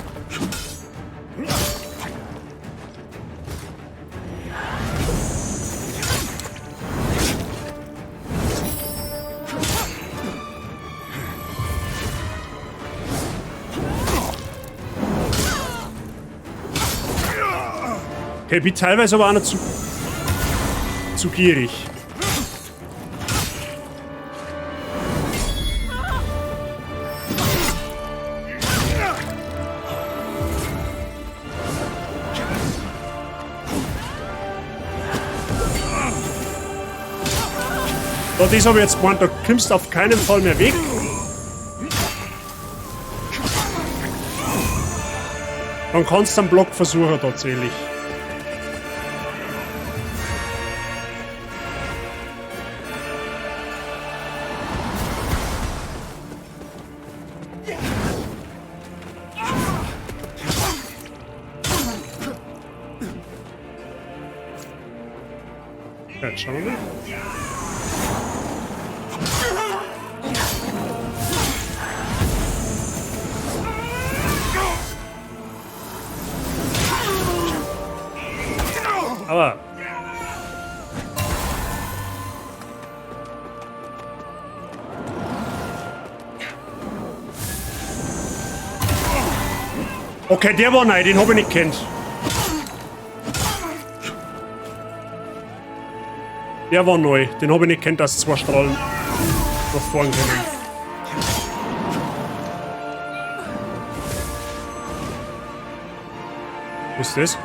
Okay, bin teilweise aber auch noch zu gierig. So, das habe ich jetzt gemeint, da kommst du auf keinen Fall mehr weg. Dann kannst du einen Block versuchen tatsächlich. Jetzt schauen wir mal. Aber okay, der war nein, den habe ich nicht kennt. Der war neu, den habe ich nicht kennt, dass zwei Strahlen nach vorn können. Was ist das?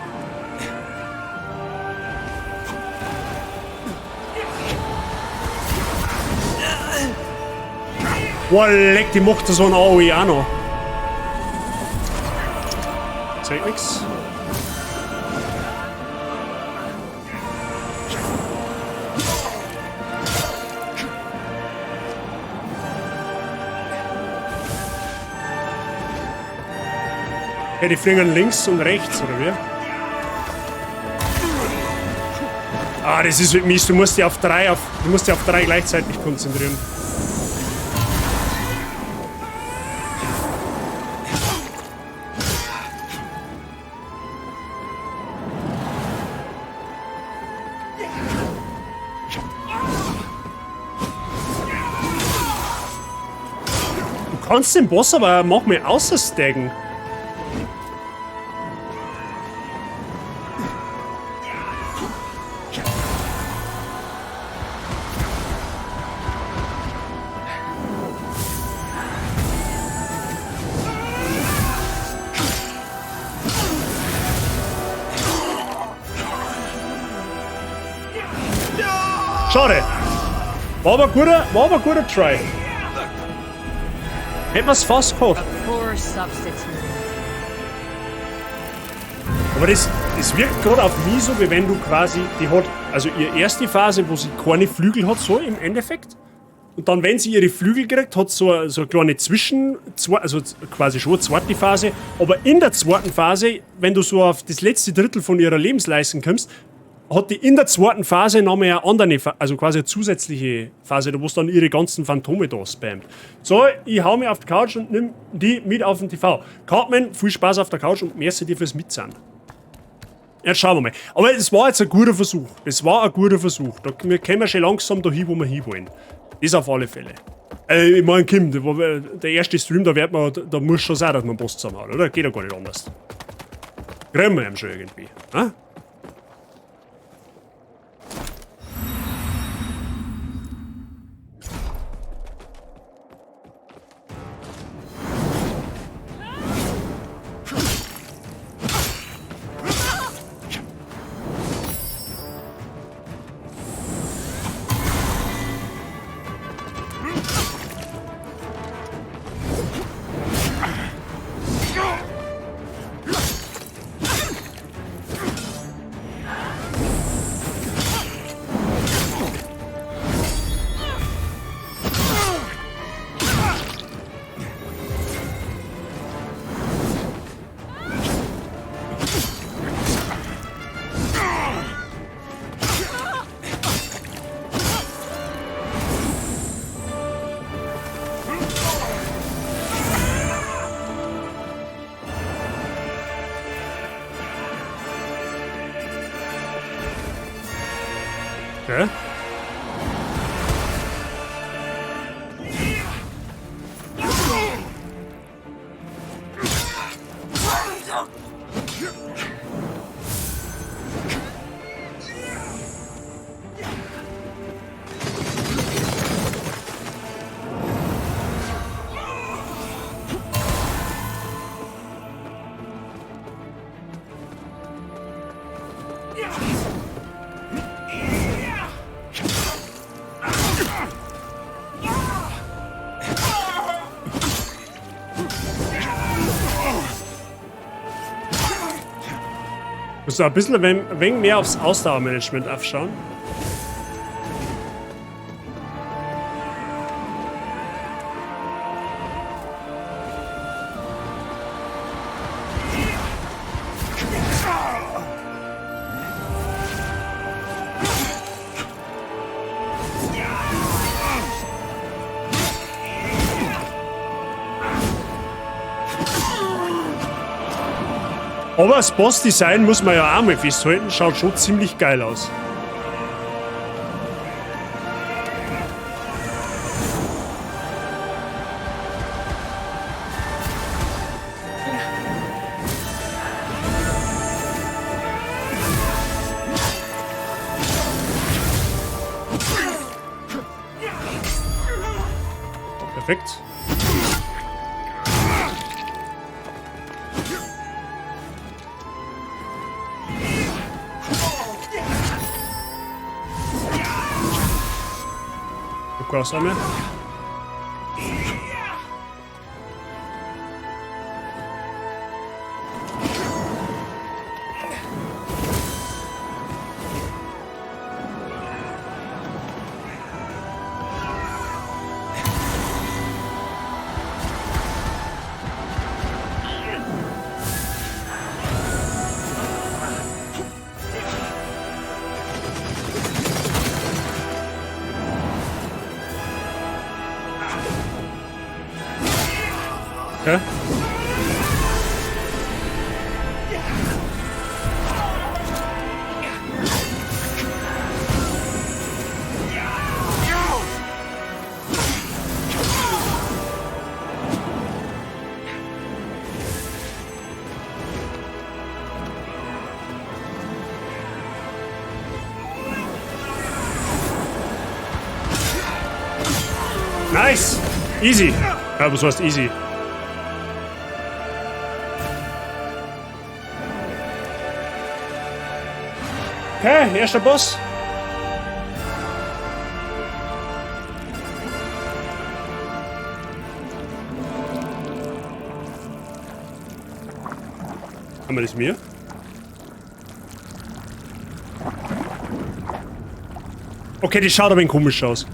Boah, leck, die macht so ein AOE auch noch. Zeigt nix. Okay, die fliegen links und rechts, oder wie? Ah, das ist mies. Du musst dich auf drei gleichzeitig konzentrieren. Du kannst den Boss aber manchmal außerstacken. Schade. War aber ein guter Try. Hätten wir es fast gehabt. Poor substitute. Aber das wirkt gerade auf mich so, wie wenn du quasi, die hat, also ihre erste Phase, wo sie keine Flügel hat, so im Endeffekt. Und dann, wenn sie ihre Flügel kriegt, hat sie so eine kleine also quasi schon eine zweite Phase. Aber in der zweiten Phase, wenn du so auf das letzte Drittel von ihrer Lebensleistung kommst, hat die in der zweiten Phase nochmal eine andere, also quasi eine zusätzliche Phase, da wo es dann ihre ganzen Phantome da spammt. So, ich hau mich auf die Couch und nimm die mit auf den TV. Cartman, viel Spaß auf der Couch und merci dir fürs Mitzahlen. Jetzt schauen wir mal. Aber es war jetzt ein guter Versuch. Es war ein guter Versuch. Wir kommen schon langsam dahin, wo wir hinwollen. Das auf alle Fälle. Ich meine, Kim, der erste Stream, da muss schon sein, dass man einen Boss zusammenhaut, oder? Geht ja gar nicht anders. Kriegen wir ihn schon irgendwie. Ha? Okay. Musst du ein bisschen ein wenig mehr aufs Ausdauermanagement aufschauen. Aber das Boss-Design muss man ja auch mal festhalten, schaut schon ziemlich geil aus. Perfekt. Was haben wir? Okay. Nice! Easy! Ja, was heißt easy? Okay, erster Boss. Haben wir das mehr? Okay, die schaut aber ein komisch aus.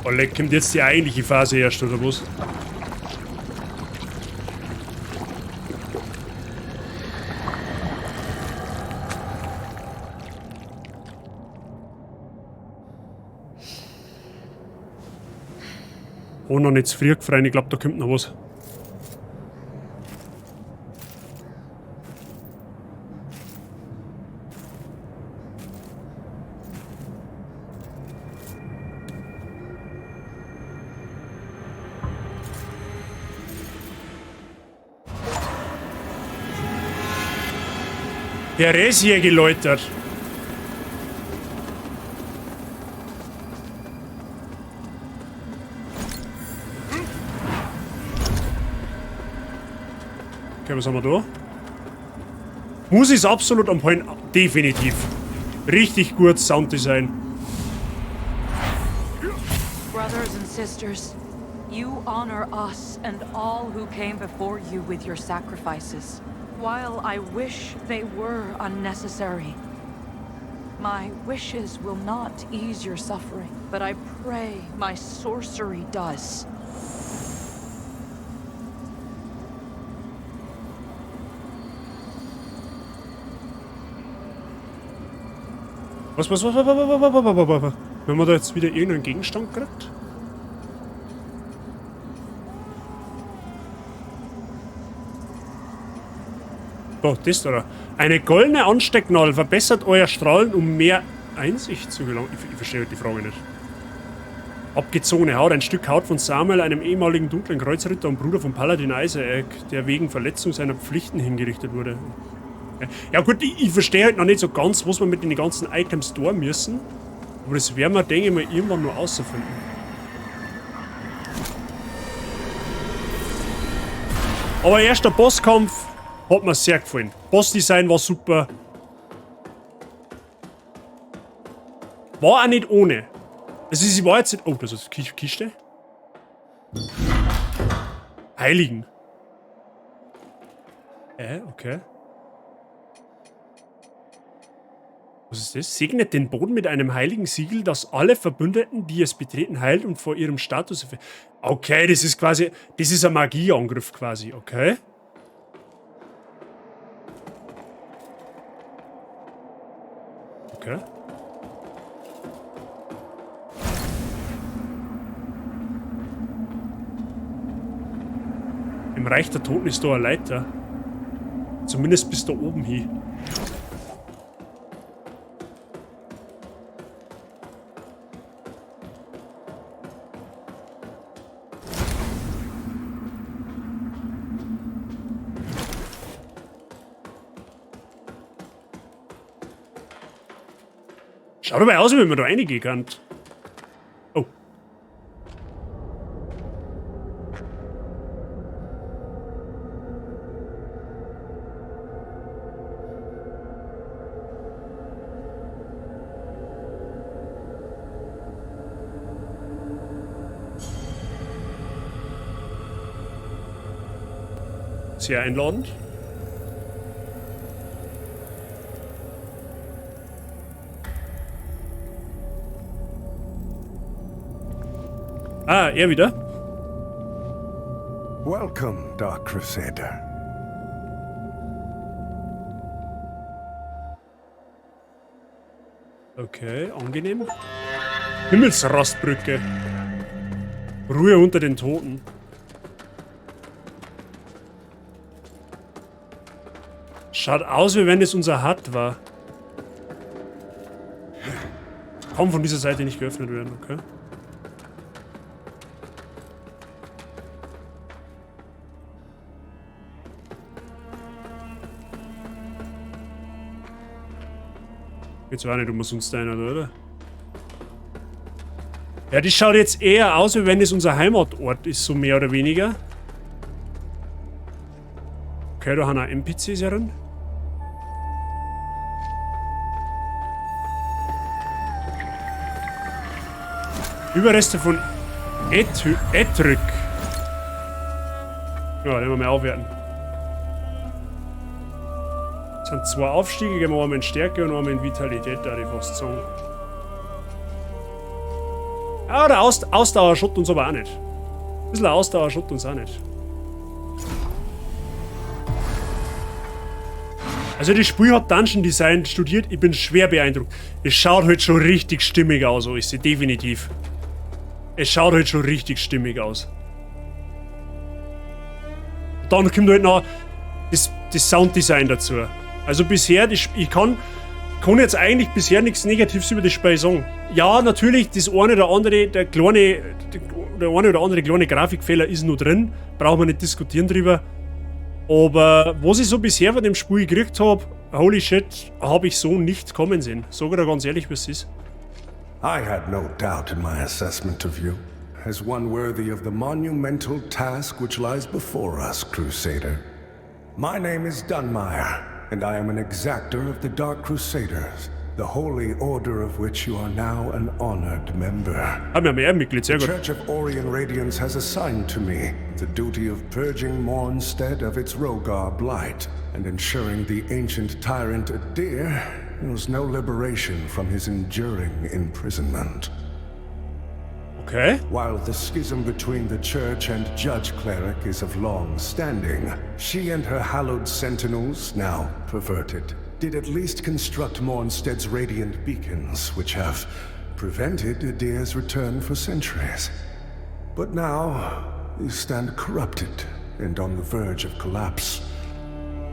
Oh, leck, kommt jetzt die eigentliche Phase erst, oder was? Oh, noch nicht zu früh gefreut, ich glaube, da kommt noch was. Der ist hier geläutert. Okay, was haben wir da? Musik ist absolut am Point. Definitiv. Richtig gut Sounddesign. Brothers and sisters, you honor us and all who came before you with your sacrifices. While I wish they were unnecessary, my wishes will not ease your suffering, but I pray my sorcery does. Was? Wenn man da jetzt wieder irgendeinen Gegenstand kriegt? Oh, das da. Eine goldene Anstecknadel verbessert euer Strahlen, um mehr Einsicht zu gelangen. Ich verstehe die Frage nicht. Abgezogene Haut. Ein Stück Haut von Samuel, einem ehemaligen dunklen Kreuzritter und Bruder von Paladin Isaac, der wegen Verletzung seiner Pflichten hingerichtet wurde. Ja gut, ich verstehe halt noch nicht so ganz, was wir mit den ganzen Items tun müssen. Aber das werden wir, denke ich mal, irgendwann nur rausfinden. Aber erster Bosskampf hat mir sehr gefallen. Bossdesign war super. War auch nicht ohne. Also sie war jetzt nicht... Oh, das ist Kiste. Heiligen. Okay. Was ist das? Segnet den Boden mit einem heiligen Siegel, das alle Verbündeten, die es betreten, heilt und vor ihrem Status... Okay, das ist quasi... Das ist ein Magieangriff quasi, okay? Okay. Im Reich der Toten ist da eine Leiter. Zumindest bis da oben hin. Schaut aber aus, wie man da reingehen kann. Oh. Sehr einladend. Ah, er wieder. Welcome, Dark Crusader. Okay, angenehm. Himmelsrastbrücke. Ruhe unter den Toten. Schaut aus, wie wenn es unser Hut war. Kann von dieser Seite nicht geöffnet werden, okay? Jetzt war nicht umsonst einer, oder? Ja, die schaut jetzt eher aus, wie wenn es unser Heimatort ist, so mehr oder weniger. Okay, da haben auch NPCs herin. Überreste von Ettrück. Ja, den wir mal aufwerten. Das sind 2 Aufstiege, gehen wir einmal in Stärke und einmal in Vitalität, da die fast sagen. Ja, der Ausdauer schaut uns aber auch nicht. Ein bisschen Ausdauer schaut uns auch nicht. Also das Spiel hat Dungeon Design studiert, ich bin schwer beeindruckt. Es schaut halt schon richtig stimmig aus, so ist sie, definitiv. Es schaut halt schon richtig stimmig aus. Dann kommt halt noch das Sounddesign dazu. Also bisher, ich kann jetzt eigentlich bisher nichts Negatives über das Spiel sagen. Ja, natürlich, das eine oder andere, der eine oder andere kleine Grafikfehler ist noch drin. Brauchen wir nicht diskutieren drüber. Aber was ich so bisher von dem Spiel gekriegt habe, holy shit, habe ich so nicht kommen sehen. Sag dir ganz ehrlich, was es ist. I had no doubt in my assessment of you, as one worthy of the monumental task which lies before us, Crusader. My name is Dunmire, and I am an exactor of the Dark Crusaders, the holy order of which you are now an honored member. The Church of Orien Radiance has assigned to me the duty of purging Mornstead of its Rogar blight, and ensuring the ancient tyrant Adir knows no liberation from his enduring imprisonment. Okay. While the schism between the Church and Judge Cleric is of long standing, she and her hallowed sentinels, now perverted, did at least construct Mornstead's radiant beacons, which have prevented Adir's return for centuries. But now, you stand corrupted and on the verge of collapse.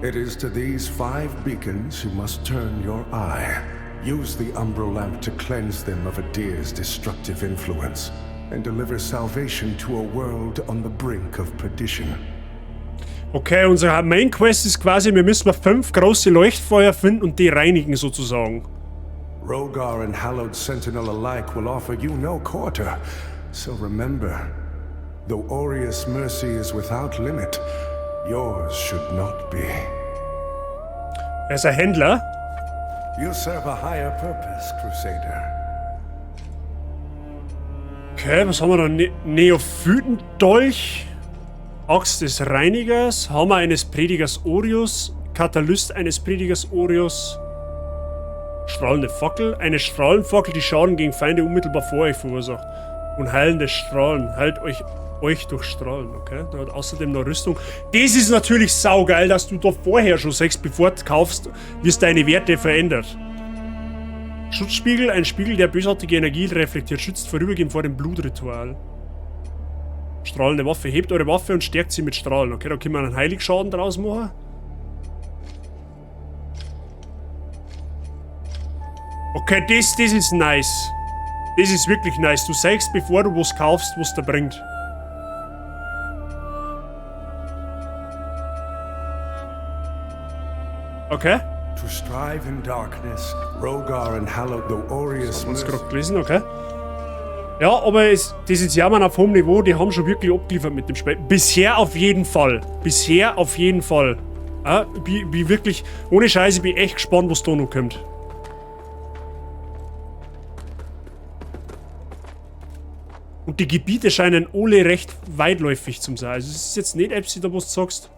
It is to these 5 beacons you must turn your eye. Use the Umbral Lamp to cleanse them of Adir's destructive influence, and deliver salvation to a world on the brink of perdition. Okay, unsere Main Quest ist quasi, wir müssen 5 große Leuchtfeuer finden und die reinigen sozusagen. Rogar and Hallowed Sentinel alike will offer you no quarter, so remember, though Orius' mercy is without limit, yours should not be. Er ist ein Händler. You serve a higher purpose, Crusader. Okay, was haben wir da? Neophytendolch, Axt des Reinigers, Hammer eines Predigers Orius, Katalyst eines Predigers Orius, strahlende Fackel, eine Strahlenfackel, die Schaden gegen Feinde unmittelbar vor euch verursacht. Und heilende Strahlen, heilt euch durch Strahlen, okay? Da hat außerdem noch Rüstung. Das ist natürlich saugeil, dass du da vorher schon sagst, bevor du kaufst, wie es deine Werte verändert. Schutzspiegel, ein Spiegel, der bösartige Energie reflektiert, schützt vorübergehend vor dem Blutritual. Strahlende Waffe, hebt eure Waffe und stärkt sie mit Strahlen, okay? Da können wir einen Heiligschaden draus machen. Okay, das ist nice. Das ist wirklich nice. Du sagst, bevor du was kaufst, was der bringt. Okay. To strive in darkness, Rogar and Hallowed the Orius. Haben wir uns gerade gelesen, okay. Ja, aber das ist ja mal auf hohem Niveau, die haben schon wirklich abgeliefert mit dem Spiel. Bisher auf jeden Fall. Bisher auf jeden Fall. Ja, wie wirklich, ohne Scheiße, ich bin echt gespannt, was da noch kommt. Und die Gebiete scheinen alle recht weitläufig zu sein. Also es ist jetzt nicht, ob du da was sagst.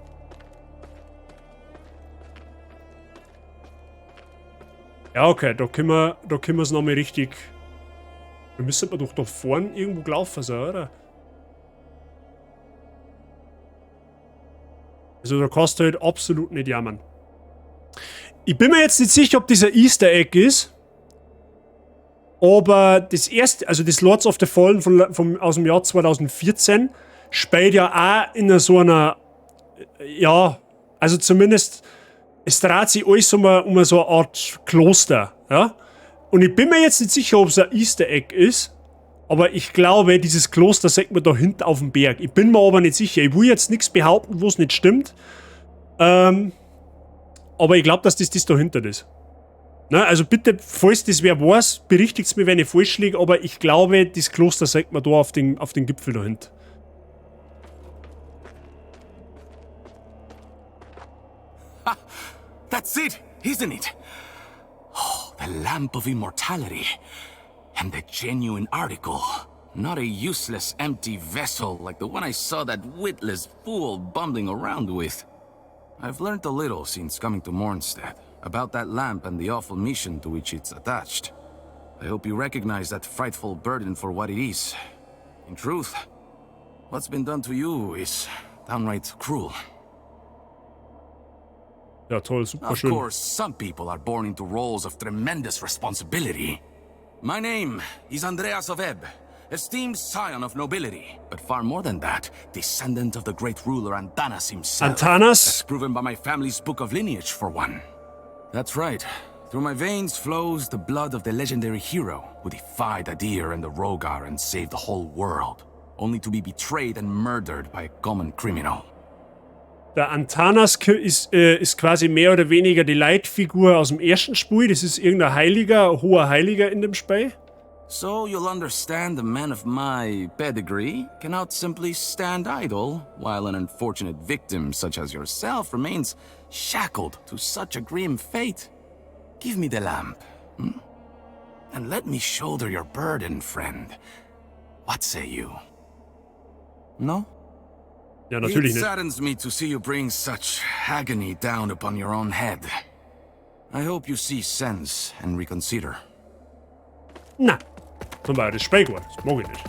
Ja, okay, da können wir es nochmal richtig... Wir müssen aber doch da vorne irgendwo gelaufen sein, oder? Also da kannst du halt absolut nicht jammern. Ich bin mir jetzt nicht sicher, ob dieser Easter Egg ist. Aber das erste, also das Lords of the Fallen aus dem Jahr 2014, spielt ja auch in so einer, ja, also zumindest, es dreht sich alles um so eine Art Kloster, ja. Und ich bin mir jetzt nicht sicher, ob es ein Easter Egg ist, aber ich glaube, dieses Kloster sieht man da hinten auf dem Berg. Ich bin mir aber nicht sicher. Ich will jetzt nichts behaupten, wo es nicht stimmt. Aber ich glaube, dass das da hinten ist. Na, also bitte, falls das wer weiß, berichtigt es mir, wenn ich falsch liege, aber ich glaube, das Kloster sieht man da auf den Gipfel da hinten. Ha! That's it, isn't it? Oh, the Lamp of Immortality. And the genuine article. Not a useless, empty vessel like the one I saw that witless fool bumbling around with. I've learned a little since coming to Mornstead about that lamp and the awful mission to which it's attached. I hope you recognize that frightful burden for what it is. In truth, what's been done to you is downright cruel. Ja, toll, super Of schön. course, some people are born into roles of tremendous responsibility. My name is Andreas of Ebb, esteemed scion of nobility, but far more than that, descendant of the great ruler Antanas himself. Antanas? As proven by my family's book of lineage, for one. That's right. Through my veins flows the blood of the legendary hero who defied Adir and the Rogar and saved the whole world, only to be betrayed and murdered by a common criminal. Der Antanas ist quasi mehr oder weniger die Leitfigur aus dem ersten Spiel. Das ist irgendein Heiliger, ein hoher Heiliger in dem Spiel. So you'll understand a man of my pedigree cannot simply stand idle while an unfortunate victim such as yourself remains shackled to such a grim fate. Give me the lamp, and let me shoulder your burden, friend. What say you? No? Ja, natürlich It nicht. saddens me to see you bring such agony down upon your own head. I hope you see sense and reconsider. Na, zum Beispiel das Spiel gut. Das mag ich nicht.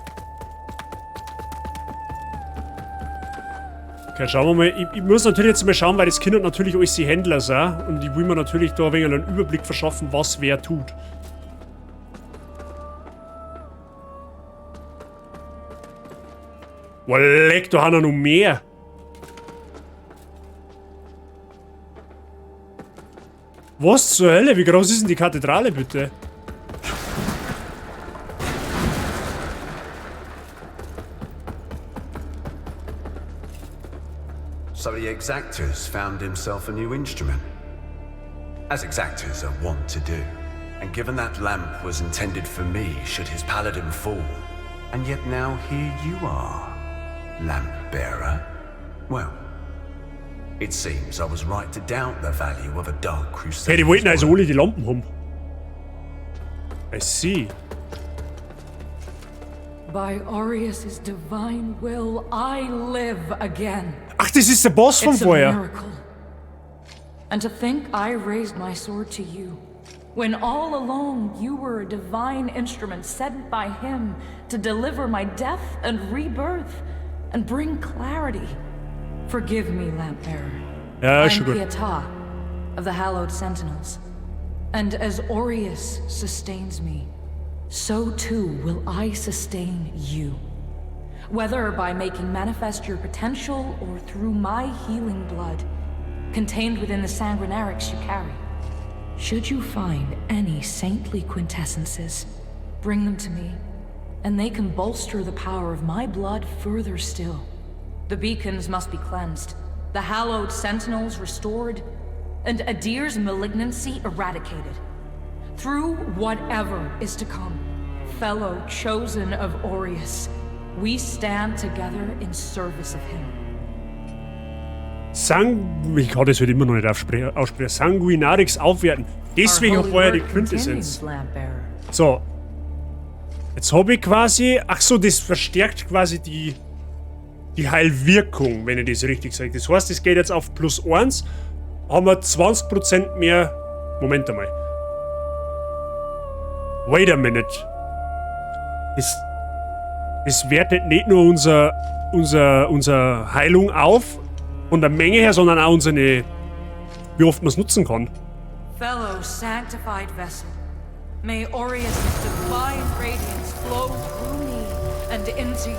Okay, schauen wir mal. Ich muss natürlich jetzt mal schauen, weil das Kind natürlich alles die Händler sind. Und ich will mir natürlich da ein wenig einen Überblick verschaffen, was wer tut. Oh, leck, da haben wir noch mehr. Was zur Hölle? Wie groß ist denn die Kathedrale, bitte? So the Exactors found himself a new instrument, as Exactors are wont to do. And given that lamp was intended for me should his paladin fall, and yet now here you are, lamp bearer. Well, it seems I was right to doubt the value of a dark crusade. Hey, die wollten also alle die Lampen haben. I see. By Aureus' divine will, I live again. Ach, das ist der Boss von It's a vorher. miracle. And to think I raised my sword to you, when all along you were a divine instrument sent by him to deliver my death and rebirth and bring clarity. Forgive me, Lampbearer. Ja, I'm schon gut. Pietà of the Hallowed Sentinels. And as Aureus sustains me, so too will I sustain you. Whether by making manifest your potential or through my healing blood, contained within the sanguinarics you carry. Should you find any saintly quintessences, bring them to me, and they can bolster the power of my blood further still. The beacons must be cleansed, the hallowed sentinels restored, and Adir's malignancy eradicated. Through whatever is to come, fellow chosen of Aureus, we stand together in service of him. Ich kann das halt immer noch nicht aussprechen. Sanguinarix aufwerten. Deswegen Our auch holy vorher die work Quintessenz. continues, Lampbearer. So. Jetzt habe ich quasi... Ach so, das verstärkt quasi die Heilwirkung, wenn ich das richtig sage. Das heißt, es geht jetzt auf +1. Haben wir 20% mehr... Moment einmal. Wait a minute. Das wertet nicht nur unsere Heilung auf, von der Menge her, sondern auch unsere, wie oft man es nutzen kann. Fellow sanctified vessel, may Aureus' divine radiance flow through me and into you.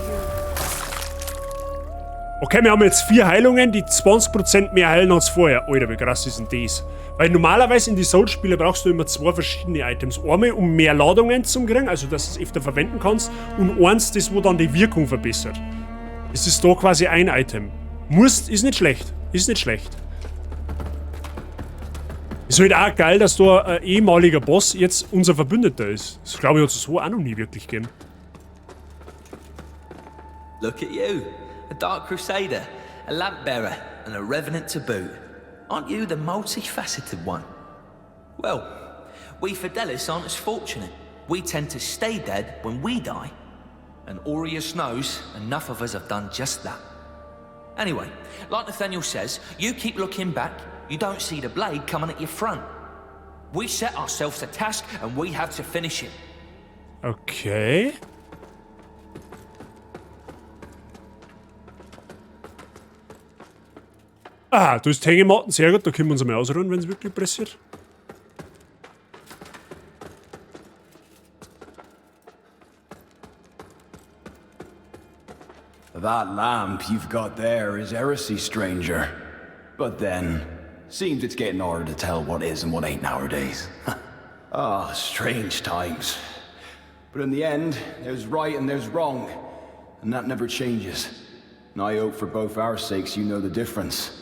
Okay, wir haben jetzt 4 Heilungen, die 20% mehr heilen als vorher. Alter, wie krass ist denn das? Weil normalerweise in die Soul-Spiele brauchst du immer 2 verschiedene Items. Einmal, um mehr Ladungen zu kriegen, also dass du es öfter verwenden kannst. Und eins, das wo dann die Wirkung verbessert. Das ist da quasi ein Item. Ist nicht schlecht. Ist nicht schlecht. Ist halt auch geil, dass da ein ehemaliger Boss jetzt unser Verbündeter ist. Das glaube ich hat es so auch noch nie wirklich gegeben. Look at you. A Dark Crusader, a lamp bearer, and a revenant to boot. Aren't you the multifaceted one? Well, we Fidelis aren't as fortunate. We tend to stay dead when we die. And Aureus knows enough of us have done just that. Anyway, like Nathaniel says, you keep looking back, you don't see the blade coming at your front. We set ourselves a task and we have to finish it. Okay. Ah, du hast Hängematten, sehr gut, da können wir uns einmal ausruhen, wenn es wirklich pressiert. That lamp you've got there is heresy, stranger. But then, seems it's getting harder to tell what is and what ain't nowadays. Ah, strange times. But in the end, there's right and there's wrong. And that never changes. And I hope for both our sakes you know the difference.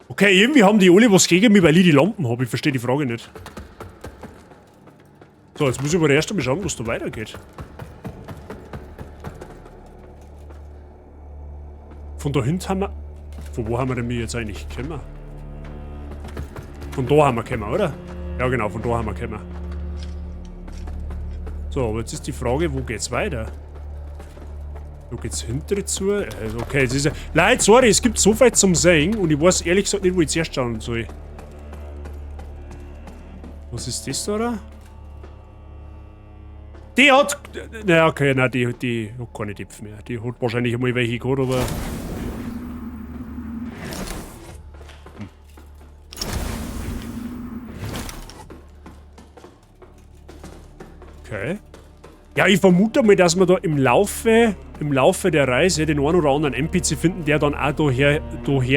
Okay, irgendwie haben die alle was gegen mich, weil ich die Lampen habe. Ich verstehe die Frage nicht. So, jetzt muss ich aber erst einmal schauen, was da weitergeht. Von da hinten haben wir... Von wo haben wir denn jetzt eigentlich gekommen? Von da haben wir gekommen, oder? Ja genau, von da haben wir gekommen. So, aber jetzt ist die Frage, wo geht's weiter? Wo geht's hintere zu? Also okay, jetzt ist ja... Leute, sorry, es gibt so viel zum Sehen und ich weiß ehrlich gesagt nicht, wo ich zuerst schauen soll. Was ist das da, oder? Die hat... Naja, okay, nein, die hat keine Tipps mehr. Die hat wahrscheinlich einmal welche gehabt, aber... Okay. Ja, ich vermute mal, dass wir da im Laufe der Reise den einen oder anderen NPC finden, der dann auch daher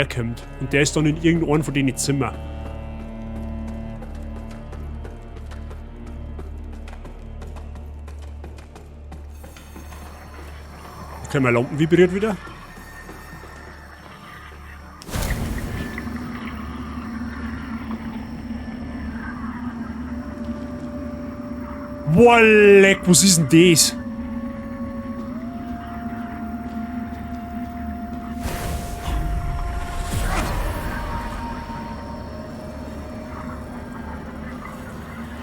kommt. Und der ist dann in irgendeinem von denen Zimmer. Okay, meine Lampen vibriert wieder. Boah, leck, was ist denn das?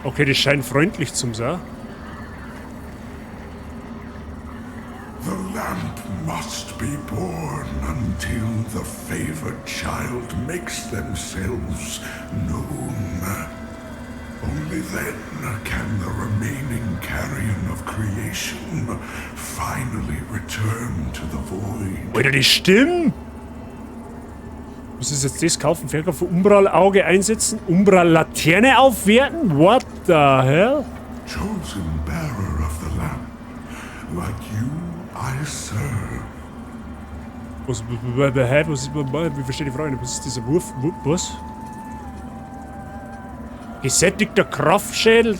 Okay, das scheint freundlich zu sein. The lamp must be born until the favored child makes themselves known. Only then can the remaining carrion of creation finally return to the void. Alter, die Stimmen! Was ist jetzt das? Kaufen, Verkaufen, Umbral-Auge einsetzen, Umbral-Laterne aufwerten? What the hell? Chosen bearer of the lamp, like you I serve. Ich verstehe die Frage nicht. Was ist dieser Wurf? Was? Gesättigter Kraftschädel.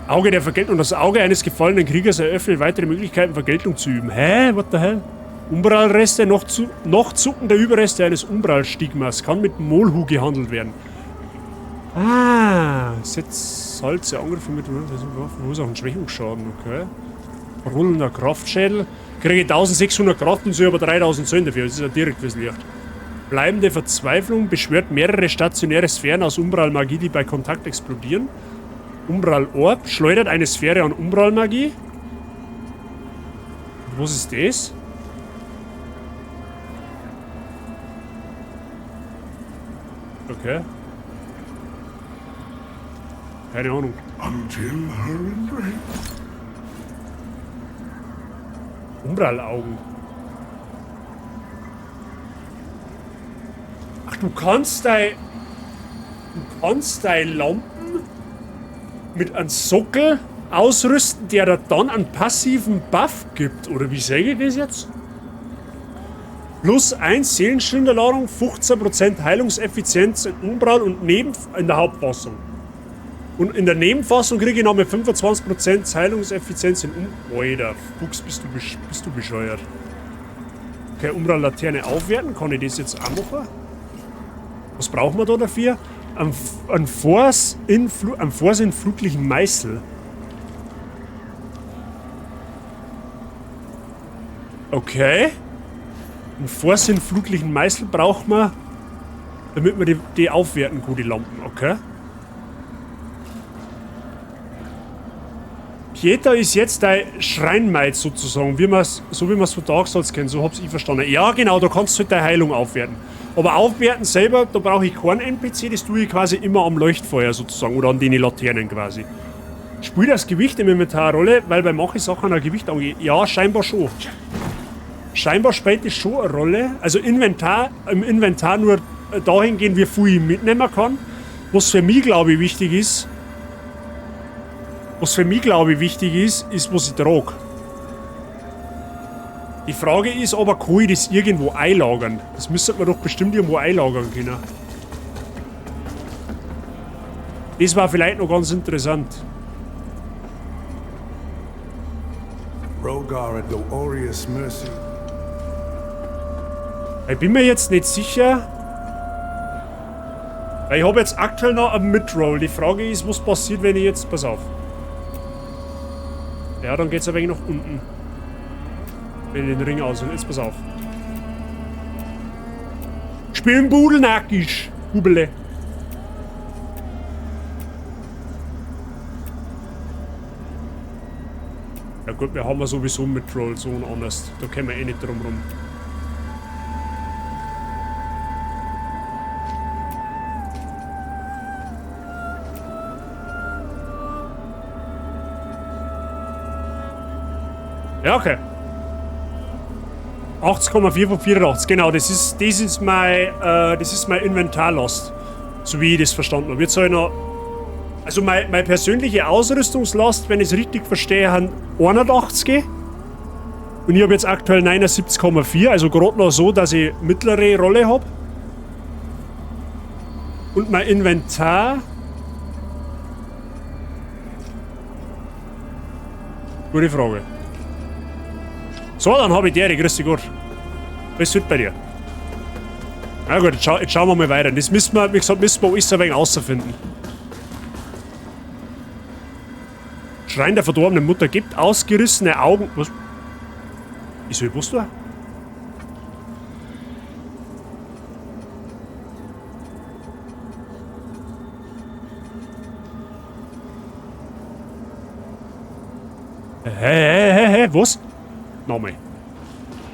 Auge der Vergeltung. Das Auge eines gefallenen Kriegers eröffnet weitere Möglichkeiten, Vergeltung zu üben. Hä? What the hell? Umbralreste, noch zuckende Überreste eines Umbralstigmas. Kann mit Molhu gehandelt werden. Ah, setzt Salze, Angriffe mit Waffen, Ursachen, Schwächungsschaden, okay. Rollender Kraftschädel. Kriege 1600 Kraft und so aber 3000 Zölle dafür. Das ist ja direkt fürs Licht. Bleibende Verzweiflung beschwört mehrere stationäre Sphären aus Umbral-Magie, die bei Kontakt explodieren. Umbral-Orb schleudert eine Sphäre an Umbral-Magie. Was ist das? Okay. Keine Ahnung. Until her embrace. Umbral-Augen. du kannst deine Lampen mit einem Sockel ausrüsten, der dir dann einen passiven Buff gibt. Oder wie sage ich das jetzt? Plus 1 Seelenschinderladung, 15% Heilungseffizienz in Umbral und in der Hauptfassung. Und in der Nebenfassung kriege ich noch mit 25% Heilungseffizienz in Alter, Fuchs, bist du bescheuert. Okay, Umbral-Laterne aufwerten. Kann ich das jetzt auch machen? Was brauchen wir da dafür? Ein Force in flutlichen Meißel. Okay. Ein Force in flutlichen Meißel braucht man, damit wir die aufwerten kann, die Lampen. Okay. Pieta ist jetzt dein Schreinmaid sozusagen, so wie man es von Dark Souls kennt, so hab's ich verstanden. Ja genau, da kannst du halt deine Heilung aufwerten. Aber aufwerten selber, da brauche ich keinen NPC, das tue ich quasi immer am Leuchtfeuer sozusagen oder an den Laternen quasi. Spielt das Gewicht im Inventar eine Rolle, weil bei manchen Sachen ein Gewicht angeht? Ja, scheinbar schon. Scheinbar spielt das schon eine Rolle. Also im Inventar nur dahingehend, wie viel ich mitnehmen kann. Was für mich, glaube ich, wichtig ist, was ich trage. Die Frage ist aber, kann ich das irgendwo einlagern? Das müsste man doch bestimmt irgendwo einlagern können. Das war vielleicht noch ganz interessant. Rogar and Glorious Mercy. Ich bin mir jetzt nicht sicher. Weil ich habe jetzt aktuell noch einen Midroll. Die Frage ist, was passiert, wenn ich jetzt... Pass auf. Ja, dann geht's ein wenig nach unten. Wenn ich den Ring aus. Und jetzt pass auf. Spielen Budelnackisch. Bubele. Ja gut, wir haben ja sowieso Midroll, so und anders. Da können wir eh nicht drum rum. Ja, okay. 80,4 von 84, genau, das ist mein Inventarlast. So wie ich das verstanden habe. Jetzt soll ich noch. Also meine persönliche Ausrüstungslast, wenn ich es richtig verstehe, haben 81. Und ich habe jetzt aktuell 79,4, also gerade noch so, dass ich mittlere Rolle habe. Und mein Inventar. Gute Frage. So, dann habe ich die. Grüß dich gut. Was ist bei dir? Na gut, jetzt schauen wir mal weiter. Das müssen wir, wie gesagt, alles ein wenig rausfinden. Schrein der verdorbenen Mutter gibt ausgerissene Augen. Was? Ich soll was da? Hä, was? Nochmal.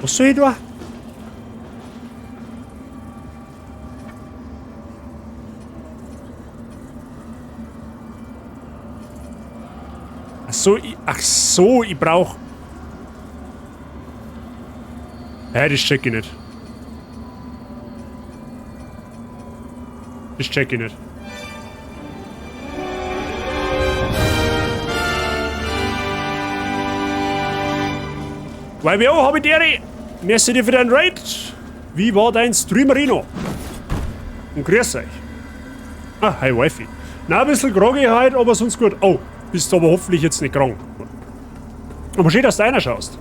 Was soll ich da? Ach so, ich brauch... Hä, das check ich nicht. Das check ich nicht. YBO, hab ich dir. Merci dir für deinen Raid. Wie war dein Streamerino? Und grüß euch. Ah, hi Wifi. Na, ein bisschen groggy halt, aber sonst gut. Oh, bist aber hoffentlich jetzt nicht krank. Aber schön, dass du einer schaust.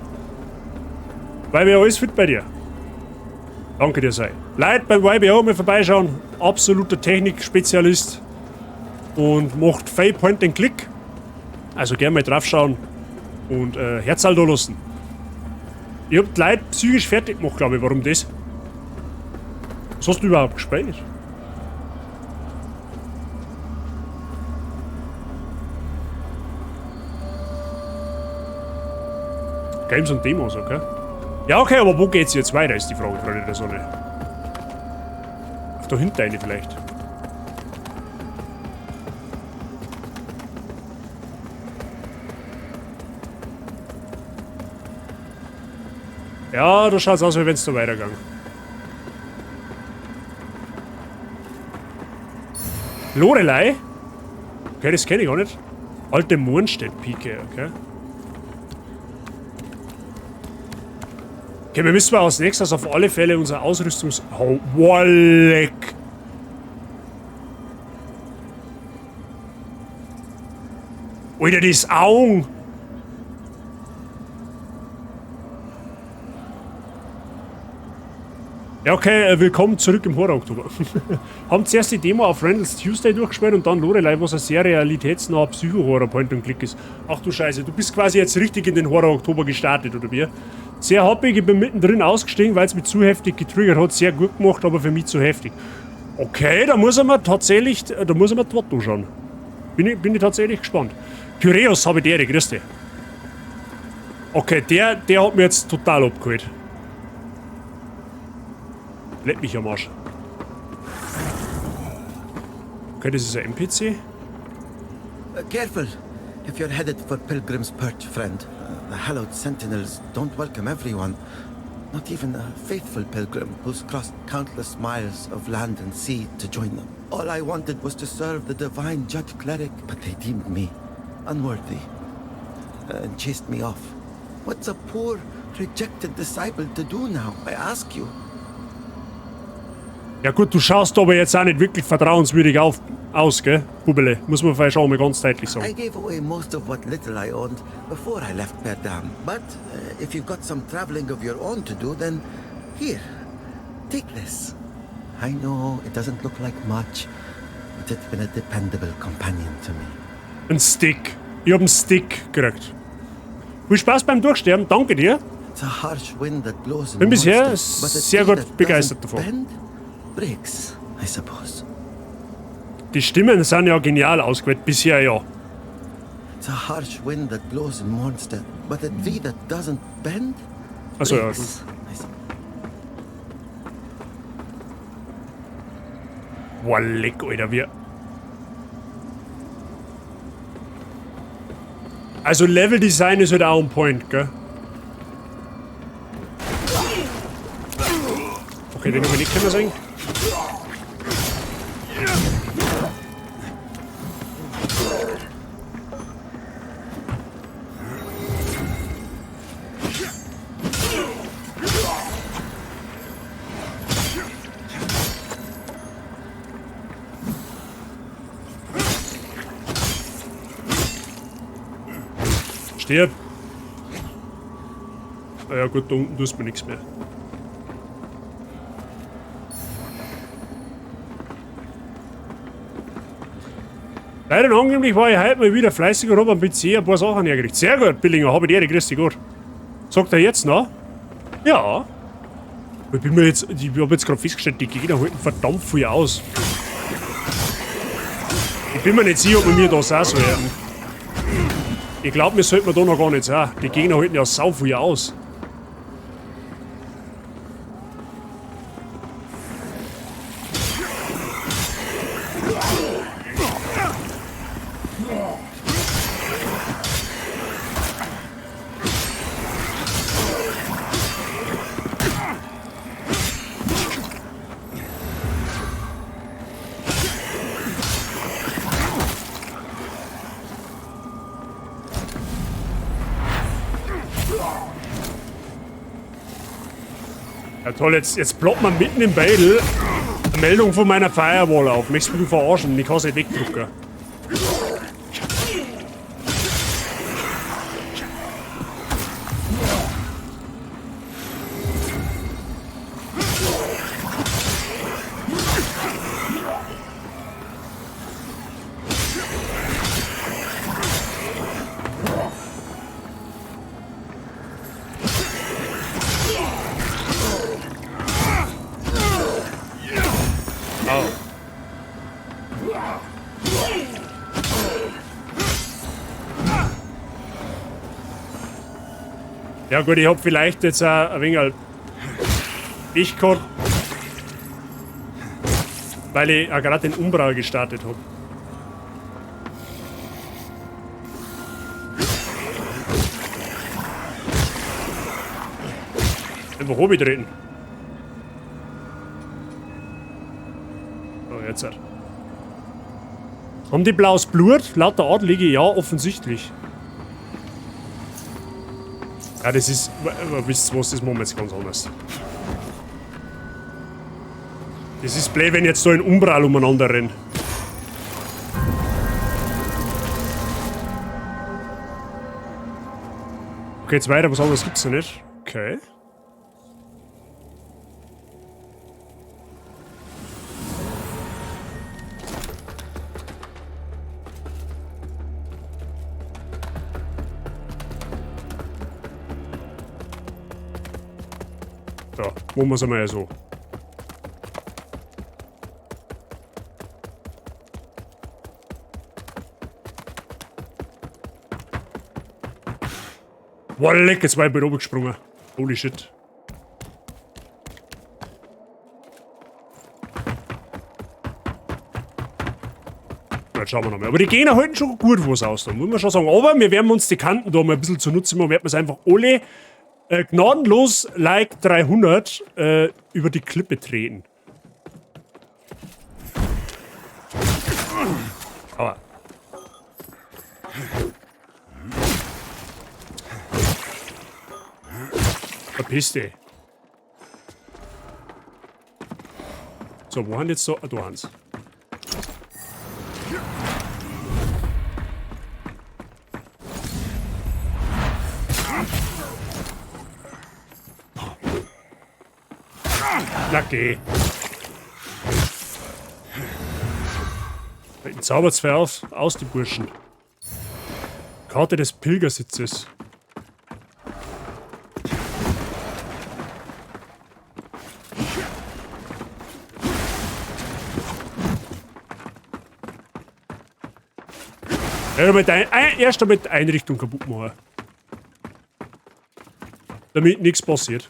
YBO, alles fit bei dir. Danke dir, sei. Leute beim YBO mal vorbeischauen. Absoluter Technik-Spezialist. Und macht viel Point-and-Click. Also gerne mal draufschauen. Und Herzal da lassen. Ich hab die Leute psychisch fertig gemacht, glaube ich. Warum das? Was hast du überhaupt gespielt? Games und Demos, okay? Ja, okay, aber wo geht's jetzt weiter, ist die Frage, Freunde der Sonne. Ach, da hinten eine vielleicht. Ja, da schaut's aus, wie wenn es da weitergegangen. Lorelei? Okay, das kenne ich gar nicht. Alte Mohnstedt-Pike, okay. Okay, wir müssen als nächstes auf alle Fälle unser Ausrüstungs... Oh, Walleck! Alter, das Augen! Ja, okay, willkommen zurück im Horror-Oktober. Haben zuerst die Demo auf Randall's Tuesday durchgespielt und dann Lorelei, was ein sehr realitätsnaher Psycho-Horror-Point-and-Click ist. Ach du Scheiße, du bist quasi jetzt richtig in den Horror-Oktober gestartet, oder wie? Sehr happig, ich bin mittendrin ausgestiegen, weil es mich zu heftig getriggert hat. Sehr gut gemacht, aber für mich zu heftig. Okay, da muss er mir tatsächlich, da muss er mir die Watto schauen. Bin ich tatsächlich gespannt. Pyreus habe ich der, grüß dich. Okay, der hat mir jetzt total abgeholt. Leck mich am Arsch. Okay, das ist ein NPC. Careful. If you're headed for Pilgrim's Perch, friend. The hallowed sentinels don't welcome everyone. Not even a faithful pilgrim who's crossed countless miles of land and sea to join them. All I wanted was to serve the divine judge cleric, but they deemed me unworthy and chased me off. What's a poor, rejected disciple to do now, I ask you? Ja gut, du schaust aber jetzt auch nicht wirklich vertrauenswürdig aus, gell, Bubele? Muss man vielleicht auch mal ganz deutlich sagen. I gave away most of what little I owned before I left Perdam. But if you've got some traveling of your own to do, then here, take this. I know it doesn't look like much, but it's been a dependable companion to me. Ein Stick. Ich hab einen Stick gekriegt. Viel Spaß beim Durchsterben, danke dir. It's a harsh wind that blows in Bin bisher monsters, but a sehr tree gut that begeistert doesn't davon. bend breaks, I suppose. Die Stimmen sind ja genial ausgewählt, bisher ja. It's a harsh wind that blows in Mondstadt, but a tree that doesn't bend Also ja. breaks. Boah, leck, Alter, wir... Also Level-Design ist halt auch on point, gell? Okay, den haben wir nicht können sagen. Stirb! Ah ja gut, da unten tust mir nichts mehr. Leider und angeblich war ich heute mal wieder fleißig und habe am PC ein paar Sachen hergerichtet. Sehr gut, Billinger, habe ich dir, grüß dich gut. Sagt er jetzt noch? Ja. Ich habe jetzt gerade festgestellt, die Gegner halten verdammt viel aus. Ich bin mir nicht sicher, ob wir mir das auch so werden. Ich glaube, wir sollten da noch gar nicht sein. Die Gegner halten ja sau viel aus. Ja toll, jetzt ploppt man mitten im Battle eine Meldung von meiner Firewall auf. Möchtest du mich verarschen? Ich kann sie wegdrücken. Ja gut, ich hab vielleicht jetzt ein wenig ich gehabt, weil ich gerade den Umbra gestartet habe. Einfach Hobby treten. Oh, jetzt halt. Haben die blaues Blut? Lauter Adlige? Ja, offensichtlich. Ja, das ist... Wisst ihr was, das machen wir jetzt ganz anders. Das ist blöd, wenn jetzt da ein Umbral umeinander rennt. Okay, jetzt weiter, was anderes gibt's ja nicht. Okay. So, machen wir es einmal so. Boah, leck, jetzt war ich bei oben gesprungen. Holy shit. Jetzt schauen wir noch mal. Aber die Gegner halten schon gut was aus, da muss man schon sagen. Aber wir werden uns die Kanten da mal ein bisschen zunutze machen. Wir werden es einfach alle gnadenlos, like 300, über die Klippe treten. Aber. Verpiss dich. So, wo haben jetzt so... Ah, da haben's. Na geh. Den zaubert's aus, die Burschen. Karte des Pilgersitzes. Ja, erst damit die Einrichtung kaputt machen. Damit nichts passiert.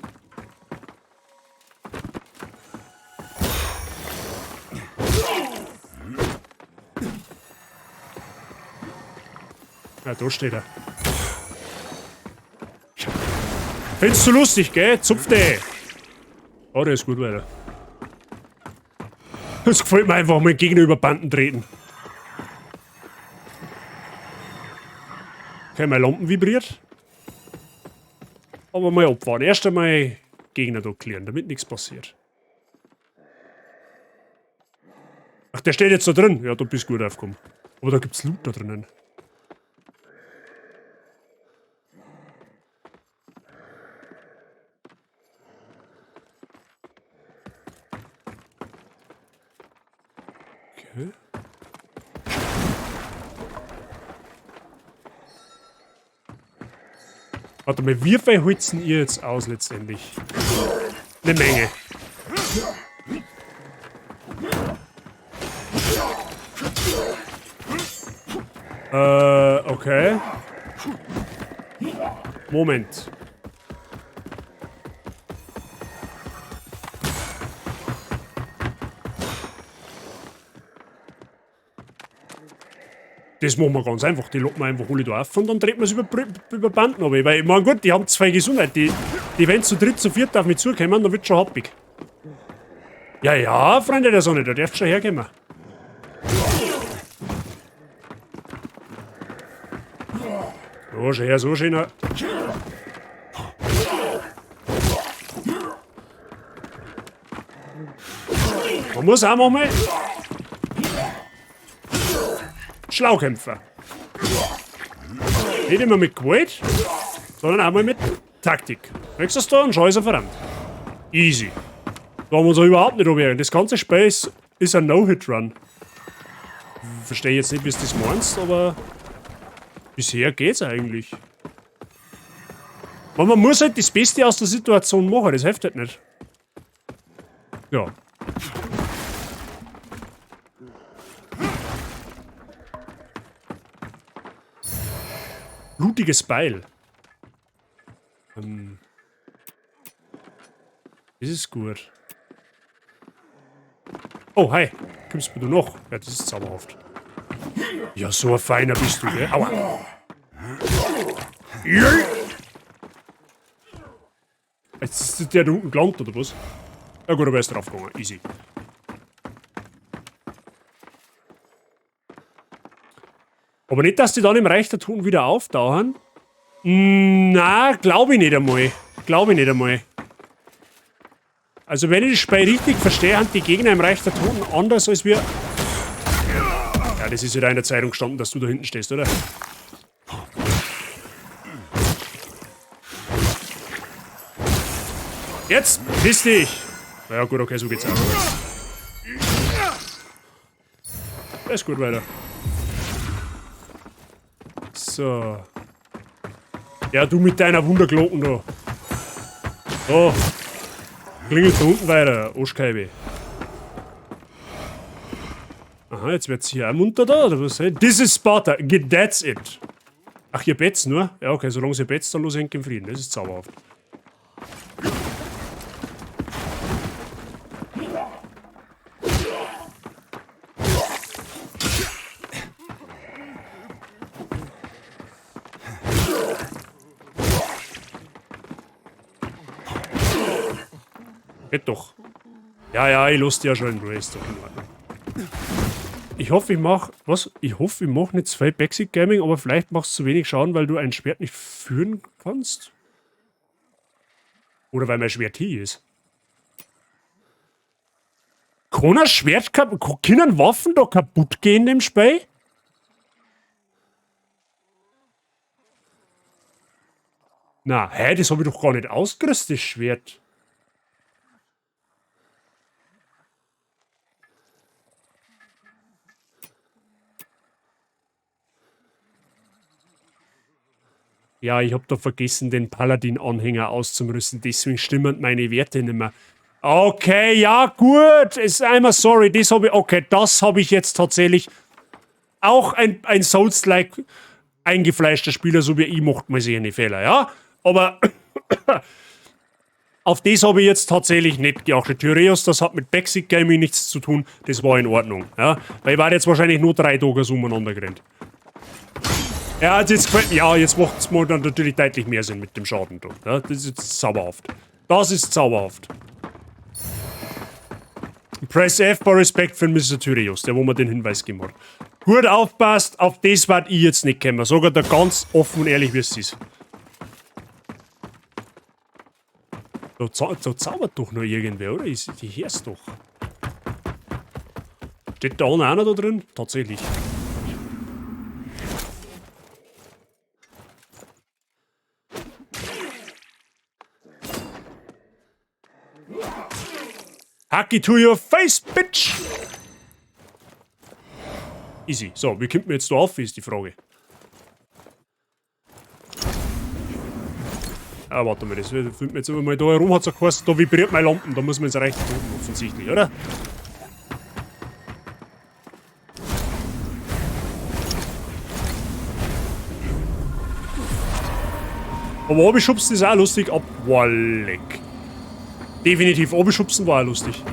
Ja, da steht er. Findest du lustig, gell? Zupf dich! Oh, der ist gut weiter. Das gefällt mir einfach, mein Gegner über Banden treten. Okay, meine Lampen vibriert. Aber mal abfahren. Erst einmal Gegner da klären, damit nichts passiert. Ach, der steht jetzt da drin. Ja, du bist gut aufgekommen. Aber da gibt's Loot da drinnen. Okay. Warte mal, wie viel holzen ihr jetzt aus letztendlich? Eine Menge. Okay. Moment. Das machen wir ganz einfach. Die locken wir einfach alle da auf und dann treten wir es über Banden runter. Weil, ich meine, gut, die haben zwei Gesundheit. Die wenn zu dritt, zu viert auf mich zukommen, dann wird schon happig. Ja, ja, Freunde der Sonne, da dürft schon herkommen. So, schon her, so schön. Man muss auch manchmal schlau kämpfen. Nicht immer mit Gewalt, sondern auch mal mit Taktik. Nächstes da und Scheiße verrannt. Easy. Da haben wir uns auch überhaupt nicht umhören. Das ganze Spiel ist ein No-Hit-Run. Verstehe jetzt nicht, wie du das meinst, aber bisher geht's eigentlich. Aber man muss halt das Beste aus der Situation machen, das hilft halt nicht. Ja. Blutiges Beil. Das ist gut. Oh, hi. Kommst du noch? Ja, das ist zauberhaft. Ja, so ein Feiner bist du, gell? Aua. Jetzt ist der da unten gelandet, oder was? Ja gut, aber er ist draufgegangen. Easy. Aber nicht, dass die dann im Reich der Toten wieder auftauchen. Na, glaube ich nicht einmal. Glaube ich nicht einmal. Also wenn ich das Spiel richtig verstehe, haben die Gegner im Reich der Toten anders als wir... Ja, das ist wieder in der Zeitung gestanden, dass du da hinten stehst, oder? Jetzt, piss dich! Na ja, gut, okay, so geht's auch. Das ist gut, weiter. So. Ja, du mit deiner Wunderglocken da. So. Klingelt da unten weiter, Arschkeibe. Aha, jetzt wird's hier auch munter da, oder was? This is Sparta, that's it. Ach, ihr betzt nur? Ja, okay, solange ihr betzt, dann los hängt im Frieden. Das ist zauberhaft. Geht doch. Ja, ja, ich lasse dich ja schon in Ruhe, ist doch in Ordnung. Ich hoffe, ich mache... Was? Ich hoffe, ich mache nicht zu viel Backseat Gaming, aber vielleicht machst du zu wenig Schaden, weil du ein Schwert nicht führen kannst? Oder weil mein Schwert hier ist? Kann ein Schwert können Waffen da kaputt gehen im Spiel? Na, hä, das habe ich doch gar nicht ausgerüstet, das Schwert. Ja, ich habe da vergessen, den Paladin-Anhänger auszurüsten, deswegen stimmen meine Werte nicht mehr. Okay, ja, gut, ist einmal sorry, das habe ich, okay, das habe ich jetzt tatsächlich auch ein Souls-like eingefleischter Spieler, so wie ich, macht man sich eine Fehler, ja? Aber auf das habe ich jetzt tatsächlich nicht geachtet. Tyreus, das hat mit Backseat Gaming nichts zu tun, das war in Ordnung, ja? Weil ich war jetzt wahrscheinlich nur 3 Tage so umeinander gerannt. Ja, jetzt macht es mal dann natürlich deutlich mehr Sinn mit dem Schaden da. Ja, das ist jetzt zauberhaft. Das ist zauberhaft. Press F bei Respekt für Mr. Tyreus, der wo mir den Hinweis gegeben hat. Gut aufpasst, auf das werd ich jetzt nicht kommen. Sogar da ganz offen und ehrlich, wie es ist. Da zaubert doch noch irgendwer, oder? Die hörst doch. Steht da einer da drin? Tatsächlich. Hack it to your face, bitch! Easy. So, wie kommt man jetzt da auf, ist die Frage. Ah, warte mal, das findet man jetzt immer mal da herum, hat es geheißen, da vibriert meine Lampen, da muss man ins Recht tun, offensichtlich, oder? Aber abschubsen ist auch lustig, ab Walleck. Definitiv, abschubsen war auch lustig.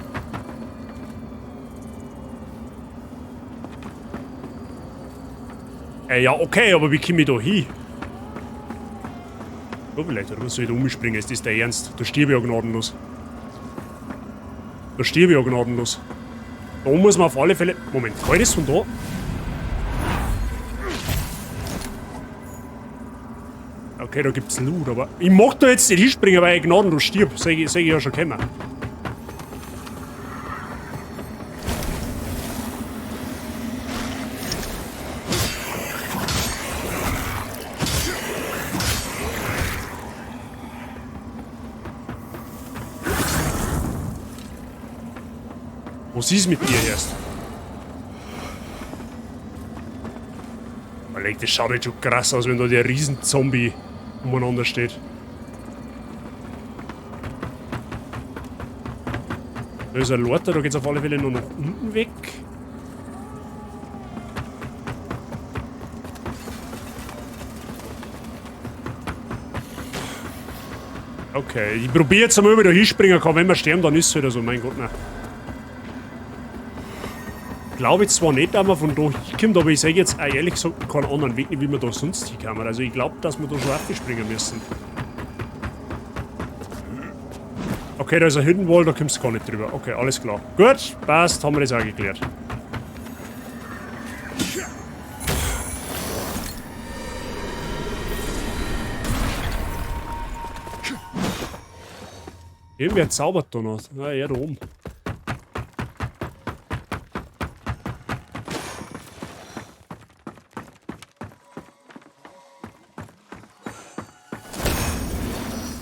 Ja, okay, aber wie komme ich da hin? Oh, vielleicht, oder soll ich da umspringen? Ist das der Ernst? Da stirb ich ja gnadenlos. Da stirb ich ja gnadenlos. Da muss man auf alle Fälle... Moment, kann ich das von da? Okay, da gibt's Loot, aber... Ich mach da jetzt nicht hinspringen, weil ich gnadenlos stirb. Sag ich ja schon kommen. Was ist mit dir erst? Alter, das schaut jetzt schon krass aus, wenn da der Riesenzombie umeinander steht. Da ist ein Lorter, da geht's auf alle Fälle nur nach unten weg. Okay, ich probiere jetzt einmal, ob ich da hinspringen kann. Wenn wir sterben, dann ist es wieder so, mein Gott, nein. Glaube ich zwar nicht, dass man von da hinkommt, aber ich sage jetzt auch ehrlich gesagt keinen anderen Weg, wie wir da sonst hinkommen. Also ich glaube, dass wir da schon abspringen müssen. Okay, da ist ein Hidden Wall, da kommst du gar nicht drüber. Okay, alles klar. Gut, passt, haben wir das auch geklärt. Irgendwer zaubert da noch. Ah, er da oben.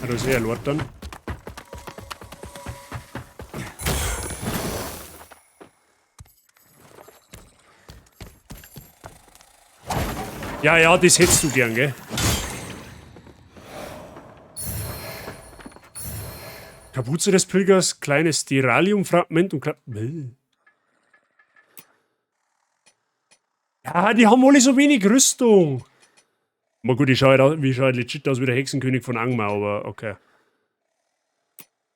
Ah, da ist ein Lord dann. Ja, ja, das hättest du gern, gell? Kapuze des Pilgers, kleines Steralium-Fragment und ja, die haben alle so wenig Rüstung. Aber gut, ich schaue halt legit aus wie der Hexenkönig von Angmar, aber okay.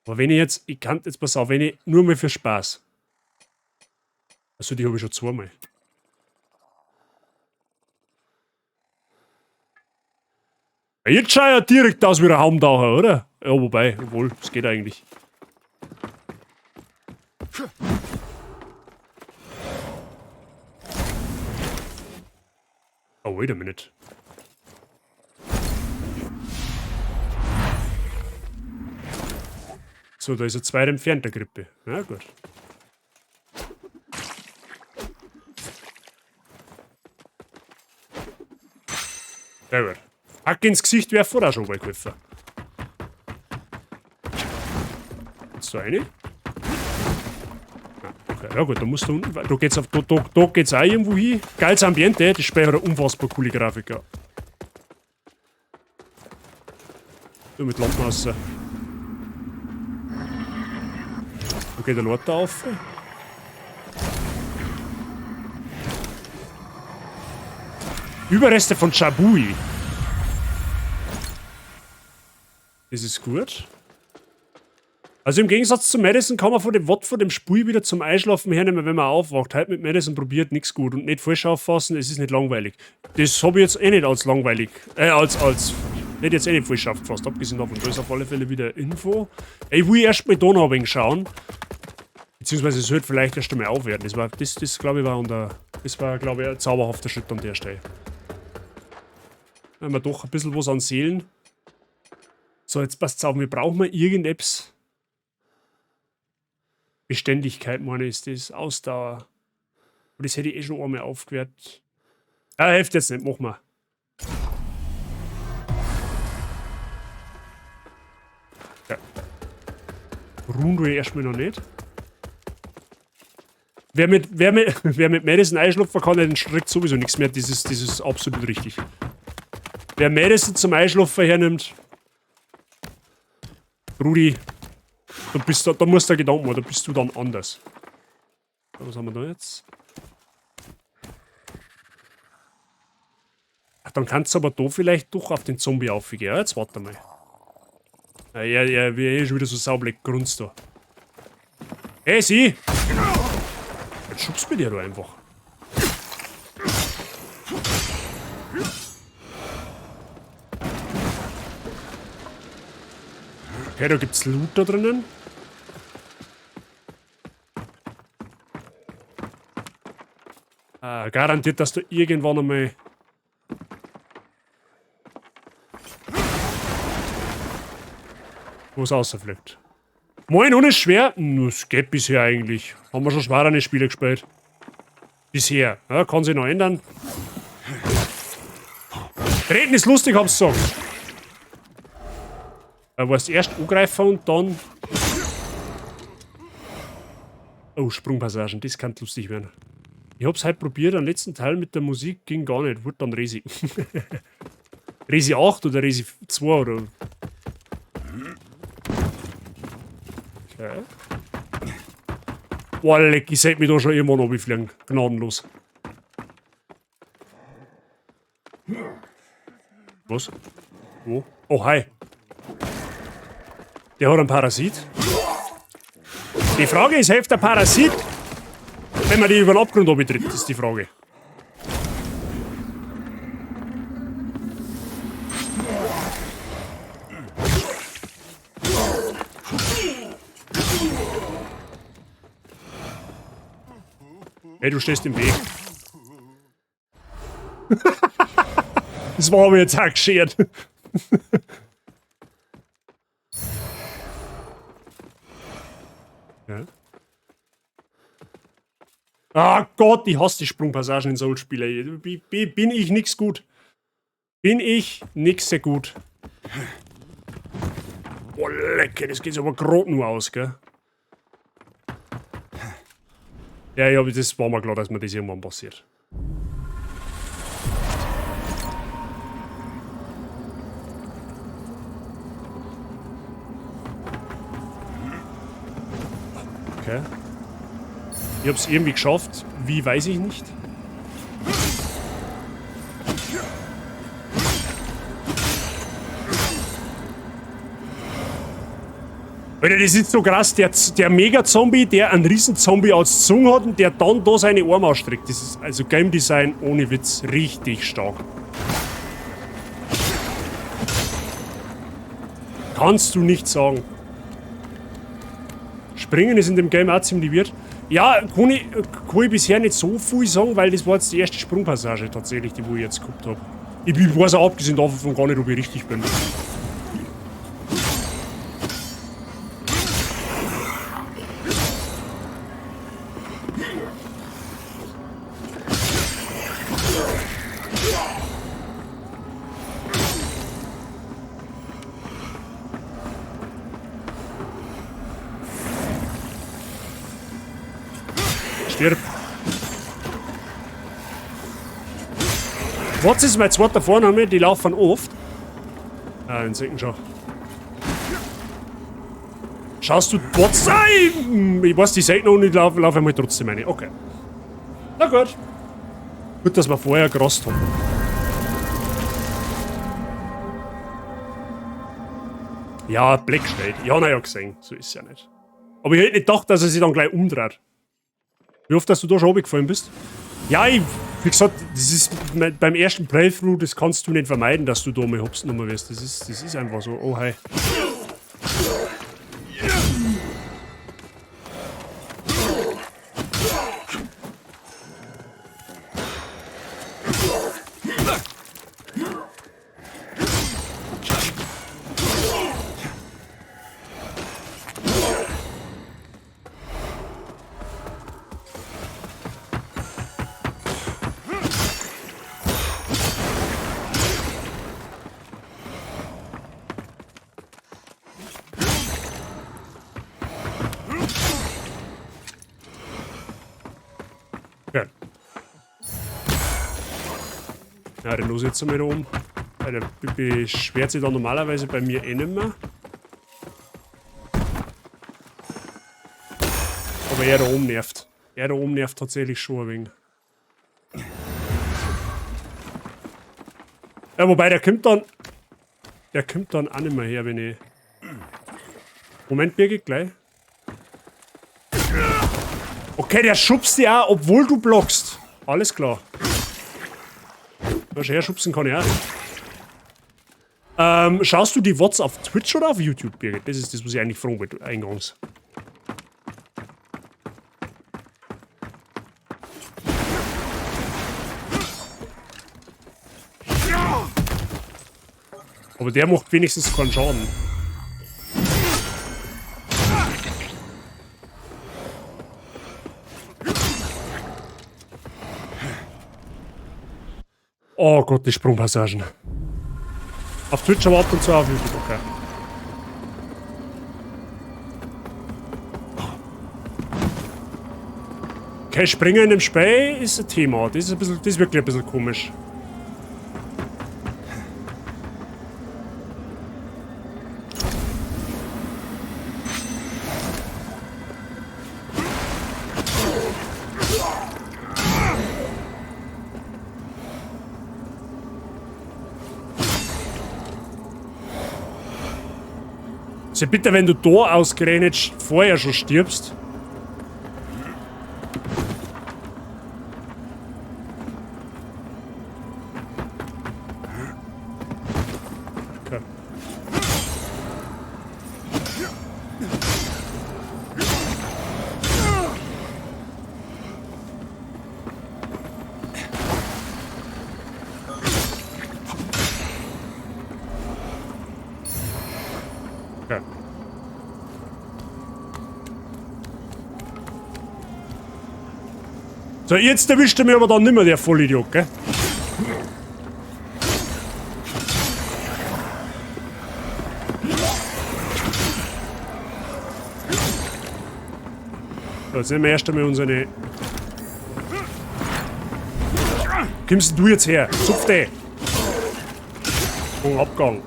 Aber wenn ich jetzt, pass auf, wenn ich nur mal für Spaß. Also die habe ich schon zweimal. Jetzt schaue ich ja direkt aus wie ein Haumtaucher, oder? Ja, wobei, obwohl, es geht eigentlich. Oh, wait a minute. So, da ist ein zweiter entfernter Grippe. Na gut. Sehr gut. Hack ins Gesicht wäre vorher schon mal geholfen. So eine. Ah, okay, ja gut, da musst du unten. Da geht's auf. Da geht's auch irgendwo hin. Geiles Ambiente, das Spiel hat eine unfassbar coole Grafik. Ja. So mit Lampen raus. Da geht der Lord da auf. Überreste von Chabui. Das ist gut. Also im Gegensatz zu Madison kann man von dem Wort von dem Spiel wieder zum Einschlafen hernehmen, wenn man aufwacht. Halt mit Madison probiert nichts gut und nicht falsch auffassen, es ist nicht langweilig. Das habe ich jetzt eh nicht als langweilig, nicht jetzt eh nicht falsch aufgefasst, abgesehen davon. Da ist auf alle Fälle wieder Info. Ich will erst mal da noch ein wenig schauen. Beziehungsweise es sollte vielleicht erst einmal aufwerten. Das glaube ich war glaube ich ein zauberhafter Schritt an der Stelle. Wenn wir doch ein bisschen was an Seelen. So, jetzt passt's auf, wir brauchen mal irgendetwas. Beständigkeit, meine ist das. Ausdauer. Und das hätte ich eh schon einmal aufgewertet. Ah, hilft jetzt nicht, mach mal. Ja. Ruhen wir erstmal noch nicht. Wer mit Madison einschlupfen kann, den streckt sowieso nichts mehr. Das ist absolut richtig. Wer Madison zum Einschlupfen hernimmt, Rudi, da musst du Gedanken machen, da bist du dann anders. Was haben wir da jetzt? Ach, dann kannst du aber da vielleicht doch auf den Zombie aufgehen. Ja, jetzt warte mal. Ja, wie eh schon wieder so saublöd grunzt da. Hey, sie! Jetzt schubst du mir da einfach. Okay, da gibt's Loot da drinnen. Garantiert, dass da irgendwann einmal was rausfliegt. Moin, ohne schwer. Das geht bisher eigentlich. Haben wir schon schwerere Spiele gespielt. Bisher. Ja, kann sich noch ändern. Treten ist lustig, hab's gesagt. Warst erst angreifen und dann. Oh, Sprungpassagen, das kann lustig werden. Ich hab's halt probiert, am letzten Teil mit der Musik ging gar nicht. Wurde dann Resi. Resi 8 oder Resi 2 oder. Okay. Boah, leck, ich sollte mich da schon irgendwann runterfliegen. Gnadenlos. Was? Wo? Oh, hi. Der hat einen Parasit. Die Frage ist, hilft der Parasit, wenn man die über den Abgrund abtritt? Das ist die Frage. Hey, du stehst im Weg. Das war aber jetzt auch geschert. Ja. Ah Gott, ich hasse die Sprungpassagen in Souls-Spielen. Bin ich nix gut. Bin ich nix sehr gut. Boah, lecker, das geht aber gerade nur aus, gell? Ja, das war mir klar, dass mir das irgendwann passiert. Okay. Ich hab's irgendwie geschafft. Wie, weiß ich nicht. Alter, das ist so krass. Der Mega-Zombie, der einen Riesen-Zombie als Zunge hat und der dann da seine Arme ausstreckt. Das ist also Game Design ohne Witz richtig stark. Kannst du nicht sagen. Springen ist in dem Game auch ziemlich weird. Ja, kann ich bisher nicht so viel sagen, weil das war jetzt die erste Sprungpassage tatsächlich, die wo ich jetzt gehabt habe. Ich weiß auch abgesehen davon gar nicht, ob ich richtig bin. Stirb. Was ist mein zweiter Vorname? Die laufen oft. Ah, den Säcken schon. Schaust du was? Ich weiß die Säcken noch nicht, laufe einmal trotzdem eine. Okay. Na gut. Gut, dass wir vorher gerasst haben. Ja, Blackshade. Ja, naja, gesehen. So ist es ja nicht. Aber ich hätte nicht gedacht, dass er sich dann gleich umdreht. Wie oft, dass du da schon runtergefallen bist? Ja, wie gesagt, das ist beim ersten Playthrough, das kannst du nicht vermeiden, dass du da mal hops nochmal wirst. Das ist einfach so. Oh, hi. Okay. Ja, dann los jetzt einmal da oben. Der beschwert sich dann normalerweise bei mir eh nicht mehr. Aber er da oben nervt. Er da oben nervt tatsächlich schon ein wenig. Ja, wobei der kommt dann auch nicht mehr her, wenn ich... Moment, Birgit, gleich. Okay, der schubst dich auch, obwohl du blockst. Alles klar. Was herschubsen kann ich auch. Schaust du die VODs auf Twitch oder auf YouTube, Birgit? Das ist das, was ich eigentlich fragen wollte, eingangs. Aber der macht wenigstens keinen Schaden. Oh Gott, die Sprungpassagen. Auf Twitch aber ab und zu auf YouTube, okay. Okay, Springen in dem Spey ist ein Thema. Das ist wirklich ein bisschen komisch. Also bitte, wenn du da ausgerechnet vorher schon stirbst. Okay. So, jetzt erwischt er mich aber dann nicht mehr, der Vollidiot, gell? So, jetzt nehmen wir erst einmal unsere... Kommst du jetzt her? Zupf dich! Oh, Abgang.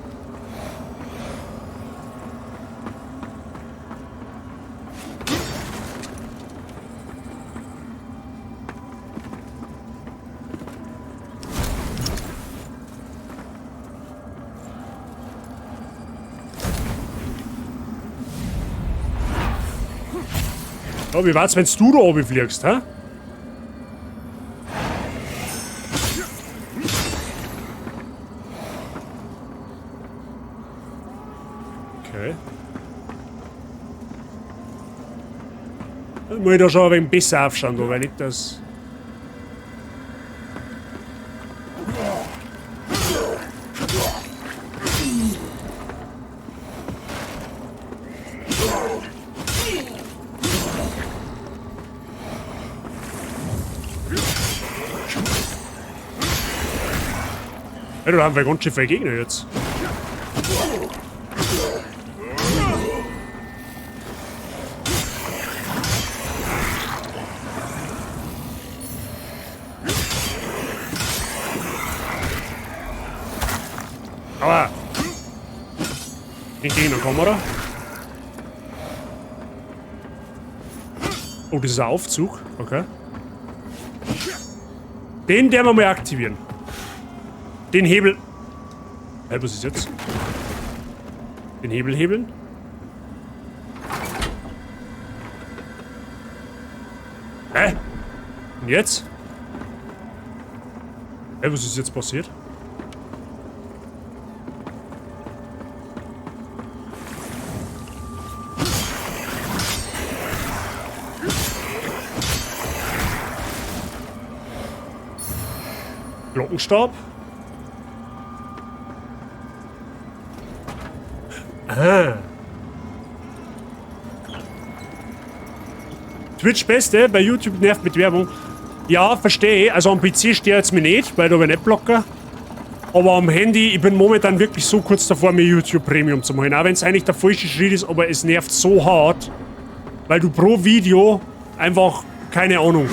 Ja, wie war's, wenn du da oben fliegst, hä? Okay. Dann muss ich da schon ein wenig besser aufschauen, da, weil nicht das... Ja, da haben wir ganz schön viele Gegner jetzt. Aber den Gegner kommen, oder? Oh, das ist ein Aufzug. Okay. Den werden wir mal aktivieren. Den Hebel. Was ist jetzt? Den Hebel hebeln. Hä? Und jetzt? Was ist jetzt passiert? Glockenstab. Ah. Twitch Beste, bei YouTube nervt mit Werbung. Ja, verstehe ich. Also am PC stört es mich nicht, weil da bin ich Adblocker. Aber am Handy, ich bin momentan wirklich so kurz davor, mir YouTube Premium zu machen. Auch wenn es eigentlich der falsche Schritt ist, aber es nervt so hart. Weil du pro Video einfach, keine Ahnung,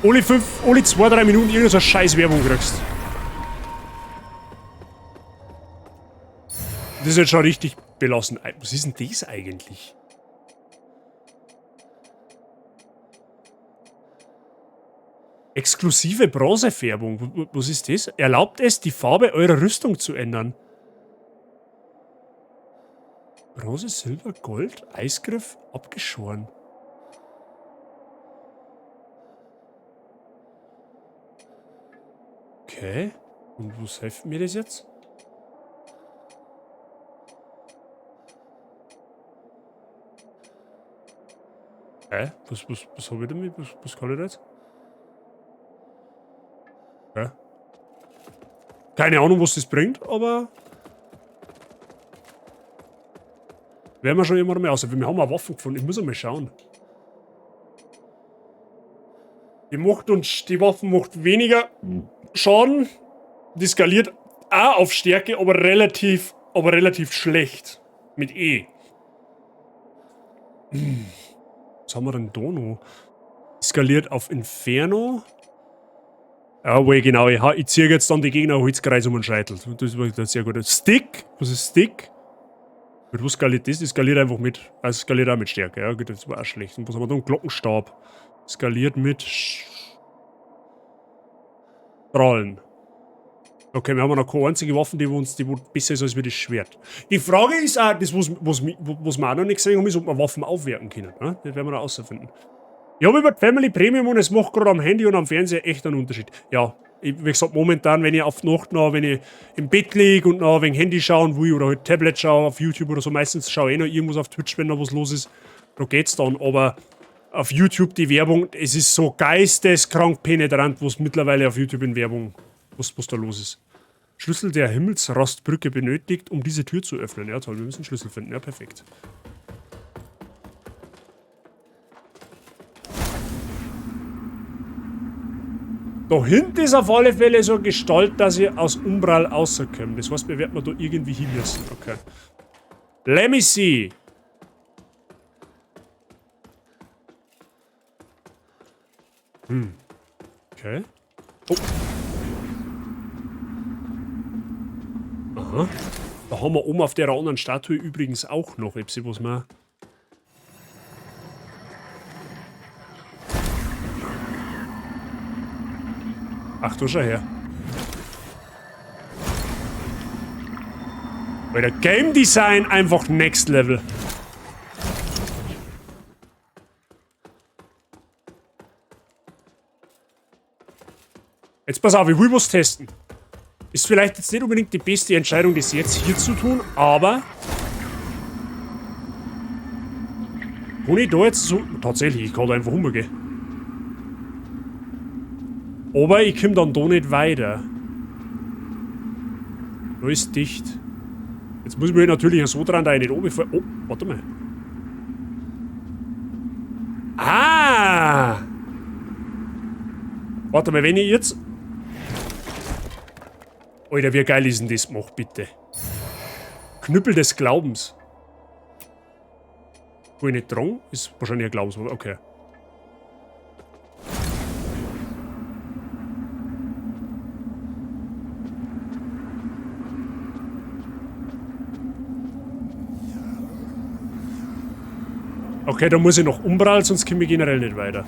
alle 2-3 Minuten irgendeine scheiß Werbung kriegst. Das ist jetzt schon richtig belassen. Was ist denn das eigentlich? Exklusive Bronzefärbung. Was ist das? Erlaubt es, die Farbe eurer Rüstung zu ändern. Bronze, Silber, Gold, Eisgriff, abgeschoren. Okay. Und was hilft mir das jetzt? Was habe ich damit? Was kann ich da jetzt? Keine Ahnung, was das bringt, aber... Werden wir schon immer mehr aus. Wir haben eine Waffe gefunden. Ich muss einmal schauen. Die Waffe macht weniger Schaden. Die skaliert auch auf Stärke, aber relativ schlecht. Mit E. Was haben wir denn da noch? Skaliert auf Inferno. Ja, wohl genau. Ich ziehe jetzt dann die Gegner Holzkreis um den Scheitel. Das war sehr gut. Stick. Was ist Stick? Mit was skaliert das? Das skaliert einfach mit. Also skaliert auch mit Stärke. Ja, gut, das war auch schlecht. Und was haben wir da? Ein Glockenstab. Skaliert mit Strahlen. Okay, wir haben noch keine einzige Waffe, die besser ist als wie das Schwert. Die Frage ist auch, das, was wir auch noch nicht gesehen haben, ist, ob wir Waffen aufwerten können. Ne? Das werden wir noch herausfinden. Ich habe über die Family Premium und es macht gerade am Handy und am Fernseher echt einen Unterschied. Ja, wie gesagt, momentan, wenn ich auf die Nacht noch, wenn ich im Bett liege und noch wegen Handy schauen will oder halt Tablet schaue auf YouTube oder so, meistens schaue ich noch irgendwas auf Twitch, wenn da was los ist. Da geht's dann, aber auf YouTube die Werbung, es ist so geisteskrank penetrant, was mittlerweile auf YouTube in Werbung, was da los ist. Schlüssel der Himmelsrastbrücke benötigt, um diese Tür zu öffnen. Ja toll, wir müssen Schlüssel finden. Ja, perfekt. Da hinten ist auf alle Fälle so eine Gestalt, dass ihr aus Umbral rauskommt. Das heißt, wir werden da irgendwie hin müssen. Okay. Let me see. Okay. Oh. Aha. Da haben wir oben auf der anderen Statue übrigens auch noch etwas, was wir... Ach du, schau her. Weil der Game Design einfach next level. Jetzt pass auf, ich will was testen. Ist vielleicht jetzt nicht unbedingt die beste Entscheidung, das jetzt hier zu tun, aber... Kann ich da jetzt so... Tatsächlich, ich kann da einfach umgehen. Aber ich komme dann da nicht weiter. Da ist dicht. Jetzt muss ich mich natürlich so dran, da ich nicht oben fall. Oh, warte mal. Ah! Warte mal, wenn ich jetzt... Alter, wie geil ist denn das? Mach bitte. Knüppel des Glaubens. Wo ich nicht dran? Ist wahrscheinlich ein Glaubenswort. Okay. Okay, da muss ich noch Umbral, sonst komme ich generell nicht weiter.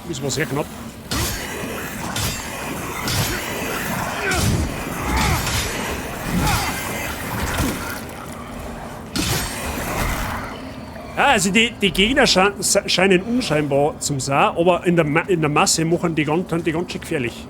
Das war sehr knapp. Ja, also die Gegner scheinen unscheinbar zum sein, aber in der Masse machen die ganz schön gefährlich.